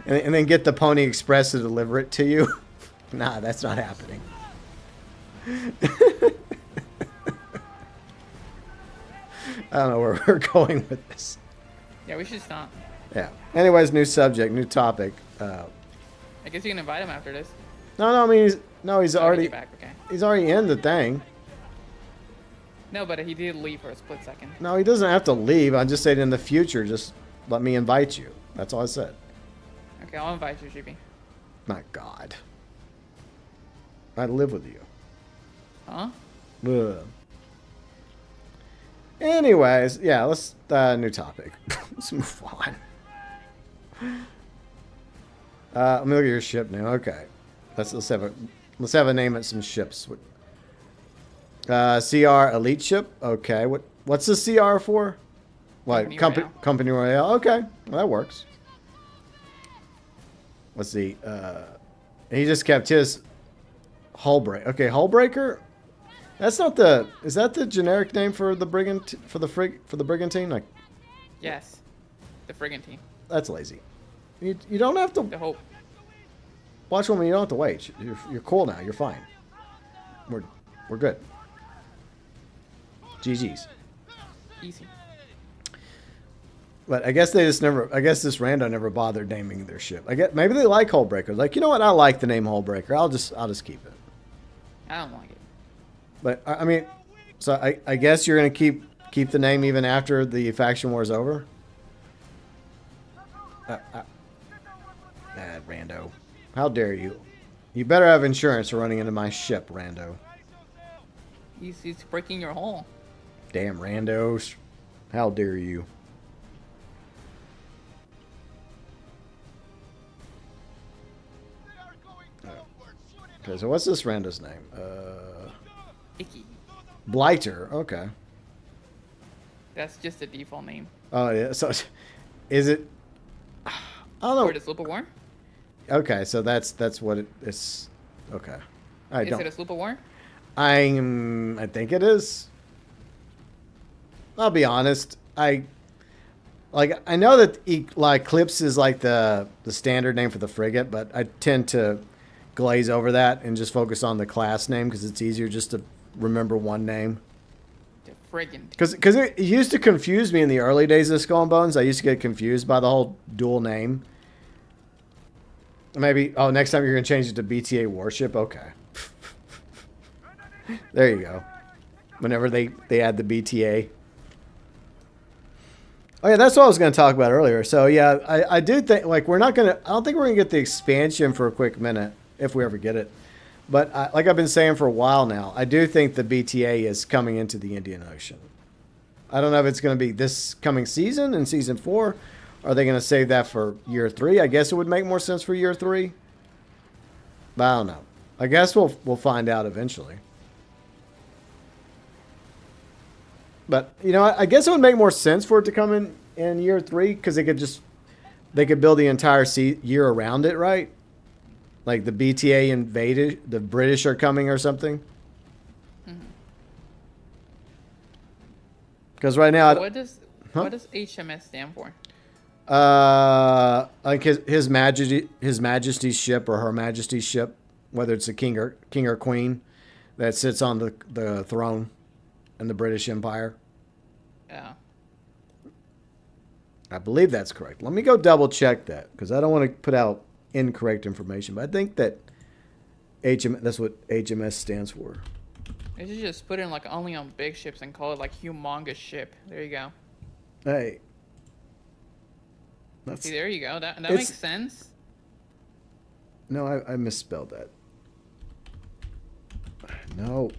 and then get the Pony Express to deliver it to you. Nah, that's not happening. I don't know where we're going with this. Yeah, we should stop. Yeah. Anyways, new subject, new topic. I guess you can invite him after this. No, I mean he's already back, okay. He's already in the thing. No, but he did leave for a split second. No, he doesn't have to leave. I just said in the future, just let me invite you. That's all I said. Okay, I'll invite you, GB. My God. I live with you. Huh? Ugh. Anyways, yeah, let's new topic. Let's move on. Let me look at your ship now. Okay, let's have a name at some ships. CR Elite ship. Okay, what's the CR for? What Company Royale? Okay, well, that works. Let's see. He just kept his hull break. Okay, hull breaker. That's not the. Is that the generic name for the brigantine? Like. Yes, the brigantine. That's lazy. You don't have to. The Hope. Watch woman. You don't have to wait. You're cool now. You're fine. We're good. GG's. Easy. But I guess they just never. I guess this rando never bothered naming their ship. I guess maybe they like hull breakers. Like, you know what? I like the name hull breaker. I'll just keep it. I don't like it. But I mean, so I guess you're gonna keep the name even after the faction war is over. Bad rando. How dare you? You better have insurance for running into my ship, rando. He's breaking your hull. Damn randos. How dare you? Okay, so what's this rando's name? Icky. Blighter. Okay. That's just a default name. Oh yeah. So, is it? I don't know. For the sloop of war? Okay, so that's what it is. Okay. Is it a sloop of war? I think it is. I'll be honest. I know that Eclipse is like the standard name for the frigate, but I tend to glaze over that and just focus on the class name because it's easier just to remember one name. The friggin'. Because it used to confuse me in the early days of Skull and Bones. I used to get confused by the whole dual name. Maybe. Oh, next time you're gonna change it to BTA warship. Okay. There you go. Whenever they add the BTA. Oh yeah, that's what I was gonna talk about earlier. So yeah, I do think like I don't think we're gonna get the expansion for a quick minute if we ever get it. But like I've been saying for a while now, I do think the BTA is coming into the Indian Ocean. I don't know if it's going to be this coming season in season 4. Are they going to save that for year 3? I guess it would make more sense for year 3. But I don't know. I guess we'll find out eventually. But you know, I guess it would make more sense for it to come in year 3 because they could build the entire year around it, right? Like the BTA invaded, the British are coming or something. Because right now, what does HMS stand for? Like his Majesty's ship or Her Majesty's ship, whether it's a king or queen that sits on the throne in the British Empire. Yeah. I believe that's correct. Let me go double check that because I don't want to put out incorrect information, but I think that that's what HMS stands for. They should just put in like only on big ships and call it like humongous ship. There you go. Hey. See, there you go. That makes sense. No, I misspelled that. No.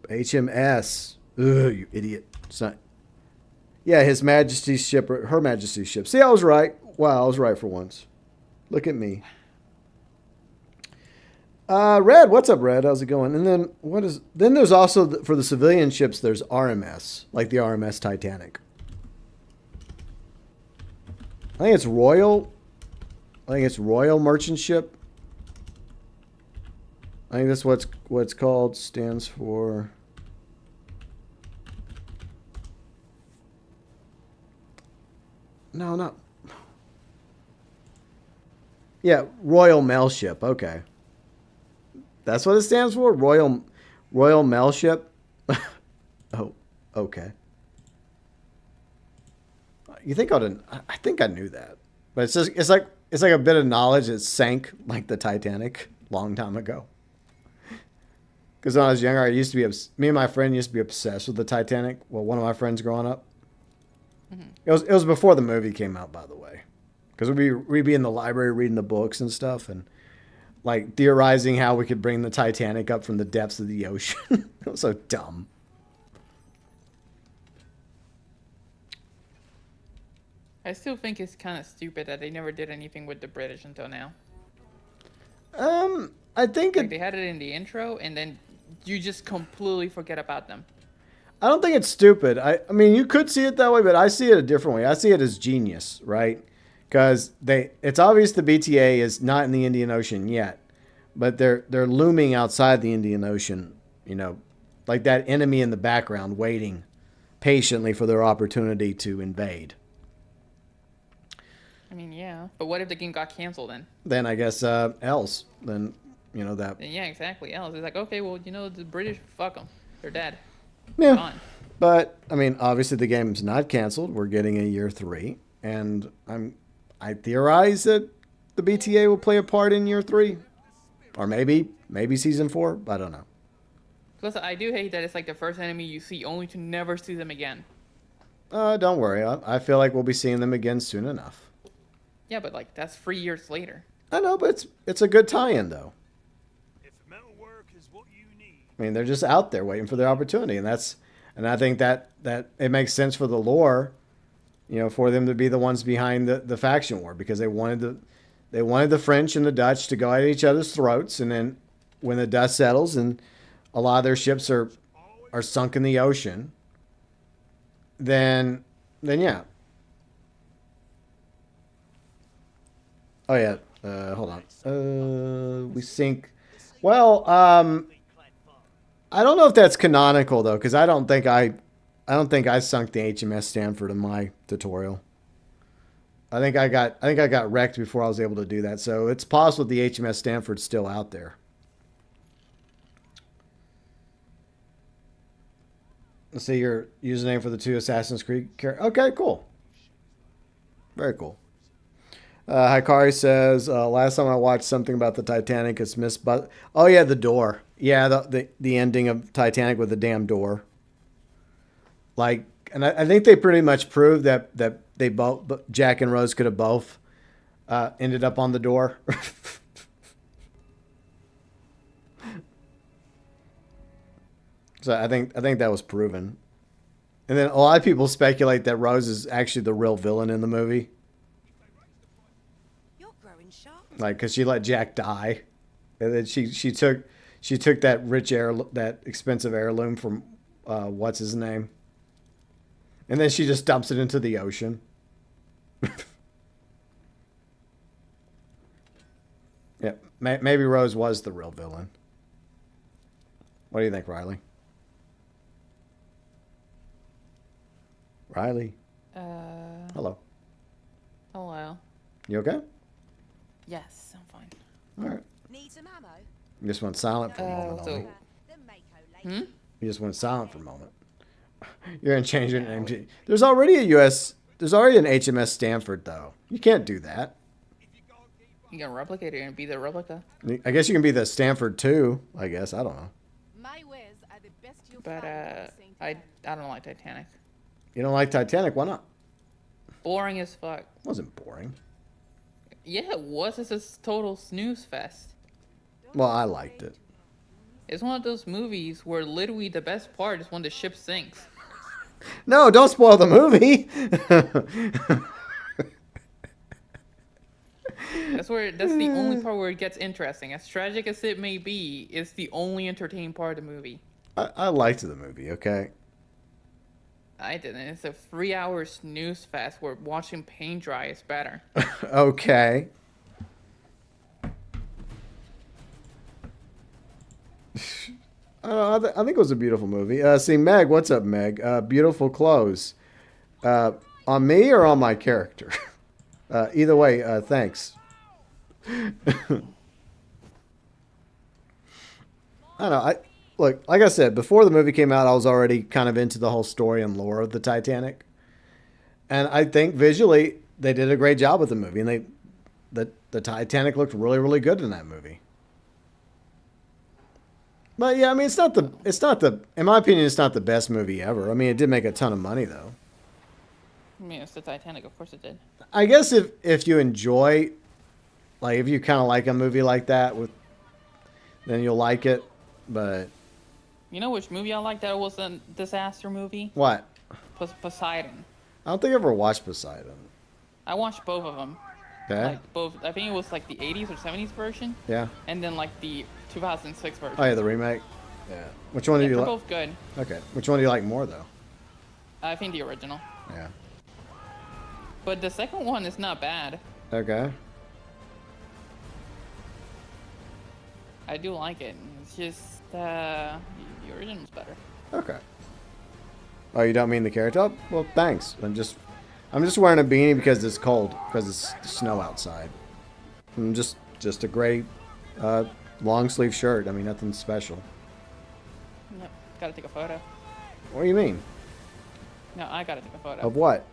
HMS. Ugh, you idiot. It's not. Yeah, His Majesty's ship or Her Majesty's ship. See, I was right. Wow, I was right for once. Look at me. Red, what's up, Red? How's it going? And then then there's also for the civilian ships, there's RMS, like the RMS Titanic. I think it's Royal Merchant Ship. I think that's what it's called. Stands for. No, not. Yeah, Royal Mail Ship. Okay. That's what it stands for? Royal Mail Ship? Oh, okay. You think I think I knew that. But it's like a bit of knowledge that sank like the Titanic long time ago. Because when I was younger, me and my friend used to be obsessed with the Titanic. Well, one of my friends growing up. Mm-hmm. It was before the movie came out, by the way. Because we'd be in the library reading the books and stuff and like theorizing how we could bring the Titanic up from the depths of the ocean. It was so dumb. I still think it's kind of stupid that they never did anything with the British until now. I think like they had it in the intro and then you just completely forget about them. I don't think it's stupid. I mean, you could see it that way, but I see it a different way. I see it as genius, right? Because it's obvious the BTA is not in the Indian Ocean yet, but they're looming outside the Indian Ocean, you know, like that enemy in the background waiting patiently for their opportunity to invade. I mean, yeah, but what if the game got canceled then? Then I guess else. Then, you know, that. Then, yeah, exactly. Else. It's like, okay, well, you know, the British, fuck them. They're dead. Yeah. Gone. But, I mean, obviously the game's not canceled. We're getting a year 3. And I theorize that the BTA will play a part in year 3. Or maybe season 4. I don't know. Plus, I do hate that it's like the first enemy you see only to never see them again. Don't worry. I feel like we'll be seeing them again soon enough. Yeah, but like that's 3 years later. I know, but it's a good tie-in though. If metalwork is what you need. I mean, they're just out there waiting for their opportunity, and I think that it makes sense for the lore, you know, for them to be the ones behind the faction war because they wanted the French and the Dutch to go at each other's throats, and then when the dust settles and a lot of their ships are sunk in the ocean, then yeah. Oh yeah, hold on. We sink. Well, I don't know if that's canonical though, because I don't think I sunk the HMS Stanford in my tutorial. I think I got wrecked before I was able to do that. So it's possible the HMS Stanford's still out there. Let's see your username for the 2 Assassin's Creed characters. Okay, cool. Very cool. Hikari says, last time I watched something about the Titanic, it's Miss But. Oh yeah, the door. Yeah, the ending of Titanic with the damn door. Like, and I think they pretty much proved that they both, Jack and Rose could have both ended up on the door. So I think that was proven. And then a lot of people speculate that Rose is actually the real villain in the movie. You're growing sharp. Like, because she let Jack die, and then she took that expensive heirloom from what's his name, and then she just dumps it into the ocean. Yeah, maybe Rose was the real villain. What do you think, Riley? Riley. Hello. Hello. You okay? Yes, I'm fine. All right. Need some ammo? You just went silent for a moment. so- only. The Mako lady. You just went silent for a moment. You're gonna change your name to. There's already an HMS Stanford though. You can't do that. You can replicate it and be the replica. I guess you can be the Stanford too. I guess I don't know. My wares are the best you'll But find. in St. I don't like Titanic. You don't like Titanic? Why not? Boring as fuck. It wasn't boring. Yeah, it was. It's a total snooze fest. Well, I liked it. It's one of those movies where literally the best part is when the ship sinks. No, don't spoil the movie. That's the only part where it gets interesting. As tragic as it may be, it's the only entertaining part of the movie. I liked the movie. Okay. I didn't. It's a 3-hour snooze fest where watching paint dry is better. Okay. I think it was a beautiful movie. See, Meg, what's up, Meg? Beautiful clothes. On me or on my character? Either way, thanks. I don't know. Look, like I said, before the movie came out, I was already kind of into the whole story and lore of the Titanic. And I think visually, they did a great job with the movie. And the Titanic looked really, really good in that movie. But yeah, I mean, it's not the, in my opinion, it's not the best movie ever. I mean, it did make a ton of money though. I mean, it's the Titanic. Of course it did. I guess if you enjoy, like, if you kind of like a movie like that, then you'll like it. But You know which movie I like that was a disaster movie? what? Poseidon. I don't think I ever watched Poseidon. I watched both of them. Okay. Like both. I think it was like the 80s or 70s version, Yeah. and then like the 2006 version. Oh yeah, the remake. Yeah. Which one do Yeah, you they're like? both good. Okay. Which one do you like more though? I think the original. Yeah. But the second one is not bad. Okay. I do like it. It's just the original's better. Okay. Oh, you don't mean the carrot top? Well, thanks. I'm just wearing a beanie because it's cold, because it's snow outside. I'm just a gray long sleeve shirt. I mean, nothing special. Yep. Gotta take a photo. What do you mean? No, I gotta take a photo. Of what?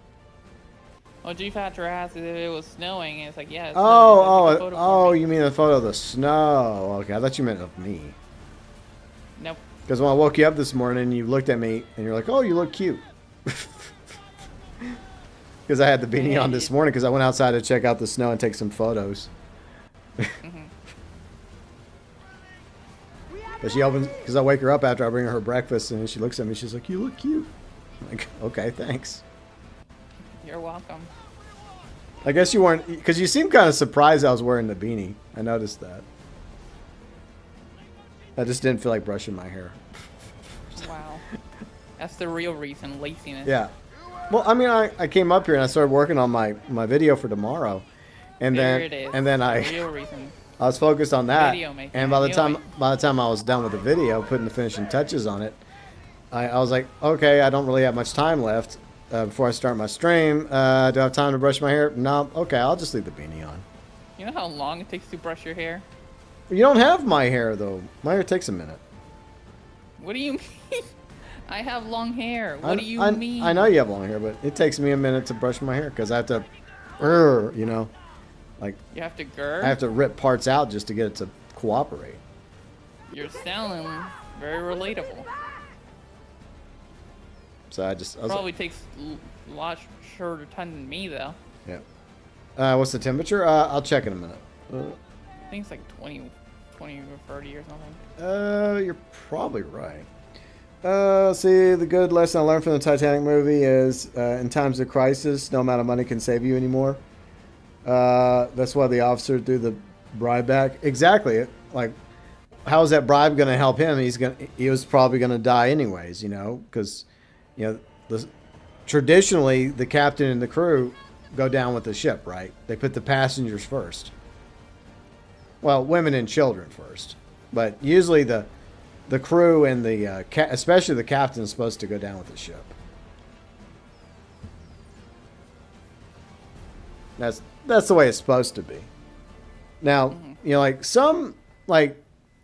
Well, G Factor asked if it was snowing, and it's like, yeah. It's Oh, snowing. Take a photo for me. you mean the photo of the snow? Okay, I thought you meant of me. Nope. Because when I woke you up this morning, you looked at me and you're like, "Oh, you look cute." Because I had the beanie on this morning because I went outside to check out the snow and take some photos. But she opens, because I wake her up after I bring her breakfast, and she looks at me. She's like, "You look cute." I'm like, okay, thanks. You're welcome. I guess you weren't, because you seemed kind of surprised I was wearing the beanie. I noticed that. I just didn't feel like brushing my hair. Wow. That's the real reason, laziness. Yeah. Well, I mean, I came up here and I started working on my video for tomorrow, and There then it is. and then the I real reason. I was focused on that, Video making. and by the I knew time it. I was done with the video, putting the finishing touches on it, I was like, okay, I don't really have much time left before I start my stream. Do I have time to brush my hair? No. Okay, I'll just leave the beanie on. You know how long it takes to brush your hair? You don't have my hair though. My hair takes a minute. What do you mean? I have long hair. What do you mean? I know you have long hair, but it takes me a minute to brush my hair because I have to, you know. Like, You have to I gird. have to rip parts out just to get it to cooperate. You're sounding very relatable. So I was Probably takes a lot shorter time than me though. yeah. What's the temperature? I'll check in a minute. I think it's like 20 or 30 or something. You're probably right. See, the good lesson I learned from the Titanic movie is in times of crisis, no amount of money can save you anymore. That's why the officer threw the bribe back. Exactly. Like, how is that bribe going to help him? He was probably going to die anyways, because, traditionally the captain and the crew go down with the ship, right? They put the passengers first. Well, women and children first, but usually the crew and the especially the captain is supposed to go down with the ship. That's the way it's supposed to be. Now, like some, like,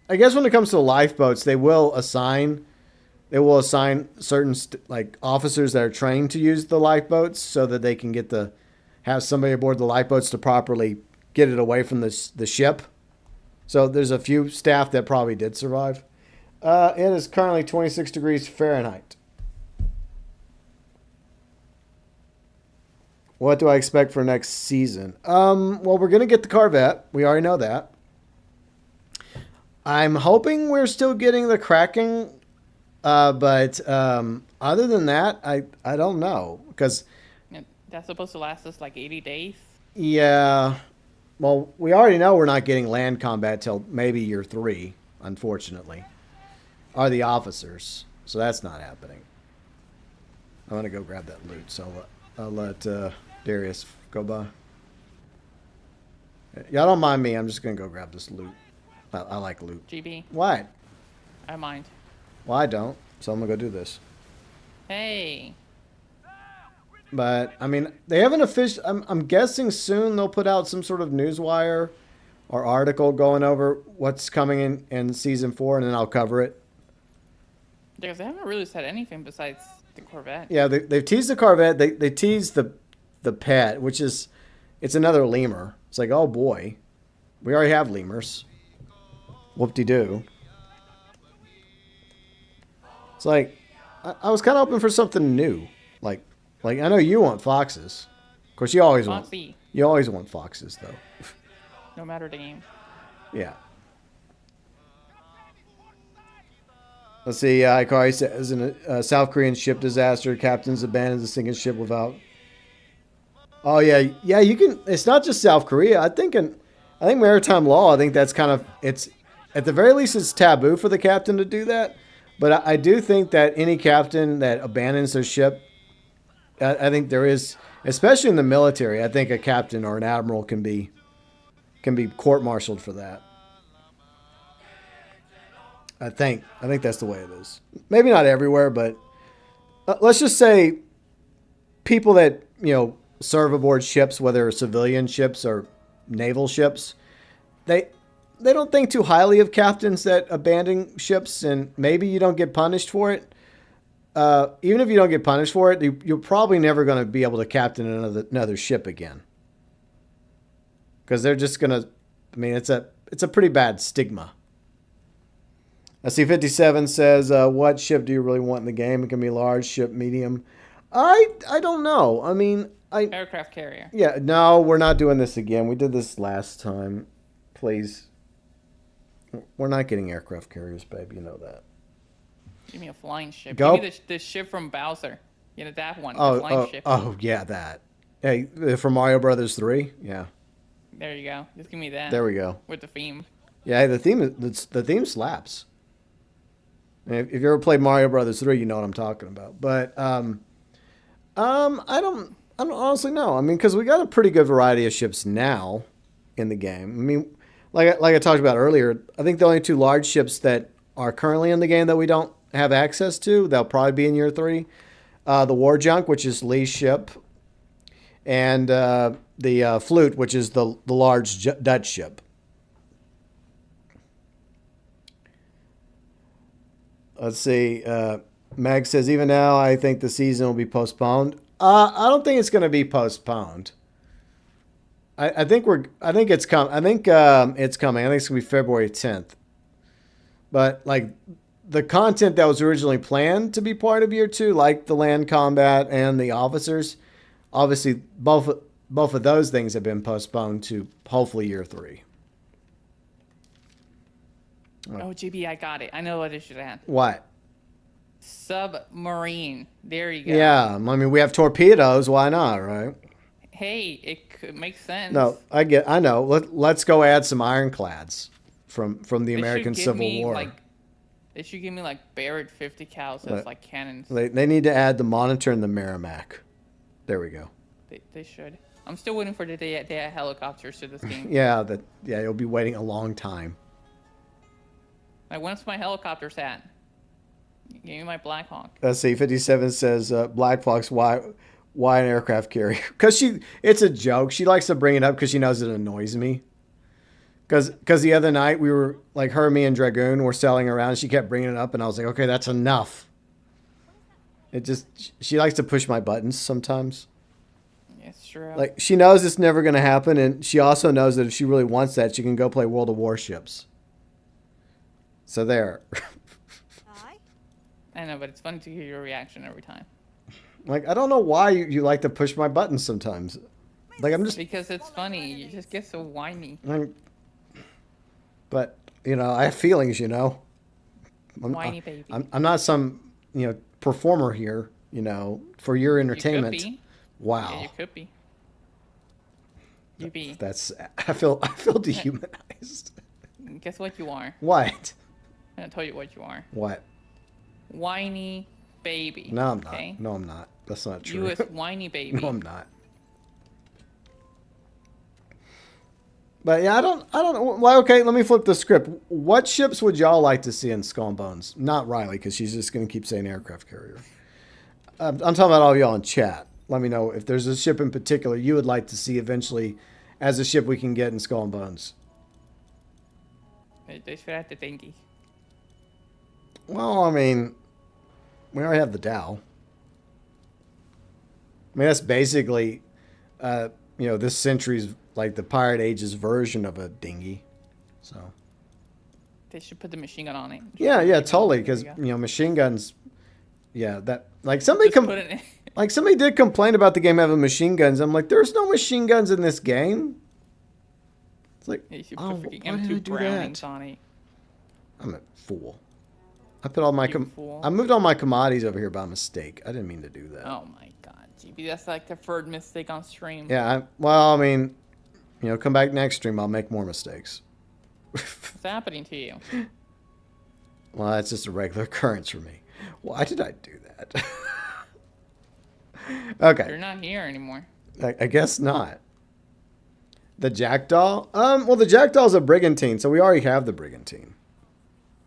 I guess when it comes to lifeboats, they will assign certain like officers that are trained to use the lifeboats so that they can have somebody aboard the lifeboats to properly get it away from the ship. So there's a few staff that probably did survive. It is currently 26 degrees Fahrenheit. What do I expect for next season? Well, we're going to get the Corvette. We already know that. I'm hoping we're still getting the Kraken. But other than that, I don't know. Because That's supposed to last us like 80 days. yeah. Well, we already know we're not getting land combat till maybe year 3, unfortunately. Are the officers. So that's not happening. I'm going to go grab that loot. So I'll let Darius go by. Y'all don't mind me. I'm just going to go grab this loot. I like loot. GB, What? I mind. Well, I don't. So I'm going to go do this. Hey. But, I mean, they haven't official. I'm guessing soon they'll put out some sort of newswire or article going over what's coming in season 4, and then I'll cover it. Because they haven't really said anything besides the Corvette. Yeah, they've teased the Corvette. They teased the pet, which is, it's another lemur. It's like, oh boy, we already have lemurs. Whoop-de-doo. It's like, I was kind of hoping for something new. Like I know you want foxes. Of course, you always Foxy. want foxes, though. No matter the game. Yeah. Let's see. Ikari says, in a South Korean ship disaster, captains abandoned the sinking ship without. Oh yeah, yeah. You can. It's not just South Korea. I think maritime law. I think that's kind of. It's at the very least it's taboo for the captain to do that. But I do think that any captain that abandons their ship, I think there is, especially in the military, I think a captain or an admiral can be court-martialed for that. I think that's the way it is. Maybe not everywhere, but let's just say people that, serve aboard ships, whether civilian ships or naval ships, they don't think too highly of captains that abandon ships, and maybe you don't get punished for it. Even if you don't get punished for it, you're probably never going to be able to captain another ship again. Because they're just going to, I mean, it's a pretty bad stigma. C57 says, what ship do you really want in the game? It can be large, ship, medium. I don't know. I mean, Aircraft carrier. Yeah, no, we're not doing this again. We did this last time. Please. We're not getting aircraft carriers, babe. You know that. Give me a flying ship. Go. Give me the ship from Bowser. That one. The flying ship. Oh, yeah, that. Hey, from Mario Brothers 3? Yeah. There you go. Just give me that. There we go. With the theme. Yeah, the theme slaps. If you ever played Mario Brothers 3, you know what I'm talking about. But I don't honestly know. I mean, because we got a pretty good variety of ships now in the game. I mean, like I talked about earlier, I think the only 2 large ships that are currently in the game that we don't have access to, they'll probably be in year 3. The War Junk, which is Lee's ship, and the Flute, which is the large Dutch ship. Let's see. Meg says, even now, I think the season will be postponed. I don't think it's going to be postponed. I think it's coming. I think it's coming. I think it's gonna be February 10th. But like the content that was originally planned to be part of year 2, like the land combat and the officers, obviously both of those things have been postponed to hopefully year 3. Oh, GB, I got it. I know what it should have. What? Submarine. There you go. Yeah, I mean we have torpedoes. Why not, right? Hey, it could make sense. No, I know. Let's go add some ironclads from the They American should give Civil me, War. Like, they should give me like Barrett 50 cals as like cannons. They need to add the Monitor and the Merrimack. There we go. They should. I'm still waiting for the day they add helicopters to this game. Yeah, you'll be waiting a long time. Like, when's my helicopters at? Give me my Black Hawk. Let's see. 57 says Black Fox. Why an aircraft carrier? Because it's a joke. She likes to bring it up because she knows it annoys me. Because the other night we were like her, me, and Dragoon were sailing around. She kept bringing it up, and I was like, okay, that's enough. She likes to push my buttons sometimes. It's true. Like she knows it's never going to happen, and she also knows that if she really wants that, she can go play World of Warships. So there. Aye? I know, but it's funny to hear your reaction every time. Like I don't know why you like to push my buttons sometimes. Like I'm just. Because it's funny. You just get so whiny. But I have feelings. Whiny baby. I'm not some performer here. For your entertainment. You could be. Wow. Yeah, you could be. You be. That's. I feel dehumanized. Guess what you are? What? I'm gonna tell you what you are. What? Whiny baby. No, I'm not. Okay? No, I'm not. That's not true. You is whiny baby. No, I'm not. But yeah, I don't know. Well, okay, let me flip the script. What ships would y'all like to see in Skull and Bones? Not Riley, because she's just going to keep saying aircraft carrier. I'm talking about all y'all in chat. Let me know if there's a ship in particular you would like to see eventually as a ship we can get in Skull and Bones. They should have the dinghy. Well, I mean, we already have the Dow. I mean, that's basically, this century's, like, the Pirate Age's version of a dinghy. So. They should put the machine gun on it. Yeah, totally. Because, machine guns, that, like, somebody somebody did complain about the game having machine guns. I'm like, there's no machine guns in this game. It's like, Yeah, you should oh, put freaking why did I M2 do Brownings that? on it. I'm a fool. I put all my You fool. I moved all my commodities over here by mistake. I didn't mean to do that. Oh my god, GB, that's like the third mistake on stream. Yeah, come back next stream. I'll make more mistakes. What's happening to you? Well, that's just a regular occurrence for me. Why did I do that? Okay. You're not here anymore. I guess not. The Jackdaw? Well, the Jackdaw's a brigantine, so we already have the brigantine.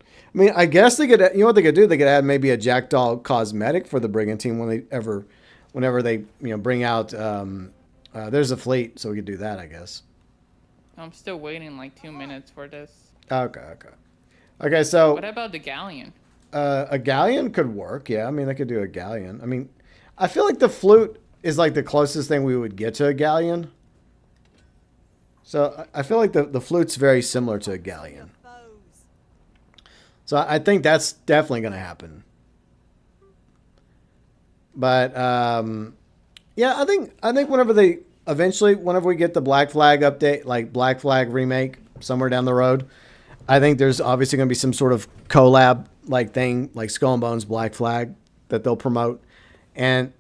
I mean, I guess they could, what they could do? They could add maybe a Jackdaw cosmetic for the brigantine whenever they, bring out, there's a fleet, so we could do that, I guess. I'm still waiting like 2 minutes for this. Okay, so. What about the galleon? A galleon could work, yeah. I mean, they could do a galleon. I mean, I feel like the flute is like the closest thing we would get to a galleon. So I feel like the flute's very similar to a galleon. Foes. So I think that's definitely going to happen. But yeah, I think whenever we get the Black Flag update, like Black Flag remake somewhere down the road, I think there's obviously going to be some sort of collab like thing, like Skull and Bones Black Flag that they'll promote, and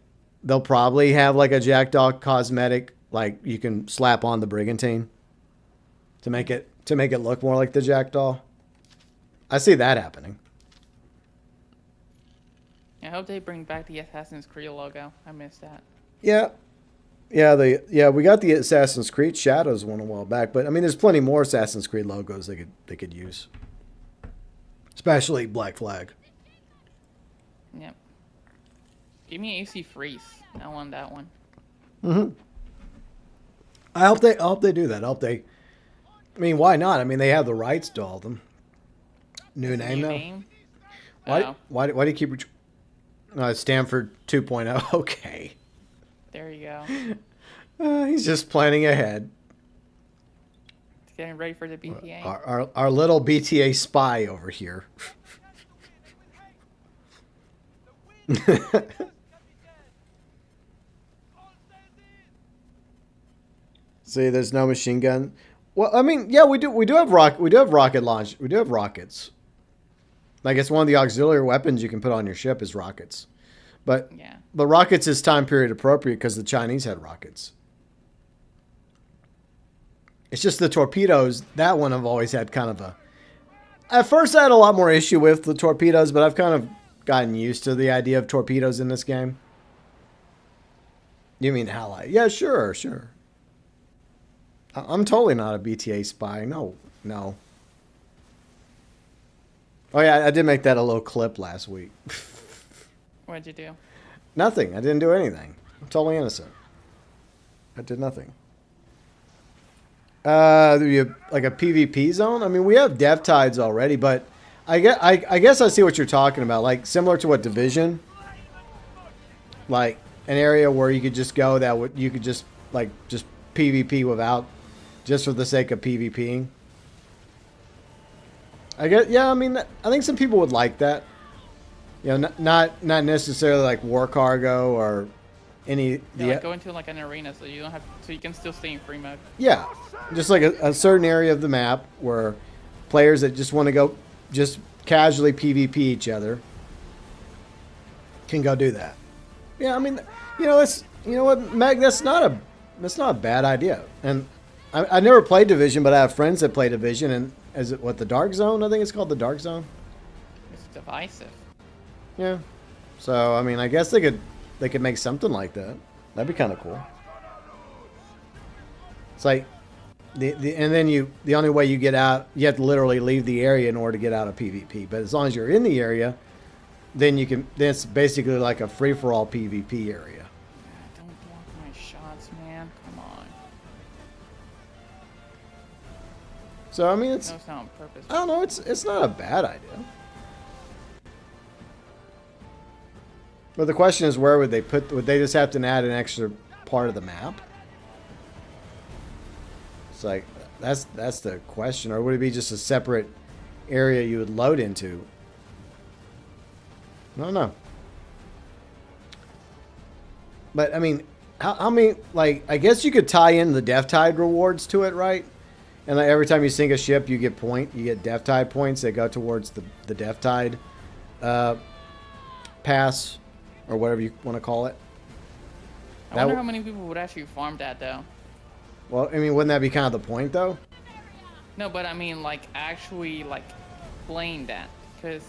they'll probably have like a Jackdaw cosmetic, like you can slap on the brigantine to make it look more like the Jackdaw. I see that happening. I hope they bring back the Assassin's Creed logo. I missed that. Yeah, we got the Assassin's Creed Shadows one a while back, but I mean, there's plenty more Assassin's Creed logos they could use, especially Black Flag. Yep. Give me AC Freeze. I want that one. I hope they do that. I mean, why not? I mean, they have the rights to all of them. New name now. Why do you keep? Stanford 2.0. Okay. There you go. He's just planning ahead. getting ready for the BTA. Our little BTA spy over here. See, there's no machine gun. Well, I mean, yeah, we do have rocket launch. We do have rockets. I guess one of the auxiliary weapons you can put on your ship is rockets. But Yeah. but rockets is time period appropriate because the Chinese had rockets. It's just the torpedoes, that one I've always had kind of a... At first I had a lot more issue with the torpedoes, but I've kind of gotten used to the idea of torpedoes in this game. You mean Halide? Yeah, sure. I'm totally not a BTA spy. No. Oh yeah, I did make that a little clip last week. What'd you do? Nothing. I didn't do anything. I'm totally innocent. I did nothing. Like a PvP zone? I mean, we have dev tides already, but I guess I see what you're talking about. Like similar to what Division, like an area where you could just go that you could just PvP without, just for the sake of PvPing. I guess, yeah. I mean, I think some people would like that. You know, not necessarily like war cargo or any. Yeah, like go into like an arena so you don't have, so you can still stay in free mode. Yeah, just like a certain area of the map where players that just want to go just casually PvP each other can go do that. Yeah, I mean, you know, what, Meg, that's not a bad idea. And I never played Division, but I have friends that play Division, and is it what, the Dark Zone? I think it's called the Dark Zone. It's divisive. Yeah. So I mean, I guess they could make something like that. That'd be kind of cool. It's like and then the only way you get out, you have to literally leave the area in order to get out of PvP. But as long as you're in the area, then you can. Then it's basically like a free for all PvP area. Don't block my shots, man. Come on. So I mean, it's. No, it's not on purpose. I don't know. It's not a bad idea. But the question is, where would they put? Would they just have to add an extra part of the map? It's like that's the question, or would it be just a separate area you would load into? I don't know. But I mean, how many? Like, I guess you could tie in the Death Tide rewards to it, right? And like every time you sink a ship, you get Death Tide points that go towards the Death Tide pass. Or whatever you want to call it. I wonder how many people would actually farm that, though. Well, I mean, wouldn't that be kind of the point, though? No, but I mean, like, actually, like, playing that. Because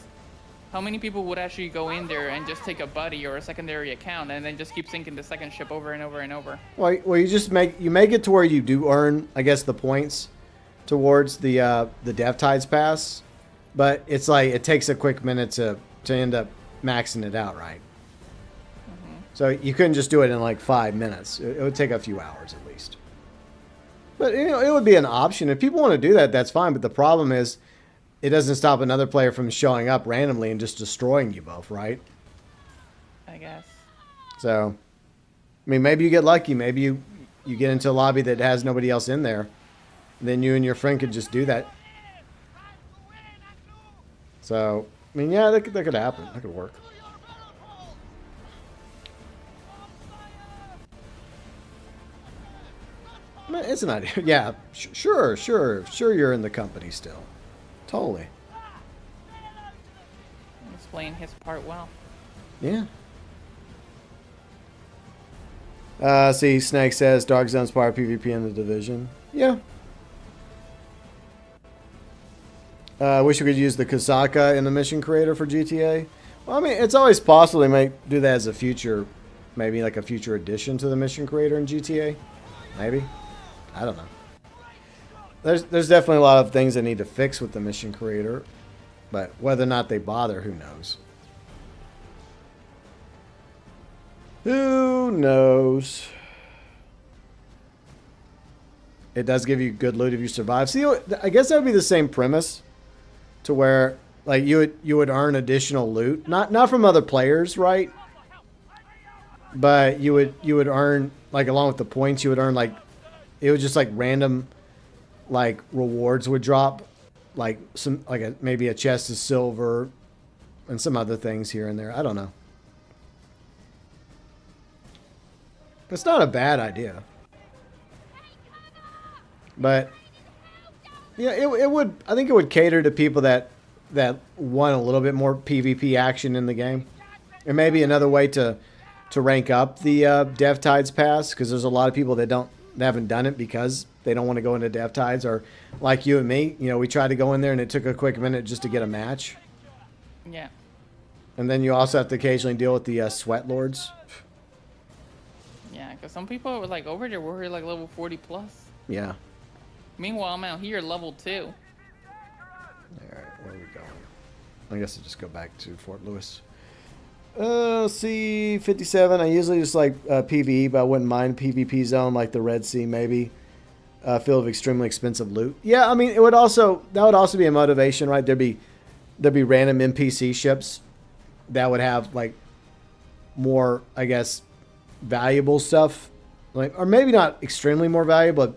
how many people would actually go in there and just take a buddy or a secondary account and then just keep sinking the second ship over and over and over? Well, you just make it to where you do earn, I guess, the points towards the Death Tides pass. But it's like, it takes a quick minute to end up maxing it out, right? So you couldn't just do it in like 5 minutes. It would take a few hours at least. But you know, it would be an option. If people want to do that, that's fine. But the problem is, it doesn't stop another player from showing up randomly and just destroying you both, right? I guess. So, I mean, maybe you get lucky. Maybe you get into a lobby that has nobody else in there. Then you and your friend could just do that. So, I mean, yeah, that could happen. That could work. It's an idea. Yeah, sure. You're in the company still. Totally. He's playing his part well. Yeah. See, Snake says Dark Zone's part of PvP in the Division. Yeah. Wish we could use the Kasaka in the mission creator for GTA. Well, I mean, it's always possible they might do that as a future, maybe like a future addition to the mission creator in GTA. Maybe. I don't know. There's definitely a lot of things they need to fix with the mission creator, but whether or not they bother, who knows? Who knows? It does give you good loot if you survive. See, I guess that would be the same premise, to where like you would earn additional loot, not from other players, right? But you would earn, like, along with the points, you would earn like. It was just like random like rewards would drop, like maybe a chest of silver and some other things here and there. I don't know. It's not a bad idea. But yeah, it would, I think it would cater to people that want a little bit more PvP action in the game. And maybe another way to rank up the Death Tides pass, because there's a lot of people that haven't done it because they don't want to go into Death Tides, or like you and me, you know, we tried to go in there and it took a quick minute just to get a match. Yeah. And then you also have to occasionally deal with the Sweat Lords. Yeah, because some people were like over there were here like level 40 plus. Yeah. Meanwhile, I'm out here level 2. All right, where are we going? I guess I'll just go back to Fort Lewis. C57. I usually just like PvE, but I wouldn't mind PvP zone like the Red Sea maybe. Filled with extremely expensive loot. Yeah, I mean that would also be a motivation, right? There'd be random NPC ships that would have like more, I guess, valuable stuff, like, or maybe not extremely more valuable,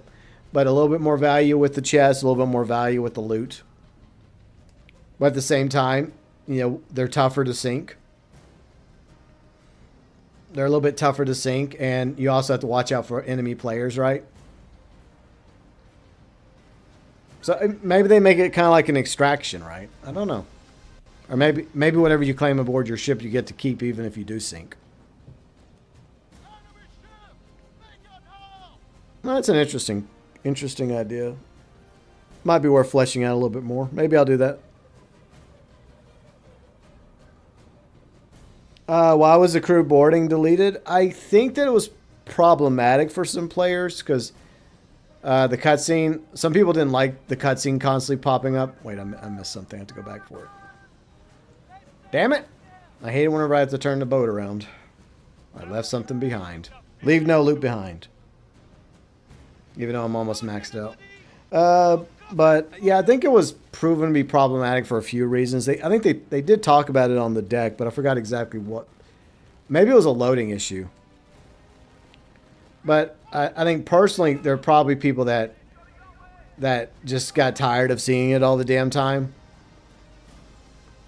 but a little bit more value with the chest, a little bit more value with the loot. But at the same time, you know, they're tougher to sink. They're a little bit tougher to sink, and you also have to watch out for enemy players, right? So maybe they make it kind of like an extraction, right? I don't know. Or maybe whatever you claim aboard your ship, you get to keep even if you do sink. Well, that's an interesting idea. Might be worth fleshing out a little bit more. Maybe I'll do that. Why was the crew boarding deleted? I think that it was problematic for some players because the cutscene. Some people didn't like the cutscene constantly popping up. Wait, I missed something. I have to go back for it. Damn it! I hate it whenever I have to turn the boat around. I left something behind. Leave no loot behind. Even though I'm almost maxed out. But yeah, I think it was proven to be problematic for a few reasons. I think they did talk about it on the deck, but I forgot exactly what. Maybe it was a loading issue. But I think personally, there are probably people that just got tired of seeing it all the damn time.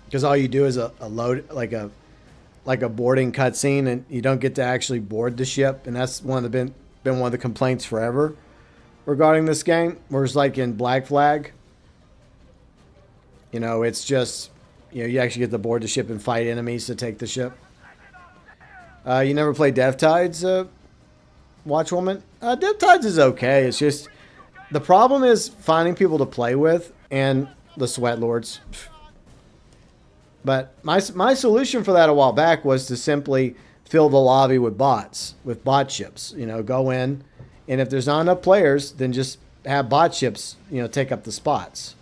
Because all you do is a load, like a boarding cutscene, and you don't get to actually board the ship, and that's been one of the complaints forever regarding this game. Whereas like in Black Flag, you know, it's just, you know, you actually get to board the ship and fight enemies to take the ship. You never played Death Tides, Watchwoman? Death Tides is okay. It's just the problem is finding people to play with and the Sweat Lords. But my solution for that a while back was to simply fill the lobby with bots, with bot ships. You know, go in, and if there's not enough players, then just have bot ships, you know, take up the spots.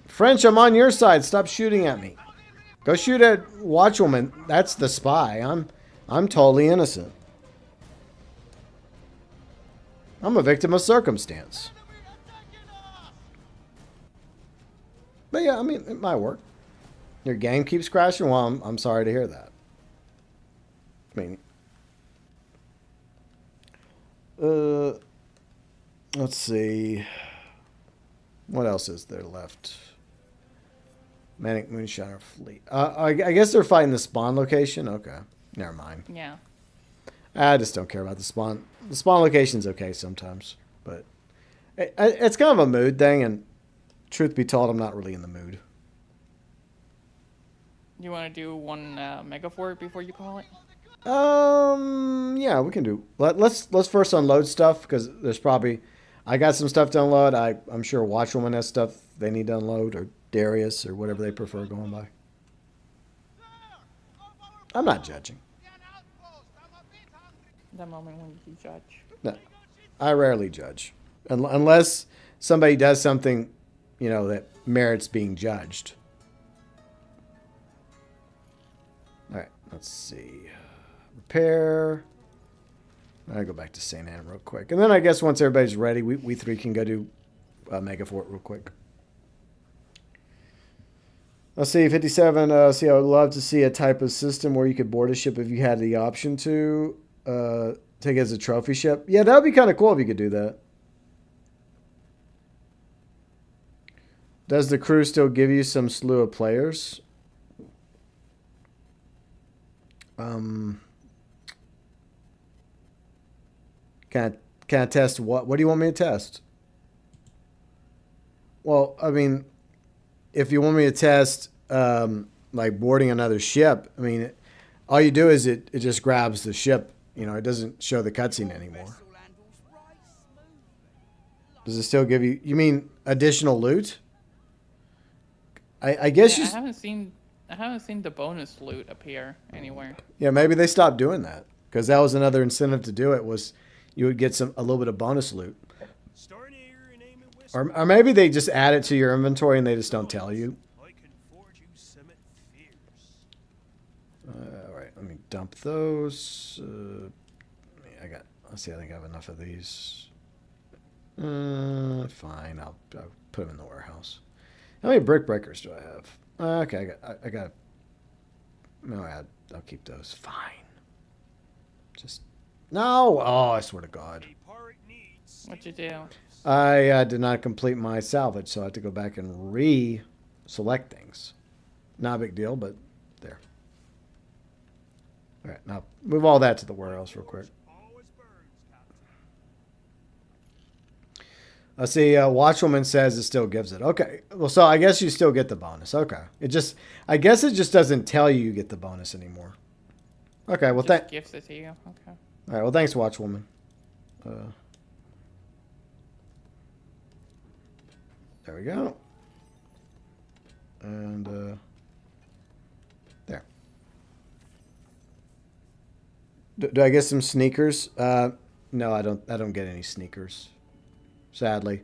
French, I'm on your side. Stop shooting at me. Go shoot at Watchwoman. That's the spy. I'm totally innocent. I'm a victim of circumstance. But yeah, I mean, it might work. Your game keeps crashing? Well, I'm sorry to hear that. I mean, let's see. What else is there left? Manic Moonshiner Fleet. I guess they're fighting the spawn location. Okay, never mind. Yeah. I just don't care about the spawn. The spawn location's okay sometimes, but it's kind of a mood thing, and truth be told, I'm not really in the mood. You want to do one mega fort before you call it? Yeah, we can do. Let's first unload stuff, because there's probably, I got some stuff to unload. I'm sure Watchwoman has stuff they need to unload, or Darius, or whatever they prefer going by. I'm not judging. That moment when you judge. No, I rarely judge, unless somebody does something, you know, that merits being judged. All right, let's see. Repair. I'll go back to St. Anne real quick. And then I guess once everybody's ready, we three can go do Mega Fort real quick. Let's see, 57. See, I would love to see a type of system where you could board a ship if you had the option to Take it as a trophy ship. Yeah, that would be kind of cool if you could do that. Does the crew still give you some slew of players? Can I test what? What do you want me to test? Well, I mean, if you want me to test like boarding another ship, I mean, all you do is it just grabs the ship. You know, it doesn't show the cutscene anymore. Does it still give you? You mean additional loot? I guess Yeah, you. I haven't seen the bonus loot appear anywhere. Yeah, maybe they stopped doing that because that was another incentive to do it. Was you would get a little bit of bonus loot, Start here and aim at whistle. or maybe they just add it to your inventory and they just don't tell you. I can forge you something fierce. All right, let me dump those. Let's see, I think I have enough of these. Fine, I'll put them in the warehouse. How many brick breakers do I have? Okay, I got. No, I'll keep those. Fine. Just no. Oh, I swear to God. A pirate needs. What'd you do? I did not complete my salvage, so I have to go back and re-select things. Not a big deal, but there. All right, now move all that to the warehouse real quick. Always burns, Captain. I see. Watchwoman says it still gives it. Okay, well, so I guess you still get the bonus. Okay, I guess it just doesn't tell you get the bonus anymore. Okay, well, Just gifts it to you. Okay. All right, well, thanks, Watchwoman. There we go. And there. Do I get some sneakers? No, I don't. I don't get any sneakers. Sadly,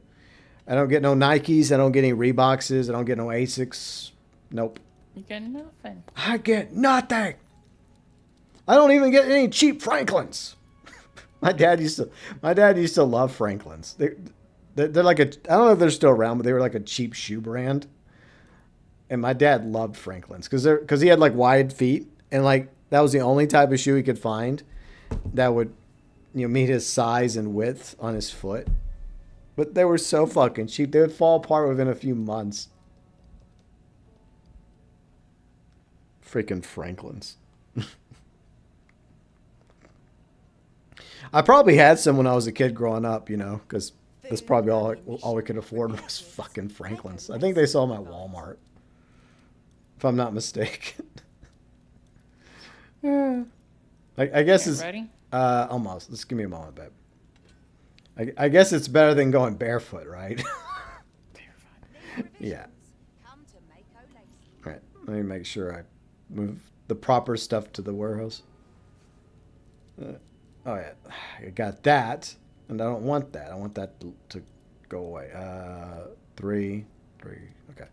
I don't get no Nikes. I don't get any Reeboks. I don't get no Asics. Nope. You get nothing. I get nothing. I don't even get any cheap Franklins. My dad used to love Franklins. They're like I don't know if they're still around, but they were like a cheap shoe brand. And my dad loved Franklins because he had like wide feet, and like that was the only type of shoe he could find that would, meet his size and width on his foot. But they were so fucking cheap. They would fall apart within a few months. Freaking Franklins. I probably had some when I was a kid growing up, because that's probably all we could afford was fucking Franklins. I think they sell them at Walmart, if I'm not mistaken. I guess it's Ready? almost. Just give me a moment, babe. I guess it's better than going barefoot, right? Yeah. Come to Mako Lacey. All right. Let me make sure I move the proper stuff to the warehouse. Oh yeah, I got that, and I don't want that. I want that to go away. 3. Okay.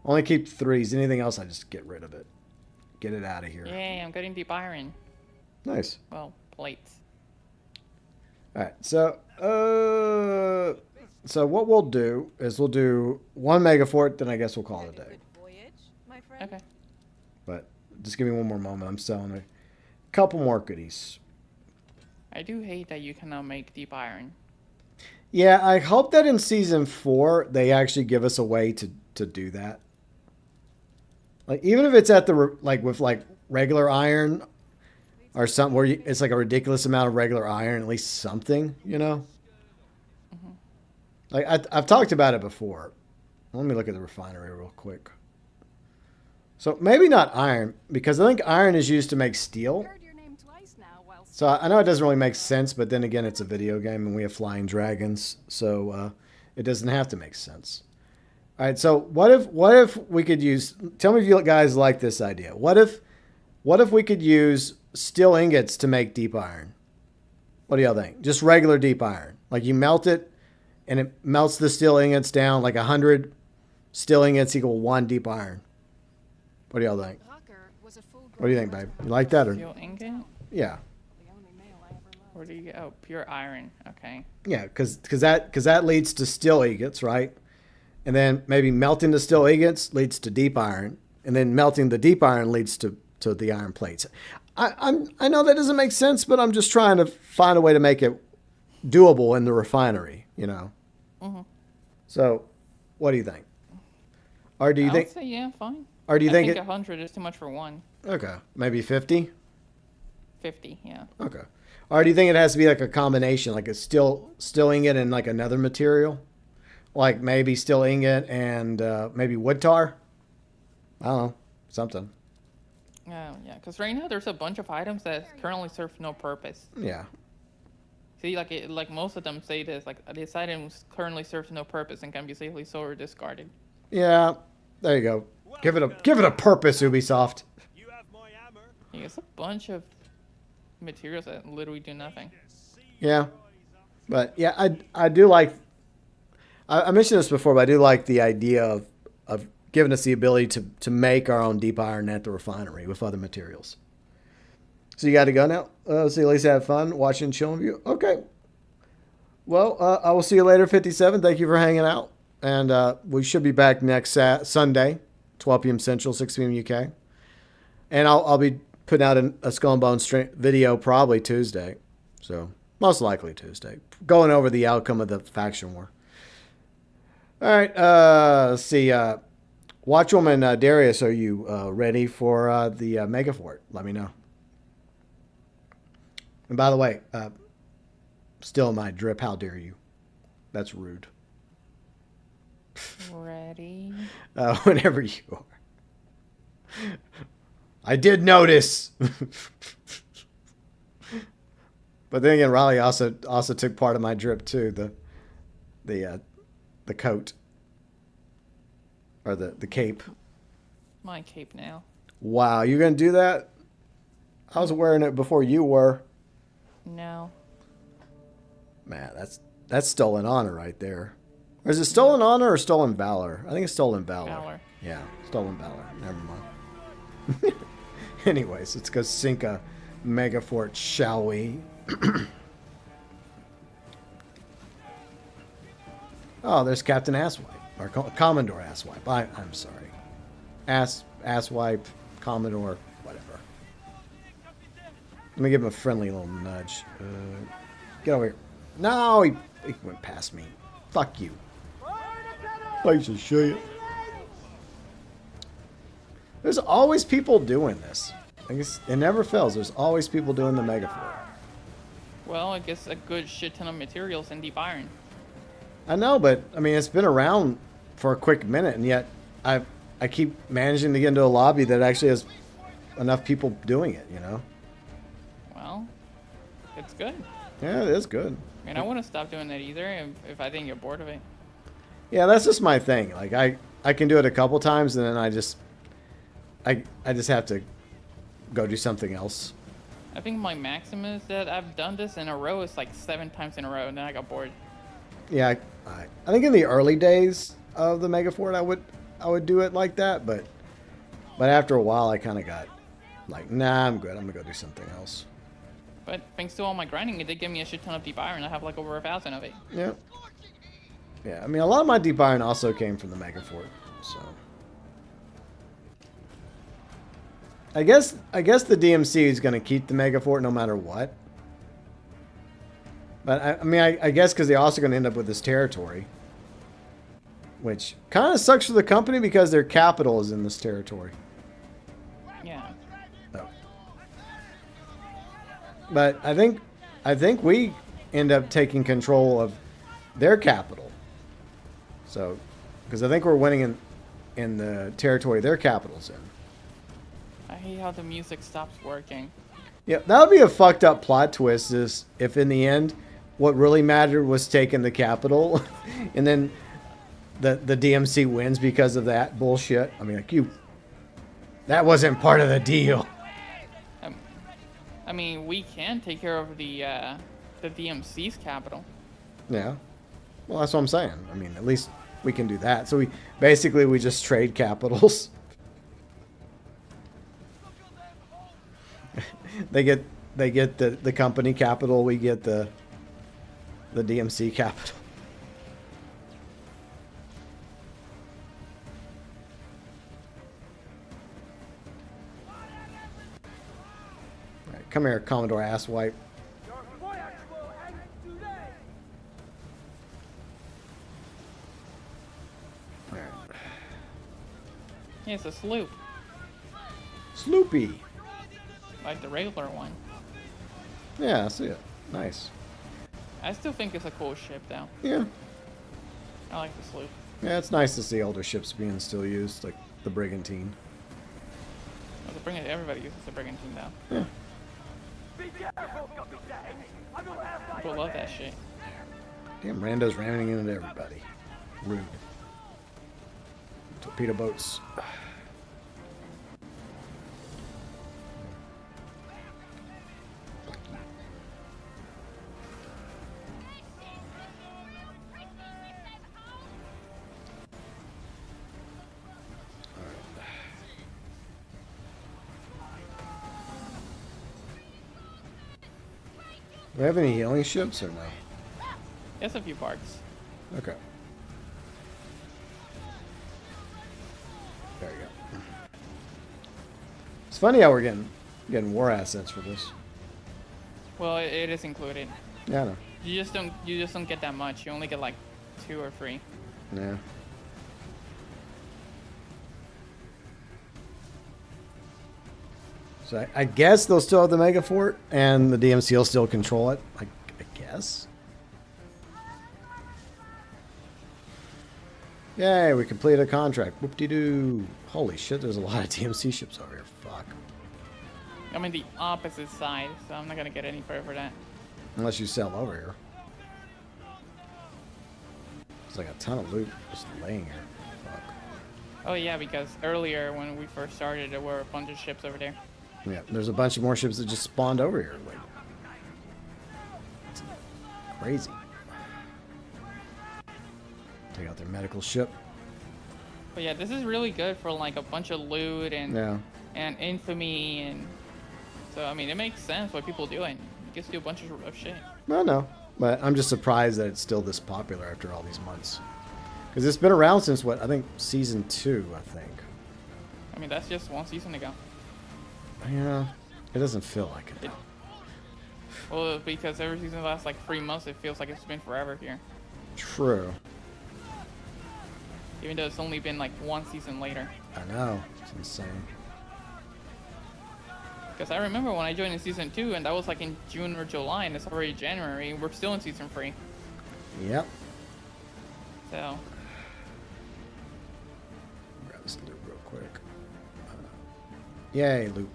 Only keep 3s. Anything else, I just get rid of it. Get it out of here. Yay, I'm getting deep iron. Nice. Well, plates. All right. So what we'll do is we'll do 1 megafort, then I guess we'll call it a day. Good voyage, my friend. Okay. But just give me one more moment. I'm selling a couple more goodies. I do hate that you cannot make deep iron. Yeah, I hope that in season 4 they actually give us a way to do that. Like even if it's at the with regular iron or something where it's like a ridiculous amount of regular iron, at least something, Mm-hmm. Like I've talked about it before. Let me look at the refinery real quick. So maybe not iron, because I think iron is used to make steel. Heard your name twice now while So I know it doesn't really make sense, but then again, it's a video game and we have flying dragons, so it doesn't have to make sense. All right, so what if we could use? Tell me if you guys like this idea. What if we could use steel ingots to make deep iron? What do y'all think? Just regular deep iron, like you melt it, and it melts the steel ingots down. Like 100 steel ingots equal 1 deep iron. What do y'all think? What do you think, babe? You like that or? Steel ingot? Yeah. Where do you get? Oh, pure iron. Okay. Yeah, because that leads to steel ingots, right? And then maybe melting the steel ingots leads to deep iron, and then melting the deep iron leads to the iron plates. I know that doesn't make sense, but I'm just trying to find a way to make it doable in the refinery, you know. So, what do you think? Or do you I think? would say yeah, fine. Or do you I think think it? 100 is too much for one. Okay, maybe 50. 50, yeah. Okay. Or do you think it has to be like a combination, like it's still ingot and like another material, like maybe still ingot and maybe wood tar? I don't know, something. Yeah, because right now there's a bunch of items that currently serve no purpose. Yeah. See, like most of them say this, like this item currently serves no purpose and can be safely sold or discarded. Yeah. There you go. Give it a purpose, Ubisoft. You have my hammer. Yeah, it's a bunch of materials that literally do nothing. Yeah. But yeah, I do like. I mentioned this before, but I do like the idea of giving us the ability to make our own deep iron at the refinery with other materials. So you got to go now? See, at least have fun watching Chilling View. Okay. Well, I will see you later, 57. Thank you for hanging out. And we should be back next Sunday, 12 p.m. Central, 6 p.m. UK. And I'll be putting out a Skull and Bones video probably Tuesday. So most likely Tuesday. Going over the outcome of the faction war. All right. Let's see. Watchwoman Darius, are you ready for the Megafort? Let me know. And by the way, still in my drip, how dare you? That's rude. Ready? Whenever you are. I did notice. But then again, Raleigh also took part of my drip too. The coat. Or the cape. My cape now. Wow, you're gonna do that? I was wearing it before you were. No. Man, that's stolen honor right there. Or is it stolen honor or stolen valor? I think it's stolen valor. Valor. Yeah, stolen valor. Never mind. Anyways, let's go sink a Megafort, shall we? Oh, there's Captain Asswipe. Or Commodore Asswipe. I'm sorry. Asswipe, Commodore, whatever. Let me give him a friendly little nudge. Get over here. No, he went past me. Fuck you. Piece of shit. There's always people doing this. I guess it never fails. There's always people doing the Megafort. Well, I guess a good shit ton of materials in deep iron. I know, but I mean, it's been around for a quick minute, and yet I keep managing to get into a lobby that actually has enough people doing it. You know. Well, it's good. Yeah, it is good. I mean, I wouldn't stop doing that either if I didn't get bored of it. Yeah, that's just my thing. Like I can do it a couple times, and then I just have to go do something else. I think my maximum is that I've done this in a row is like 7 times in a row, and then I got bored. Yeah, I think in the early days of the Megafort, I would do it like that, but after a while, I kind of got like, nah, I'm good. I'm gonna go do something else. But thanks to all my grinding, it did give me a shit ton of deep iron. I have like over 1,000 of it. Yeah. Yeah, I mean, a lot of my deep iron also came from the Megafort, so. I guess the DMC is going to keep the Megafort no matter what. But, I mean, I guess because they're also going to end up with this territory. Which kind of sucks for the company because their capital is in this territory. Yeah. So. But I think we end up taking control of their capital. So, because I think we're winning in the territory their capital's in. I hate how the music stops working. Yeah, that would be a fucked up plot twist is if in the end what really mattered was taking the capital and then the DMC wins because of that bullshit. I mean, like that wasn't part of the deal. I mean, we can take care of the DMC's capital. Yeah. Well, that's what I'm saying. I mean, at least we can do that. So we just trade capitals. They get the company capital, we get the DMC capital. Come here, Commodore Asswipe. Alright. Yeah, it's a sloop, Sloopy. like the regular one. Yeah, I see it. Nice. I still think it's a cool ship, though. Yeah. I like the sloop. Yeah, it's nice to see older ships being still used, like the Brigantine. Well, everybody uses the brigantine, though. Yeah. People love that shit. Damn, Rando's ramming into everybody. Rude. Torpedo boats. Do we have any healing ships or no? There's a few parts. Okay. There you go. It's funny how we're getting war assets for this. Well, it is included. Yeah, I know. You just don't get that much. You only get like 2 or 3. Yeah. So I guess they'll still have the Mega Fort, and the DMC will still control it. I guess. Yay, we completed a contract. Whoop-de-doo. Holy shit, there's a lot of DMC ships over here. Fuck. I'm in the opposite side, so I'm not gonna get any credit for that. Unless you sell over here. There's like a ton of loot just laying here. Fuck. Oh yeah, because earlier when we first started, there were a bunch of ships over there. Yeah, there's a bunch of more ships that just spawned over here. Like, it's crazy. Take out their medical ship. But yeah, this is really good for like a bunch of loot and Yeah. and infamy, and so I mean it makes sense why people do it. You get to do a bunch of shit. I know, but I'm just surprised that it's still this popular after all these months. Because it's been around since what? I think season 2, I think. I mean that's just one season ago. Yeah, it doesn't feel like it. Well, because every season lasts like 3 months, it feels like it's been forever here. True. Even though it's only been like 1 season later. I know. It's insane. Because I remember when I joined in season 2, and that was like in June or July, and it's already January. We're still in season 3. Yep. So. Grab this loot real quick. Yay, loot.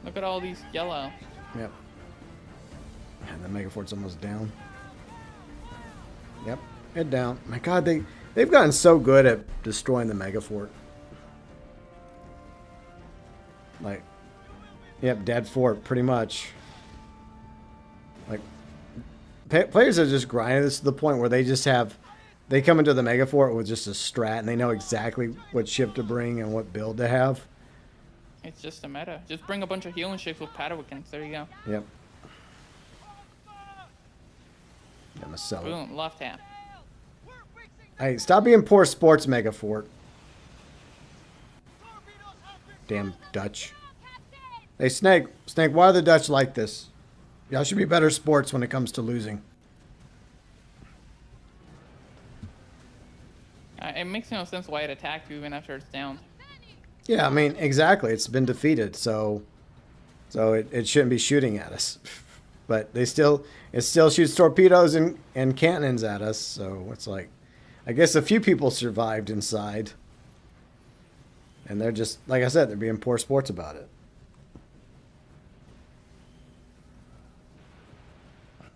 Look at all these yellow. Yep. And the Megafort's almost down. Yep, head down. My God, they've gotten so good at destroying the Megafort. Like, yep, dead fort, pretty much. Like, players are just grinding this to the point where they come into the Megafort with just a strat, and they know exactly what ship to bring and what build to have. It's just a meta. Just bring a bunch of healing ships with Padawakins. There you go. Yep. I'm gonna sell it. Boom, left tap. Hey, stop being poor sports, Megafort. Damn Dutch. Hey, Snake, why are the Dutch like this? Y'all should be better sports when it comes to losing. It makes no sense why it attacked you even after it's down. Yeah, I mean, exactly. It's been defeated, so it shouldn't be shooting at us. But it still shoots torpedoes and cannons at us, so it's like, I guess a few people survived inside. And they're just, like I said, they're being poor sports about it.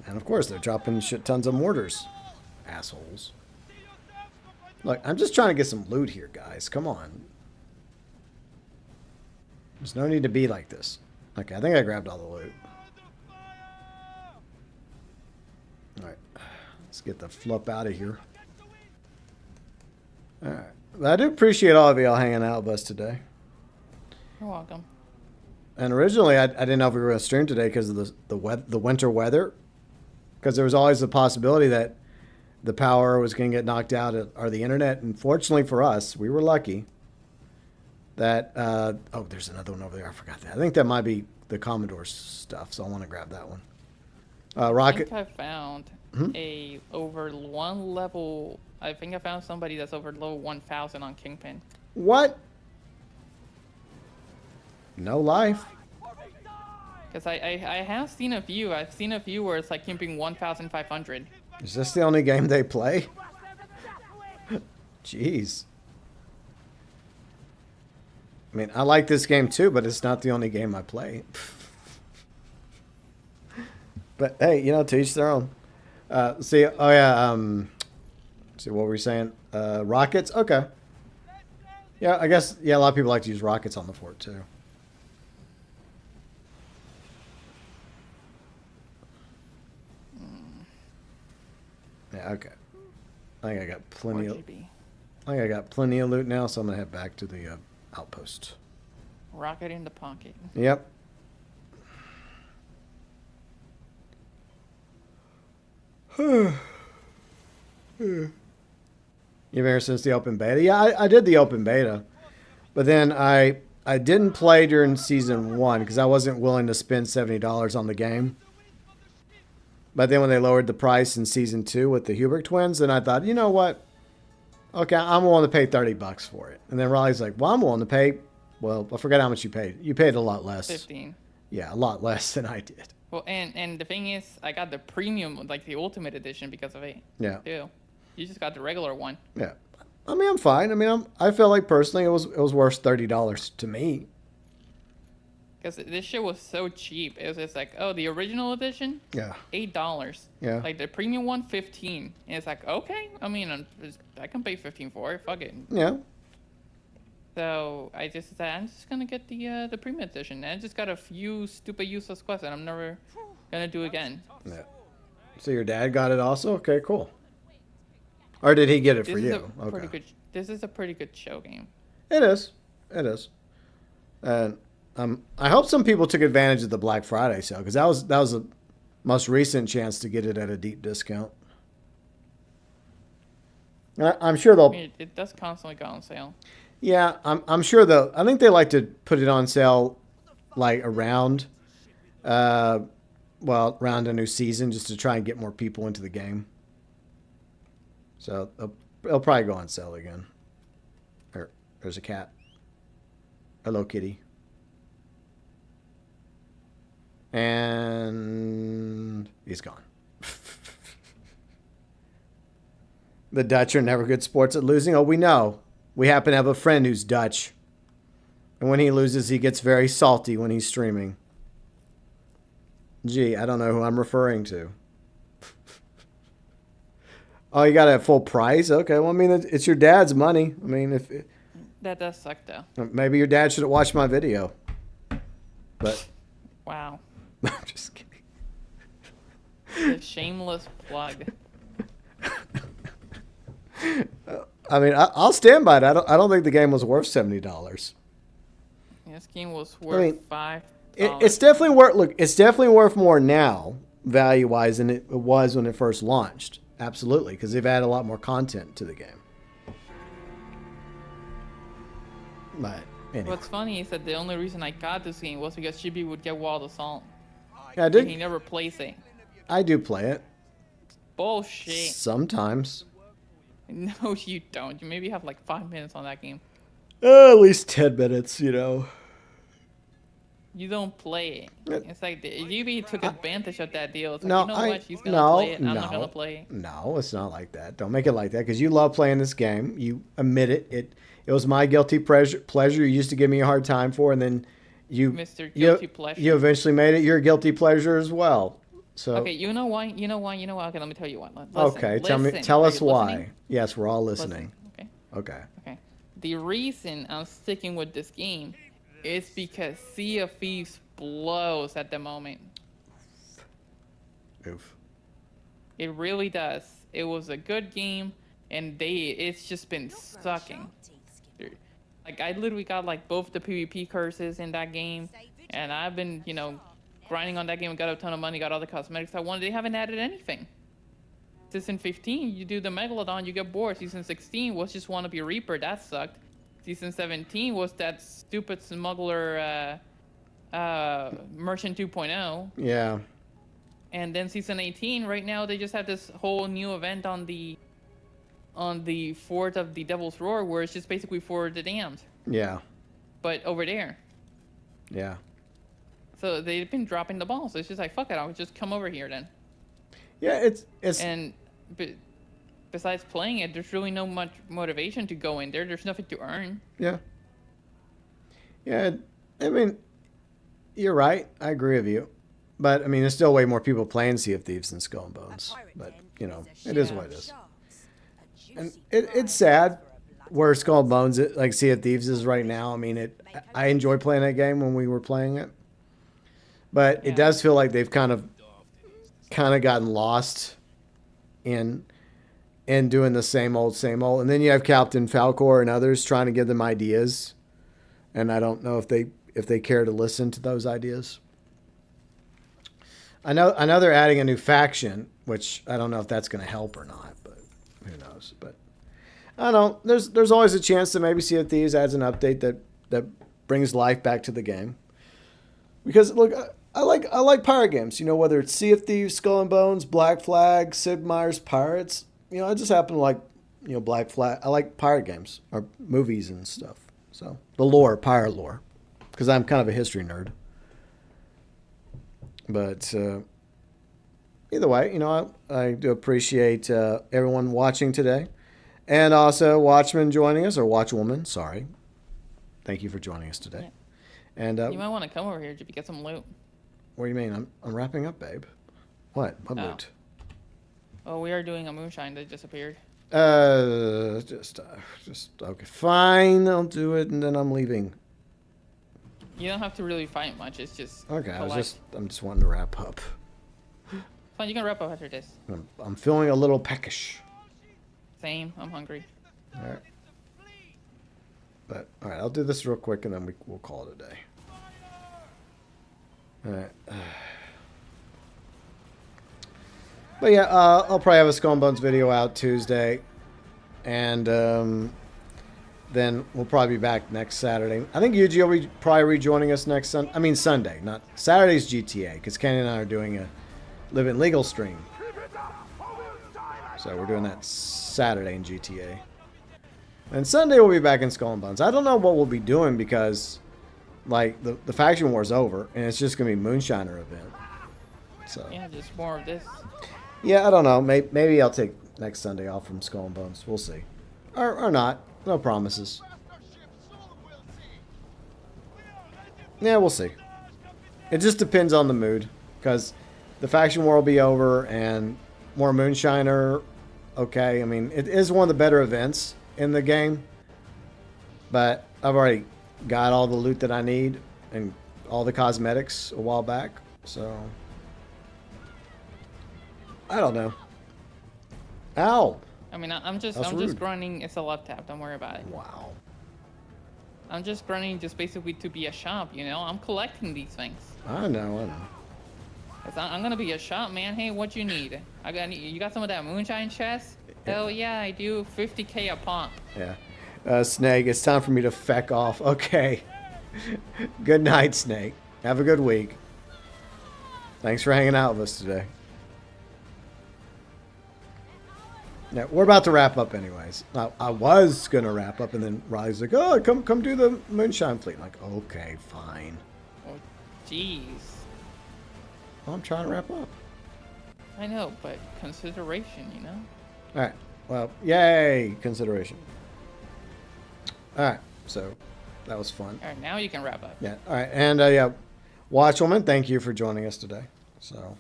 And of course, they're dropping shit tons of mortars. Assholes. Look, I'm just trying to get some loot here, guys. Come on. There's no need to be like this. Okay, I think I grabbed all the loot. Alright. Let's get the flup out of here. Alright. I do appreciate all of y'all hanging out with us today. You're welcome. And originally, I didn't know if we were going to stream today because of the winter weather. Because there was always the possibility that the power was going to get knocked out or the internet. And fortunately for us, we were lucky that... oh, there's another one over there. I forgot that. I think that might be the Commodore stuff, so I want to grab that one. I Rocket. think I found a over one level. I think I found somebody that's over level 1000 on Kingpin. What? No life. Because I have seen a few. I've seen a few where it's like Kingpin 1500. Is this the only game they play? Jeez. I mean, I like this game too, but it's not the only game I play. But hey, you know, to each their own. See, oh yeah, see what were we saying? Rockets? Okay. Yeah, I guess, yeah, a lot of people like to use rockets on the fort too. Yeah, okay. I think I got plenty of, I think I got plenty of loot now, so I'm gonna head back to the outpost. Rocket in the pocket. Yep. You've been here since the open beta? Yeah, I did the open beta. But then I didn't play during season 1 because I wasn't willing to spend $70 on the game. But then when they lowered the price in season 2 with the Hubbard twins, then I thought, you know what? Okay, I'm willing to pay $30 for it. And then Raleigh's like, well, I'm willing to pay, well, I forgot how much you paid. You paid a lot less. 15. Yeah, a lot less than I did. Well, and the thing is, I got the premium, like the ultimate edition because of it. Yeah. Too. You just got the regular one. Yeah. I mean, I'm fine. I mean, I feel like personally it was worth $30 to me. Because this shit was so cheap. It was just like, oh, the original edition? Yeah. $8. Yeah. Like the premium one, 15. And it's like, okay. I mean, I can pay 15 for it. Fuck it. Yeah. So I just said, I'm just gonna get the premium edition. And I just got a few stupid useless quests that I'm never gonna do again. Yeah. So your dad got it also? Okay, cool. Or did he get it for you? Okay. This is a pretty good show game. It is. It is. And I hope some people took advantage of the Black Friday sale because that was the most recent chance to get it at a deep discount. I'm sure they'll. I mean, it does constantly go on sale. Yeah, I'm sure though. I think they like to put it on sale, like around a new season, just to try and get more people into the game. So it'll probably go on sale again. There's a cat. Hello, kitty. And he's gone. The Dutch are never good sports at losing. Oh, we know. We happen to have a friend who's Dutch. And when he loses, he gets very salty when he's streaming. Gee, I don't know who I'm referring to. Oh, you got a full price? Okay, well, I mean, it's your dad's money. I mean, if that does suck, though. Maybe your dad should have watched my video. But wow. I'm just kidding. The shameless plug. I mean, I'll stand by it. I don't think the game was worth $70. This game was worth $5. It's definitely worth. Look, it's definitely worth more now, value-wise, than it was when it first launched. Absolutely, because they've added a lot more content to the game. But anyway. What's funny is that the only reason I got this game was because Chibi would get Wild Assault. Yeah, I did. He never plays it. I do play it. Bullshit. Sometimes. No, you don't. You maybe have like 5 minutes on that game. At least 10 minutes, you know. You don't play it. It's like UB took advantage of that deal. It's like, No, you know what? She's gonna play it. I'm not gonna play it. No, it's not like that. Don't make it like that because you love playing this game. You admit it. It was my guilty pleasure. You used to give me a hard time for, and then Mr. Guilty Pleasure. You eventually made it your guilty pleasure as well. So okay, you know why? Okay, let me tell you what. Tell us why. Yes, we're all listening. Okay. The reason I'm sticking with this game is because Sea of Thieves blows at the moment. Oof. It really does. It was a good game, and it's just been sucking. Like I literally got like both the PvP curses in that game, and I've been grinding on that game and got a ton of money, got all the cosmetics I wanted. They haven't added anything. Season 15, you do the Megalodon, you get bored. Season 16 was just want to be Reaper, that sucked. Season 17 was that stupid smuggler Merchant 2.0. Yeah. And then season 18, right now they just have this whole new event on the fort of the Devil's Roar, where it's just basically for the damned, Yeah. but over there. Yeah. So they've been dropping the ball. So it's just like, fuck it, I'll just come over here then. Yeah, it's And besides playing it, there's really no much motivation to go in there. There's nothing to earn. yeah. Yeah, I mean, you're right. I agree with you. But I mean, there's still way more people playing Sea of Thieves than Skull and Bones. But you know, it is what it is. And it's sad where Skull and Bones, like Sea of Thieves, is right now. I mean, I enjoy playing that game when we were playing it, but it does feel like they've kind of gotten lost in doing the same old, same old. And then you have Captain Falcor and others trying to give them ideas, and I don't know if they care to listen to those ideas. I know they're adding a new faction, which I don't know if that's going to help or not, but who knows. But I don't know. There's always a chance that maybe Sea of Thieves adds an update that brings life back to the game. Because look, I like pirate games. You know, whether it's Sea of Thieves, Skull and Bones, Black Flag, Sid Meier's Pirates. You know, I just happen to like, you know, Black Flag. I like pirate games or movies and stuff. So the lore, pirate lore, because I'm kind of a history nerd. But either way, you know, I do appreciate everyone watching today. And also Watchman joining us, or Watchwoman, sorry. Thank you for joining us today. Yeah. And you might want to come over here to get some loot. What do you mean? I'm wrapping up, babe. What loot? Oh, we are doing a moonshine that disappeared. Just okay, fine. I'll do it, and then I'm leaving. You don't have to really fight much. It's just okay. I'm just wanting to wrap up. Fine, you can wrap up after this. I'm feeling a little peckish. Same. I'm hungry. All right. But all right, I'll do this real quick, and then we'll call it a day. All right. But yeah, I'll probably have a Skull and Bones video out Tuesday, and then we'll probably be back next Saturday. I think Yuji will probably rejoining us next Sunday. I mean Sunday, not Saturday's GTA, because Kenny and I are doing a Living Legal stream. So we're doing that Saturday in GTA. And Sunday we'll be back in Skull and Bones. I don't know what we'll be doing because, like, the faction war's over, and it's just going to be a Moonshiner event. So yeah, just more of this. Yeah, I don't know. Maybe I'll take next Sunday off from Skull and Bones. We'll see. Or not. No promises. Yeah, we'll see. It just depends on the mood. Because the faction war will be over and more Moonshiner. Okay, I mean, it is one of the better events in the game. But I've already got all the loot that I need and all the cosmetics a while back. So I don't know. Ow. I mean, I'm just grinding. It's a love tap. Don't worry about it. Wow. I'm just grinding just basically to be a shop, you know? I'm collecting these things. I know. I'm gonna be a shop, man. Hey, what you need? You got some of that moonshine chest? Yeah. Hell yeah, I do. 50k a pump. Yeah. Snake, it's time for me to feck off. Okay. Good night, Snake. Have a good week. Thanks for hanging out with us today. Yeah, we're about to wrap up anyways. I was going to wrap up, and then Riley's like, oh, come do the Moonshine Fleet. I'm like, okay, fine. Oh, jeez. Well, I'm trying to wrap up. I know, but consideration, you know? All right. Well, yay, consideration. All right. So that was fun. All right, now you can wrap up. Yeah. All right. And, yeah, Watchwoman, thank you for joining us today. So...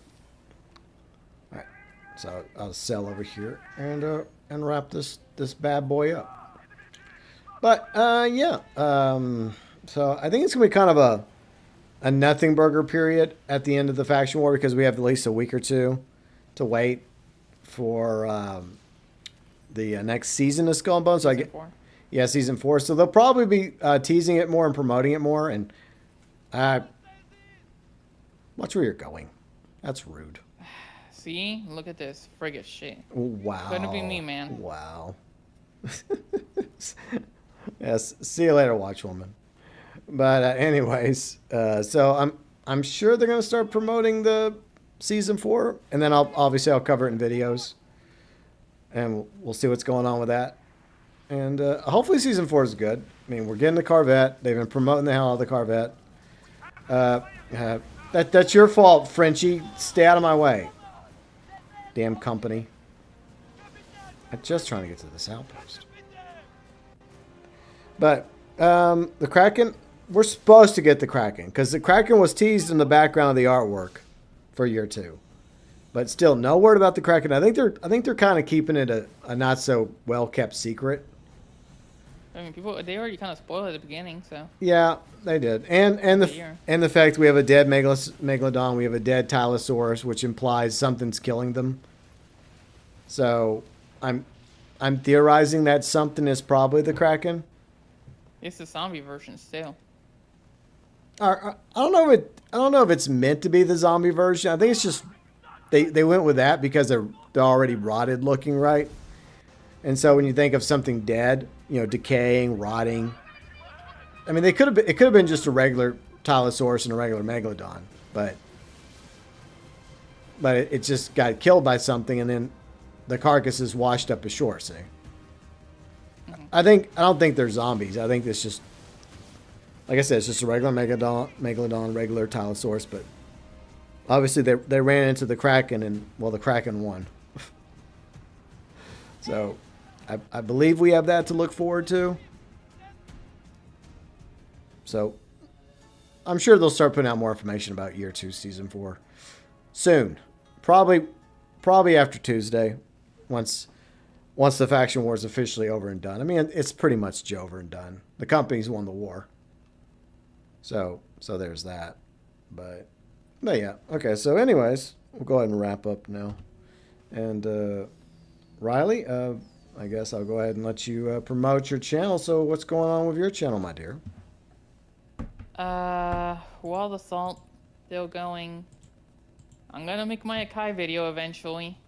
So I'll sell over here and wrap this bad boy up. But yeah, so I think it's gonna be kind of a nothing burger period at the end of the faction war because we have at least a week or two to wait for the next season of Skull and Bones. So yeah, season 4. So they'll probably be teasing it more and promoting it more. And watch where you're going. That's rude. See? Look at this frigate shit. Wow. It's gonna be me, man. Wow. Yes. See you later, Watchwoman. But anyways, so I'm sure they're gonna start promoting the season 4, and then I'll cover it in videos, and we'll see what's going on with that. And hopefully season 4 is good. I mean, we're getting the Corvette. They've been promoting the hell out of the Corvette. That's your fault, Frenchie. Stay out of my way. Damn company. I'm just trying to get to this outpost. But the Kraken, we're supposed to get the Kraken because the Kraken was teased in the background of the artwork for year 2. But still, no word about the Kraken. I think they're kind of keeping it a not so well kept secret. I mean, they already kind of spoiled it at the beginning, so. Yeah, they did. And the fact we have a dead Megalodon, we have a dead Tylosaurus, which implies something's killing them. So I'm theorizing that something is probably the Kraken. It's the zombie version still. I don't know if it's meant to be the zombie version. I think it's just they went with that because they're already rotted looking, right? And so when you think of something dead, decaying, rotting, I mean, it could have been just a regular Tylosaurus and a regular Megalodon, but it just got killed by something, and then the carcass is washed up ashore. See, I don't think they're zombies. I think it's just, like I said, it's just a regular Megalodon, regular Tylosaurus, but obviously they ran into the Kraken, and the Kraken won. So I believe we have that to look forward to. So I'm sure they'll start putting out more information about year 2, season 4 soon. Probably after Tuesday, once the faction war is officially over and done. I mean, it's pretty much over and done. The company's won the war. So there's that. But yeah. Okay, so anyways, we'll go ahead and wrap up now. And Riley, I guess I'll go ahead and let you promote your channel. So what's going on with your channel, my dear? Wild Assault, still going. I'm gonna make my Akai video eventually.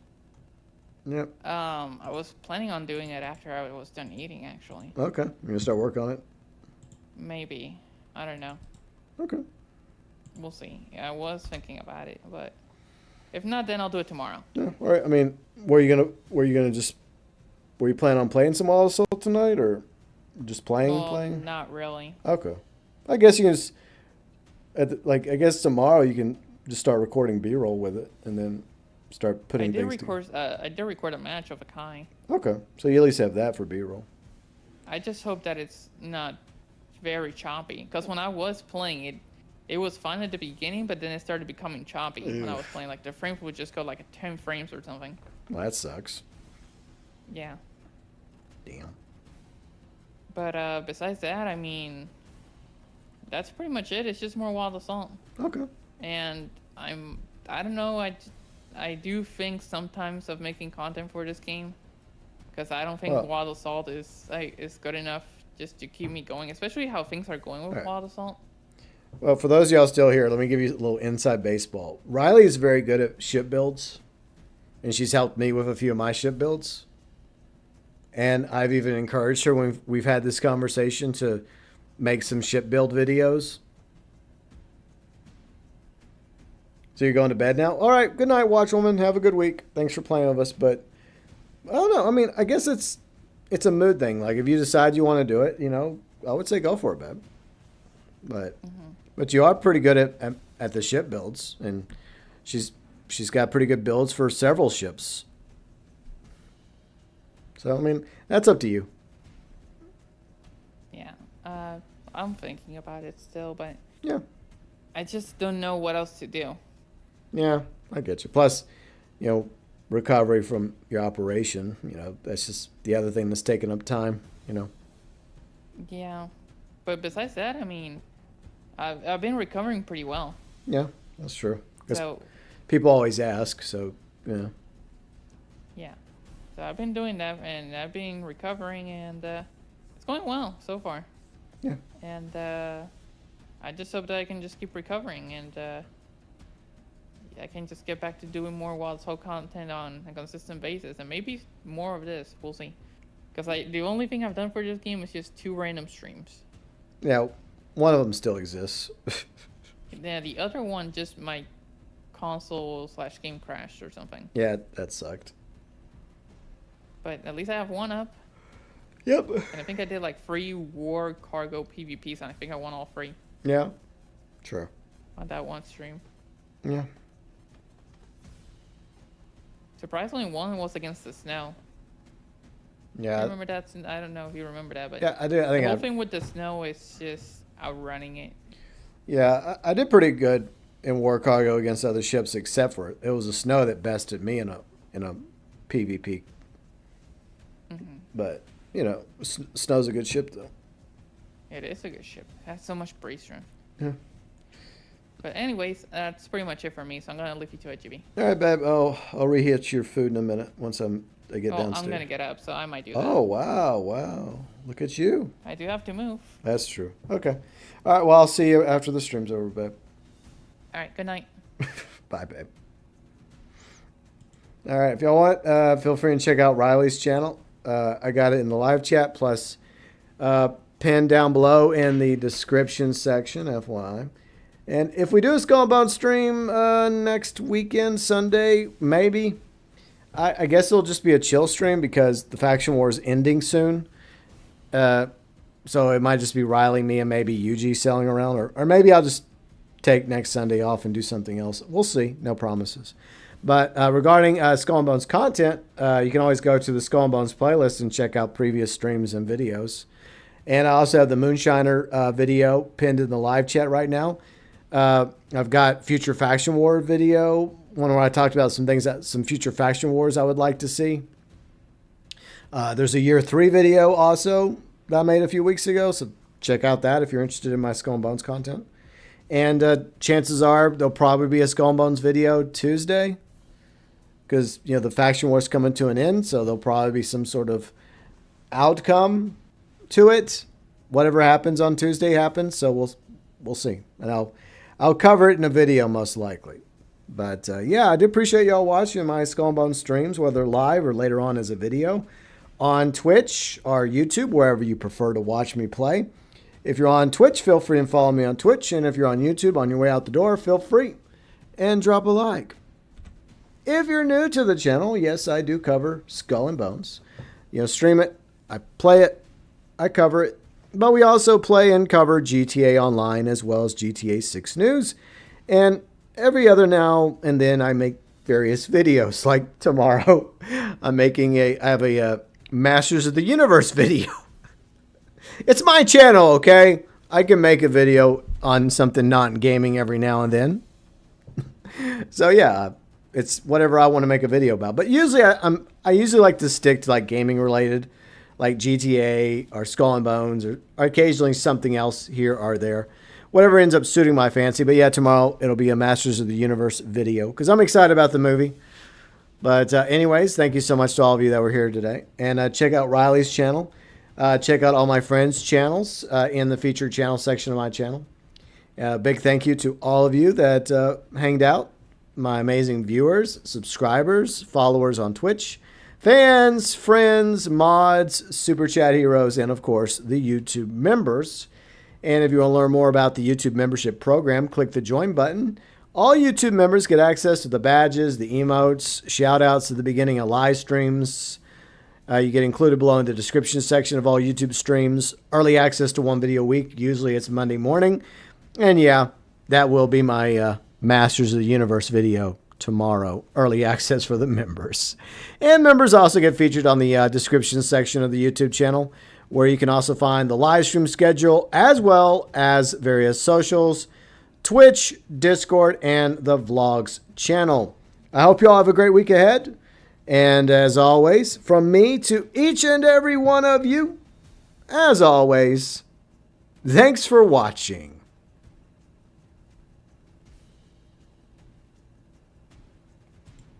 Yep. I was planning on doing it after I was done eating, actually. Okay. You're gonna start work on it? Maybe. I don't know. Okay. We'll see. I was thinking about it, but if not, then I'll do it tomorrow. Yeah. All right. I mean, were you planning on playing some Wild Assault tonight, or just playing? Not really. Okay. I guess you can just, I guess tomorrow you can just start recording B-roll with it, and then start putting things together. I did record a match of Akai. Okay. So you at least have that for B-roll. I just hope that it's not very choppy, because when I was playing it, it was fine at the beginning, but then it started becoming choppy when I was playing. Like, the frames would just go like 10 frames or something. Well, that sucks. Yeah. Damn. But besides that, I mean, that's pretty much it. It's just more Wild Assault. Okay. And I don't know, I do think sometimes of making content for this game, because I don't think Wild Assault is good enough just to keep me going, especially how things are going with Wild Assault. Well, for those of y'all still here, let me give you a little inside baseball. Riley is very good at ship builds, and she's helped me with a few of my ship builds. And I've even encouraged her when we've had this conversation to make some ship build videos. So you're going to bed now? All right, good night, Watchwoman. Have a good week. Thanks for playing with us. But I don't know. I mean, I guess it's a mood thing. Like, if you decide you want to do it, I would say go for it, babe. But you are pretty good at the ship builds, and she's got pretty good builds for several ships. So I mean, that's up to you. Yeah, I'm thinking about it still, but yeah, I just don't know what else to do. Yeah, I get you. Plus, recovery from your operation, that's just the other thing that's taking up time, Yeah, but besides that, I mean, I've been recovering pretty well. Yeah, that's true. So people always ask, so yeah. Yeah, so I've been doing that, and I've been recovering, and it's going well so far. Yeah. And I just hope that I can just keep recovering, and I can just get back to doing more Wild Assault content on a consistent basis, and maybe more of this. We'll see. Because the only thing I've done for this game is just 2 random streams. Yeah, one of them still exists. Yeah, the other one just my console/game crashed or something. Yeah, that sucked. But at least I have one up. Yep. And I think I did like 3 war cargo PvPs, and I think I won all 3 Yeah. True. on that one stream. Yeah. Surprisingly, one was against the snow. Yeah. I remember that. I don't know if you remember that, but Yeah, I do. I think the whole I. thing with the snow is just outrunning it. Yeah, I did pretty good in war cargo against other ships, except for it was the snow that bested me in a PvP. Mm-hmm. But you know, snow's a good ship though. It is a good ship. It has so much breeze strength. Yeah. But anyways, that's pretty much it for me. So I'm gonna leave you to it, GB. All right, babe. I'll reheat your food in a minute once I get Oh, downstairs. I'm gonna get up, so I might do that. Oh wow! Look at you. I do have to move. That's true. Okay. All right. Well, I'll see you after the stream's over, babe. All right. Good night. Bye, babe. All right. If y'all want, feel free and check out Riley's channel. I got it in the live chat, plus pinned down below in the description section, FYI. And if we do a Skull and Bones stream next weekend, Sunday, maybe. I guess it'll just be a chill stream because the faction war is ending soon. So it might just be Riley, me, and maybe Yuji selling around. Or maybe I'll just take next Sunday off and do something else. We'll see. No promises. But regarding Skull and Bones content, you can always go to the Skull and Bones playlist and check out previous streams and videos. And I also have the Moonshiner video pinned in the live chat right now. I've got Future Faction War video, one where I talked about some future faction wars I would like to see. There's a Year 3 video also that I made a few weeks ago, so check out that if you're interested in my Skull and Bones content. And chances are there'll probably be a Skull and Bones video Tuesday, because you know the faction war's coming to an end, so there'll probably be some sort of outcome to it. Whatever happens on Tuesday happens, so we'll see, and I'll cover it in a video most likely. But yeah, I do appreciate y'all watching my Skull and Bones streams, whether live or later on as a video, on Twitch or YouTube, wherever you prefer to watch me play. If you're on Twitch, feel free and follow me on Twitch. And if you're on YouTube on your way out the door, feel free and drop a like. If you're new to the channel, yes, I do cover Skull and Bones. You know, stream it, I play it, I cover it. But we also play and cover GTA Online as well as GTA 6 News. And every other now and then I make various videos. Like tomorrow, I have a Masters of the Universe video. It's my channel, okay? I can make a video on something not gaming every now and then. So yeah, it's whatever I want to make a video about. But usually I usually like to stick to like gaming related, like GTA or Skull and Bones, or occasionally something else here or there. Whatever ends up suiting my fancy. But yeah, tomorrow it'll be a Masters of the Universe video because I'm excited about the movie. But anyways, thank you so much to all of you that were here today. And check out Riley's channel. Check out all my friends' channels in the featured channel section of my channel. Big thank you to all of you that hanged out. My amazing viewers, subscribers, followers on Twitch, fans, friends, mods, Super Chat heroes, and of course, the YouTube members. And if you want to learn more about the YouTube membership program, click the join button. All YouTube members get access to the badges, the emotes, shout outs at the beginning of live streams. You get included below in the description section of all YouTube streams. Early access to one video a week. Usually it's Monday morning. And yeah, that will be my Masters of the Universe video tomorrow. Early access for the members. And members also get featured on the description section of the YouTube channel, where you can also find the live stream schedule as well as various socials, Twitch, Discord, and the Vlogs channel. I hope you all have a great week ahead. And as always, from me to each and every one of you, as always, thanks for watching.